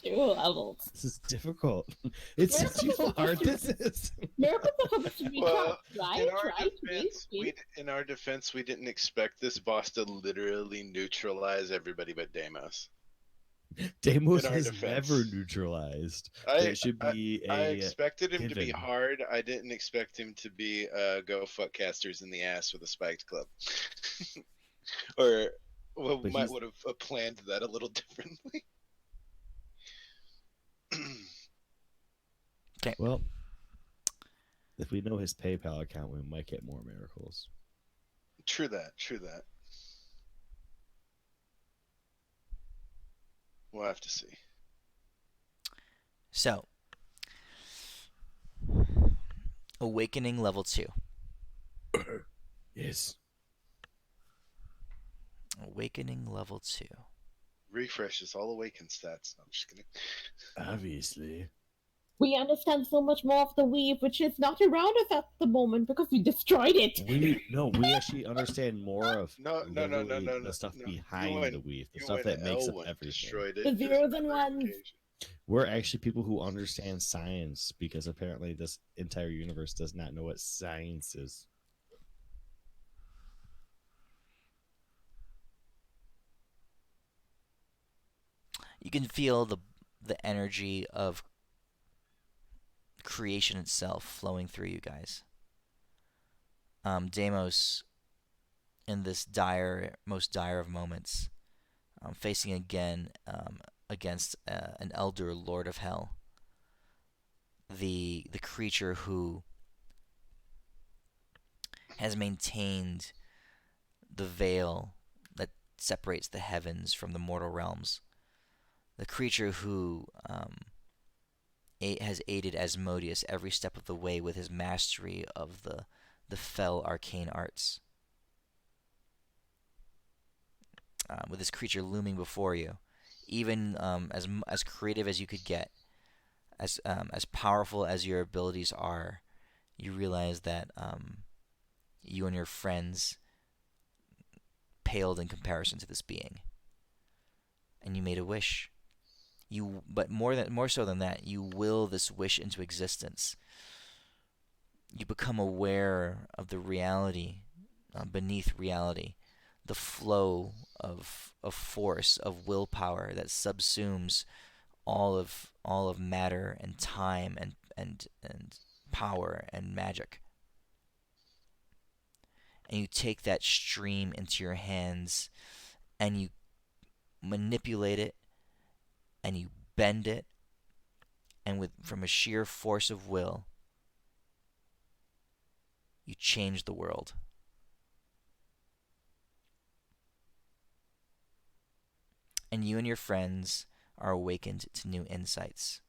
2 levels. This is difficult. It's Miracles how are hard supposed this is. Miracles are supposed to be Well, tough, right? in our Right? defense, in our defense, we didn't expect this boss to literally neutralize everybody but Deimos. Deimos In our is defense. never neutralized. I There should be I a expected him to be given. hard. I didn't expect him to be go fuck casters in the ass with a spiked club. Or well, But might he's- would have planned that a little differently. Well, if we know his PayPal account, we might get more miracles. True that. True that. We'll have to see. So, Awakening level 2. Yes. Awakening level 2. Refreshes all awakened stats. No, I'm just kidding. Obviously. We understand so much more of the weave, which is not around us at the moment because we destroyed it. We actually understand more of No, the stuff no. behind the weave, the stuff that makes up everything. Destroyed it. The There's zeros and another ones. occasion. We're actually people who understand science because apparently this entire universe does not know what science is. You can feel the energy of creation itself flowing through you guys. Deimos, in this most dire of moments, facing again against an elder lord of hell, the creature who has maintained the veil that separates the heavens from the mortal realms, the creature who has aided Asmodeus every step of the way with his mastery of the fell arcane arts. With this creature looming before you, even as creative as you could get, as powerful as your abilities are, you realize that you and your friends paled in comparison to this being, and you made a wish. But more so than that, you will this wish into existence. You become aware of the reality beneath reality, the flow of force, of willpower that subsumes all of matter and time and power and magic. And you take that stream into your hands and you manipulate it and you bend it, and from a sheer force of will you change the world. And you and your friends are awakened to new insights.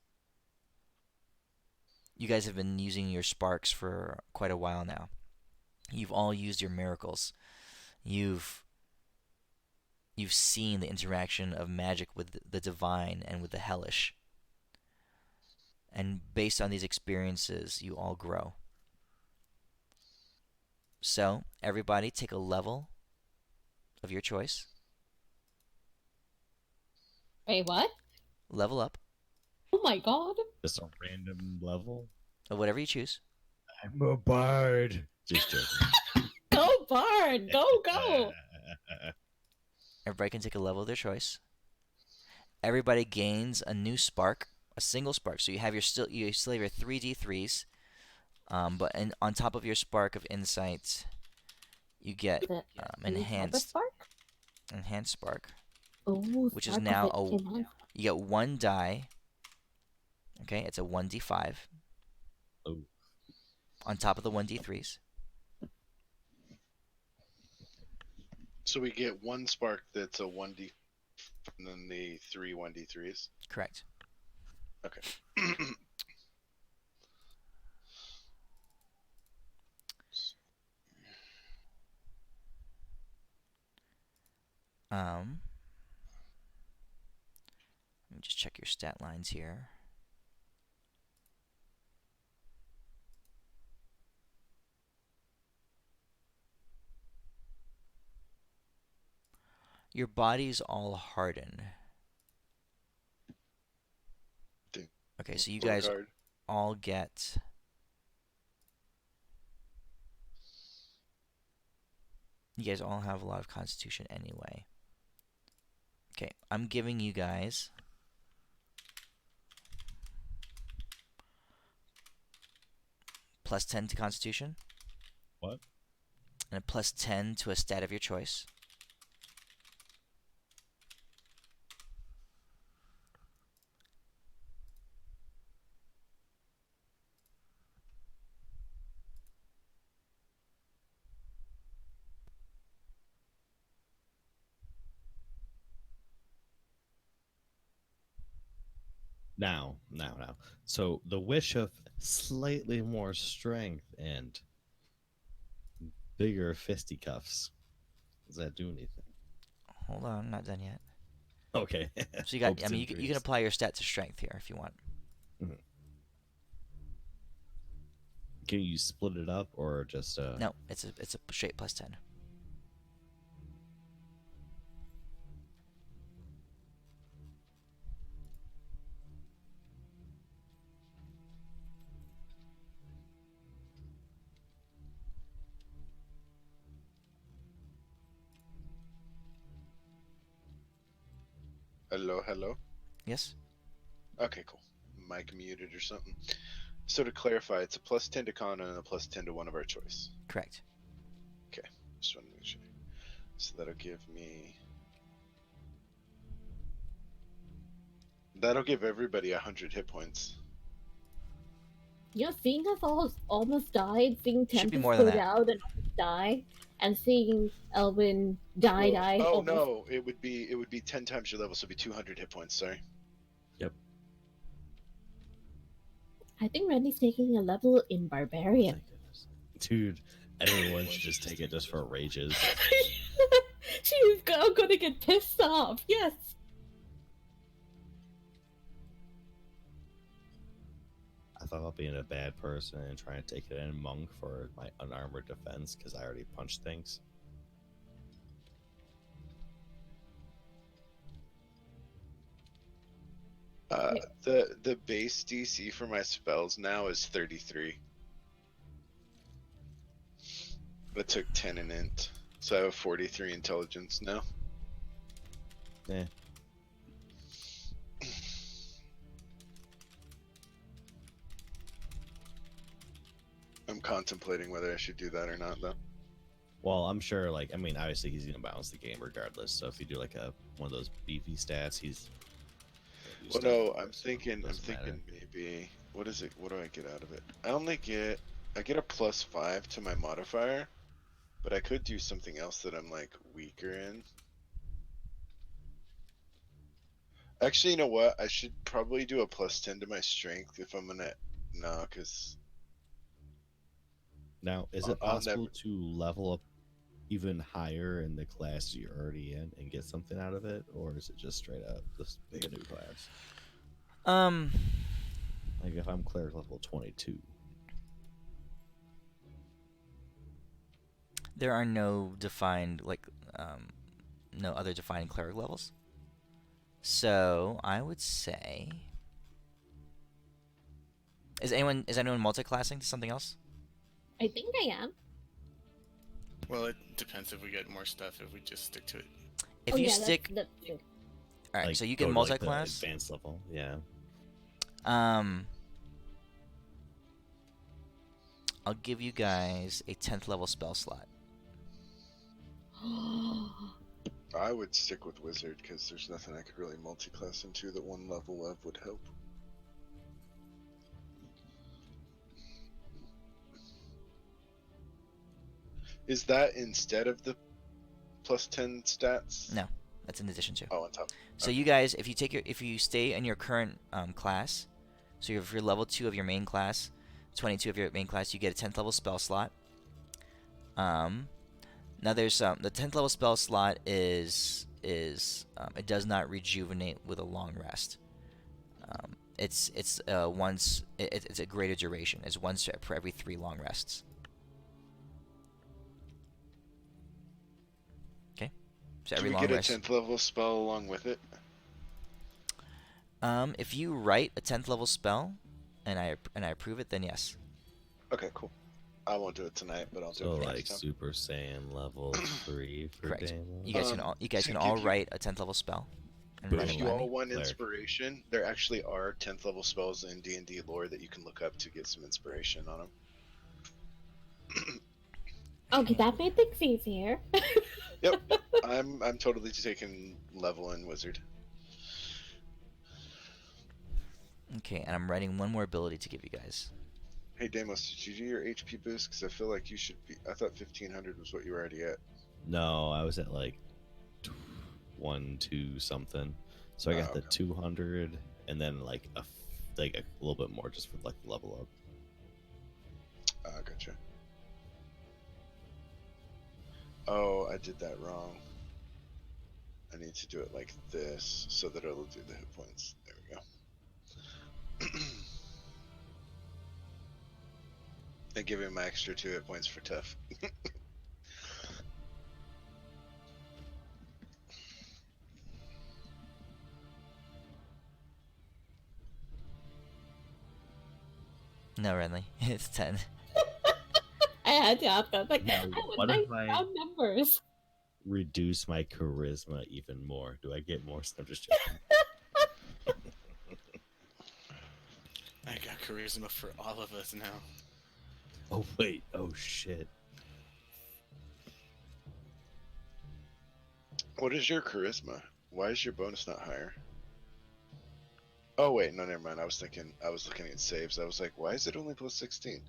You guys have been using your sparks for quite a while now. You've all used your miracles. You've seen the interaction of magic with the divine and with the hellish. And based on these experiences, you all grow. So, everybody take a level of your choice. Wait, what? Level up Oh my god. Just a random level. of whatever you choose. I'm a bard. Just joking. Go, Bard! Go, go! Everybody can take a level of their choice. Everybody gains a new spark, a single spark. So you still have your 3d3s, but on top of your spark of insight, you get The enhanced spark? spark, Oh, which is spark now of it. you get one die. Okay, it's a 1d5 Oh. on top of the 1d3s. So we get one spark that's a 1d, and then the three 1d3s. Correct. Okay. Let me just check your stat lines here. Your bodies all harden. Okay, so you guys all get you guys all have a lot of constitution anyway. Okay, I'm giving you guys plus 10 to constitution. What? And a plus 10 to a stat of your choice. Now. So the wish of slightly more strength and bigger fisticuffs. Does that do anything? Hold on, I'm not done yet. Okay. So you got, Hopes I mean, and you can dreams. apply your stat to strength here if you want. Can you split it up or just No, it's a straight plus 10. Hello? Yes? Okay, cool. Mic muted or something. So to clarify, it's a plus 10 to con and a plus 10 to one of our choice. Correct. Just want to make sure. So that'll give me... That'll give everybody 100 hit points. seeing us all almost died, seeing Should be Tempest more than go that. down and almost die, and seeing Elwin die Oh almost. no, it would be 10 times your level, so it'd be 200 hit points. Sorry. Yep. I think Randy's taking a level in Barbarian. Thank goodness. Dude, everyone should just take it just for rages. She's gonna get pissed off. Yes. I thought about being a bad person and trying to take it in monk for my unarmored defense because I already punched things. The base DC for my spells now is 33. I took 10 in int, so I have 43 intelligence now. Eh. I'm contemplating whether I should do that or not, though. Well, I'm sure, like, I mean, obviously he's gonna balance the game regardless. So if you do like one of those beefy stats, he's. Well, no, I'm thinking maybe. What is it? What do I get out of it? I get a +5 to my modifier, but I could do something else that I'm like weaker in. Actually, you know what? I should probably do a +10 to my strength if I'm gonna. No, because Now, is it I'll possible never- to level up even higher in the class you're already in and get something out of it, or is it just straight up just pick a new class? Like if I'm cleric level 22. There are no defined no other defined cleric levels. So I would say, is anyone multi-classing to something else? I think I am. Well, it depends if we get more stuff. If we just stick to it. If Oh, you yeah, stick, that's the thing. all right, Like, so you go can to, like, the multi-class. advanced level, yeah. I'll give you guys a 10th level spell slot. I would stick with wizard because there's nothing I could really multi-class into that one level of would help. Is that instead of the +10 stats? No, that's in addition to. Oh, on top. So you guys, if you stay in your current class, so if you're level 2 of your main class, 22 of your main class, you get a 10th level spell slot. Now there's the 10th level spell slot is it does not rejuvenate with a long rest. It's a greater duration. It's once per every 3 long rests. Okay, so Do every we long get a rest. 10th level spell along with it? If you write a 10th level spell, and I approve it, then yes. Okay, cool. I won't do it tonight, but I'll do So it like next time. Super Saiyan level 3 for Correct. Damo. You guys to can all give you- write a 10th level spell. And Boom. run If it you by all me. want Cleric. inspiration, there actually are 10th level spells in D&D lore that you can look up to get some inspiration on them. Okay, that made things easier. Yep, I'm totally taking level in wizard. Okay, and I'm writing one more ability to give you guys. Hey Damos, did you do your HP boost? Because I feel like you should be. I thought 1500 was what you were already at. No, I was at like 1-2 something. So I got the okay. 200 and then like a little bit more just for like level up. Gotcha. Oh, I did that wrong. I need to do it like this so that it'll do the hit points. There we go. And give him my extra 2 hit points for tough. No, Renly, it's 10. I had to ask. I was like, Now, I would what write if I- down numbers. Reduce my charisma even more. Do I get more stuff? Just checking. I got charisma for all of us now. Oh wait. Oh shit. What is your charisma? Why is your bonus not higher? Oh wait, no, never mind. I was looking at saves. I was like, why is it only plus 16?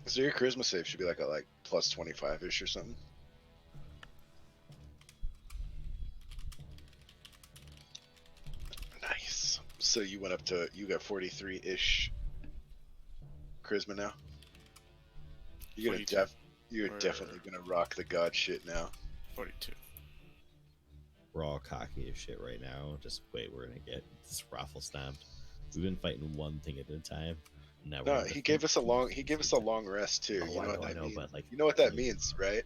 So your charisma save should be like a plus 25 ish or something. Nice. So you got 43 ish charisma now. You're 42. you're Or- definitely gonna rock the god shit now. 42. We're all cocky as shit right now. Just wait, we're gonna get this raffle stamped. We've been fighting one thing at a time. Now No, he gave us a long rest too. Oh, You know what I that know, means? but like You know what that means, right?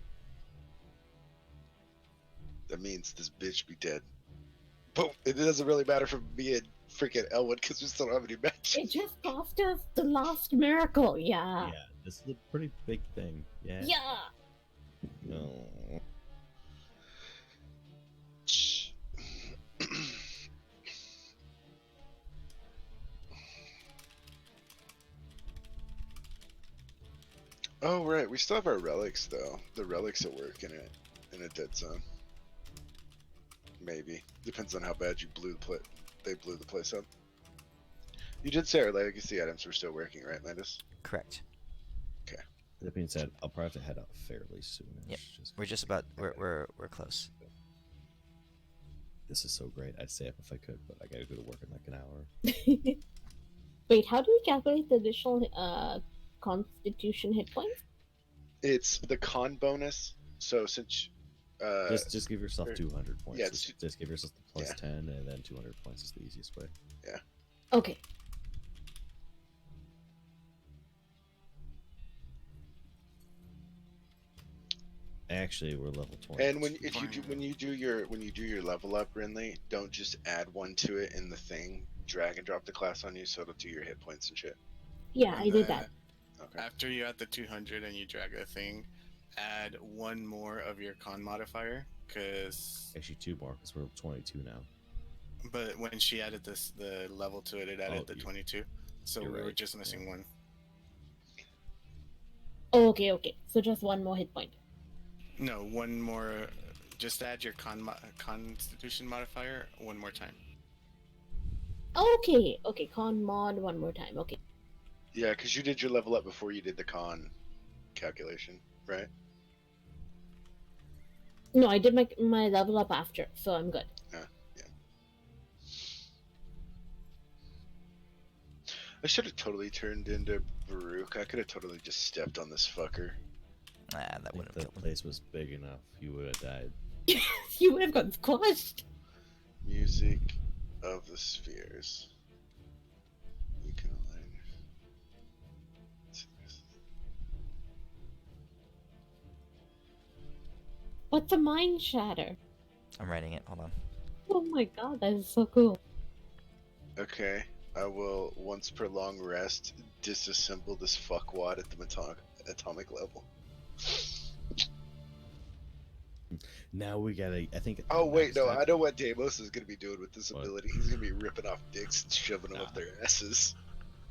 That means this bitch be dead. But it doesn't really matter for me and freaking Elwood because we still don't have any matches. It just cost us the last miracle. Yeah, Yeah. this is a pretty big thing. Yeah. Yeah. No. Oh right, we still have our relics though. The relics at work in a dead zone. Maybe depends on how bad you they blew the place up. You did say our legacy items were still working, right, Landis? Correct. That being said, I'll probably have to head out fairly soon. Yep. We're just about we're close. This is so great. I'd stay up if I could, but I gotta go to work in like an hour. Wait, how do we calculate the additional constitution hit points? It's the con bonus. So since Just give yourself 200 points. yeah, Just give yourself the plus yeah. 10, and then 200 points is the easiest way. Okay. Actually, we're level 20. and when you do your level up, Rinley, don't just add one to it in the thing. Drag and drop the class on you, so it'll do your hit points and shit. Yeah, I And did then that. Okay. After you add the 200 and you drag the thing, add one more of your con modifier, because. Actually, 2 more because we're 22 now. But when she added the level to it, it added the 22. So we you're were right, just missing yeah. one. Okay. So just one more hit point. No, one more. Just add your constitution modifier one more time. Okay. Con mod one more time. Okay. Yeah, because you did your level up before you did the con calculation, right? No, I did my level up after, so I'm good. I should have totally turned into Baruch. I could have totally just stepped on this fucker. That If wouldn't have the killed him. place was big enough, you would have died. You would have gotten squashed. Music of the Spheres. You can learn. What's a mind shatter? I'm writing it. Hold on. Oh my god, that is so cool. Okay, I will once per long rest disassemble this fuckwad at the atomic level. Now we gotta. I think. Oh wait, next no, step- I know what Deimos is gonna be doing with this What? ability. He's gonna be ripping off dicks and shoving them up Nah. their asses.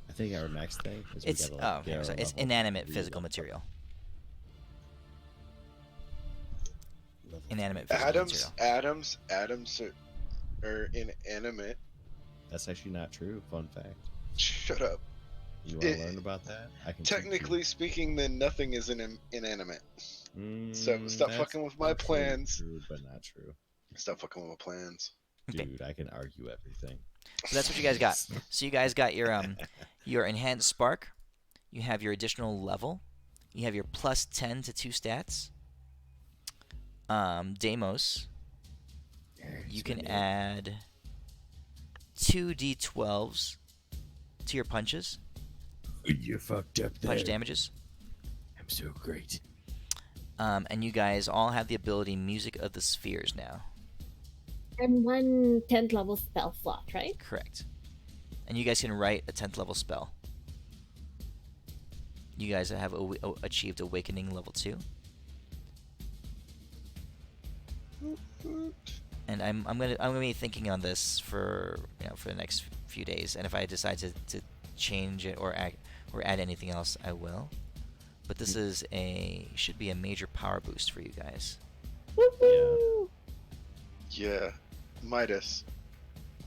I think our next thing is It's we gotta. Get our sorry, it's level inanimate 3 physical level. material. Level Inanimate 3. physical Atoms are inanimate. That's actually not true. Fun fact. Shut up. You want to learn about that? I can. teach you. Technically speaking, then nothing is inanimate. So stop That's fucking with my partially plans. True, but not true. Stop fucking with my plans. Okay. Dude, I can argue everything. So that's what you guys got. So you guys got your enhanced spark. You have your additional level. You have your plus 10 to 2 stats. Deimos. You can add 2 d12s to your punches. You fucked up there. Punch damages. I'm so great. And you guys all have the ability Music of the Spheres now. And one 10th level spell slot, right? Correct. And you guys can write a 10th level spell. You guys have achieved Awakening level 2. And I'm gonna be thinking on this for the next few days. And if I decide to change it or add anything else, I will. But this should be a major power boost for you guys. Woohoo! Yeah. Midas.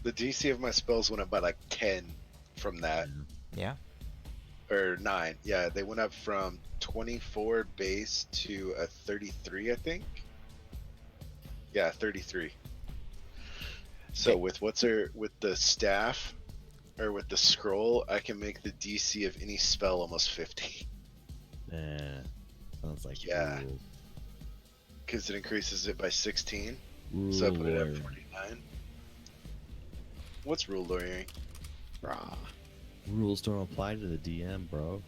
The DC of my spells went up by like 10 from that. Yeah. Or 9. Yeah, they went up from 24 base to a 33, I think. Yeah, 33. So Okay. with with the staff or with the scroll, I can make the DC of any spell almost 50 Sounds like Yeah. rule. because it increases it by 16. Rule So I put it at lawyering. 49. What's rule lawyering? Brah. Rules don't apply to the DM, bro.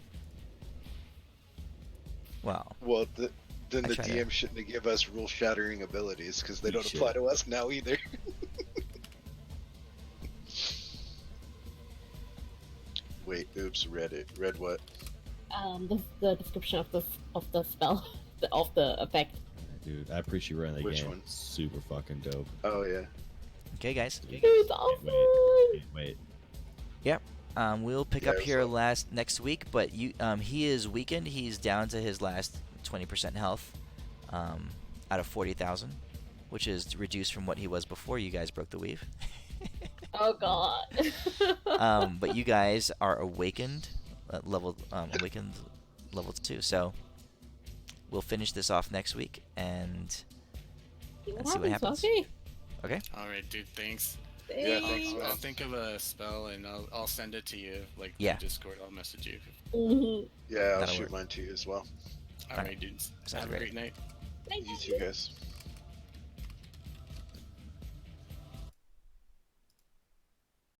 Well, Well, then I the try to- DM shouldn't have give us rule shattering abilities because they He don't should. apply to us now either. Wait, oops, read it. Read what? The description of the spell, of the effect. Dude, I appreciate you running that Which game. one? Super fucking dope. Oh yeah. okay, guys. It's awesome. Wait. We'll pick Yeah, up it was here like- next week, but he is weakened. He's down to his last 20% health, out of 40,000, which is reduced from what he was before you guys broke the weave. Oh god. But you guys are awakened, awakened level 2. So we'll finish this off next week and see what happens. Okay. Okay. All right, dude. Thanks. Yeah, thanks, man. I'll think of a spell and I'll send it to you, like Yeah. through Discord. I'll message you. Mhm. Yeah, I'll That'll shoot work. mine to you as well. All right, dudes. Sounds Have a great. great night. You too, guys.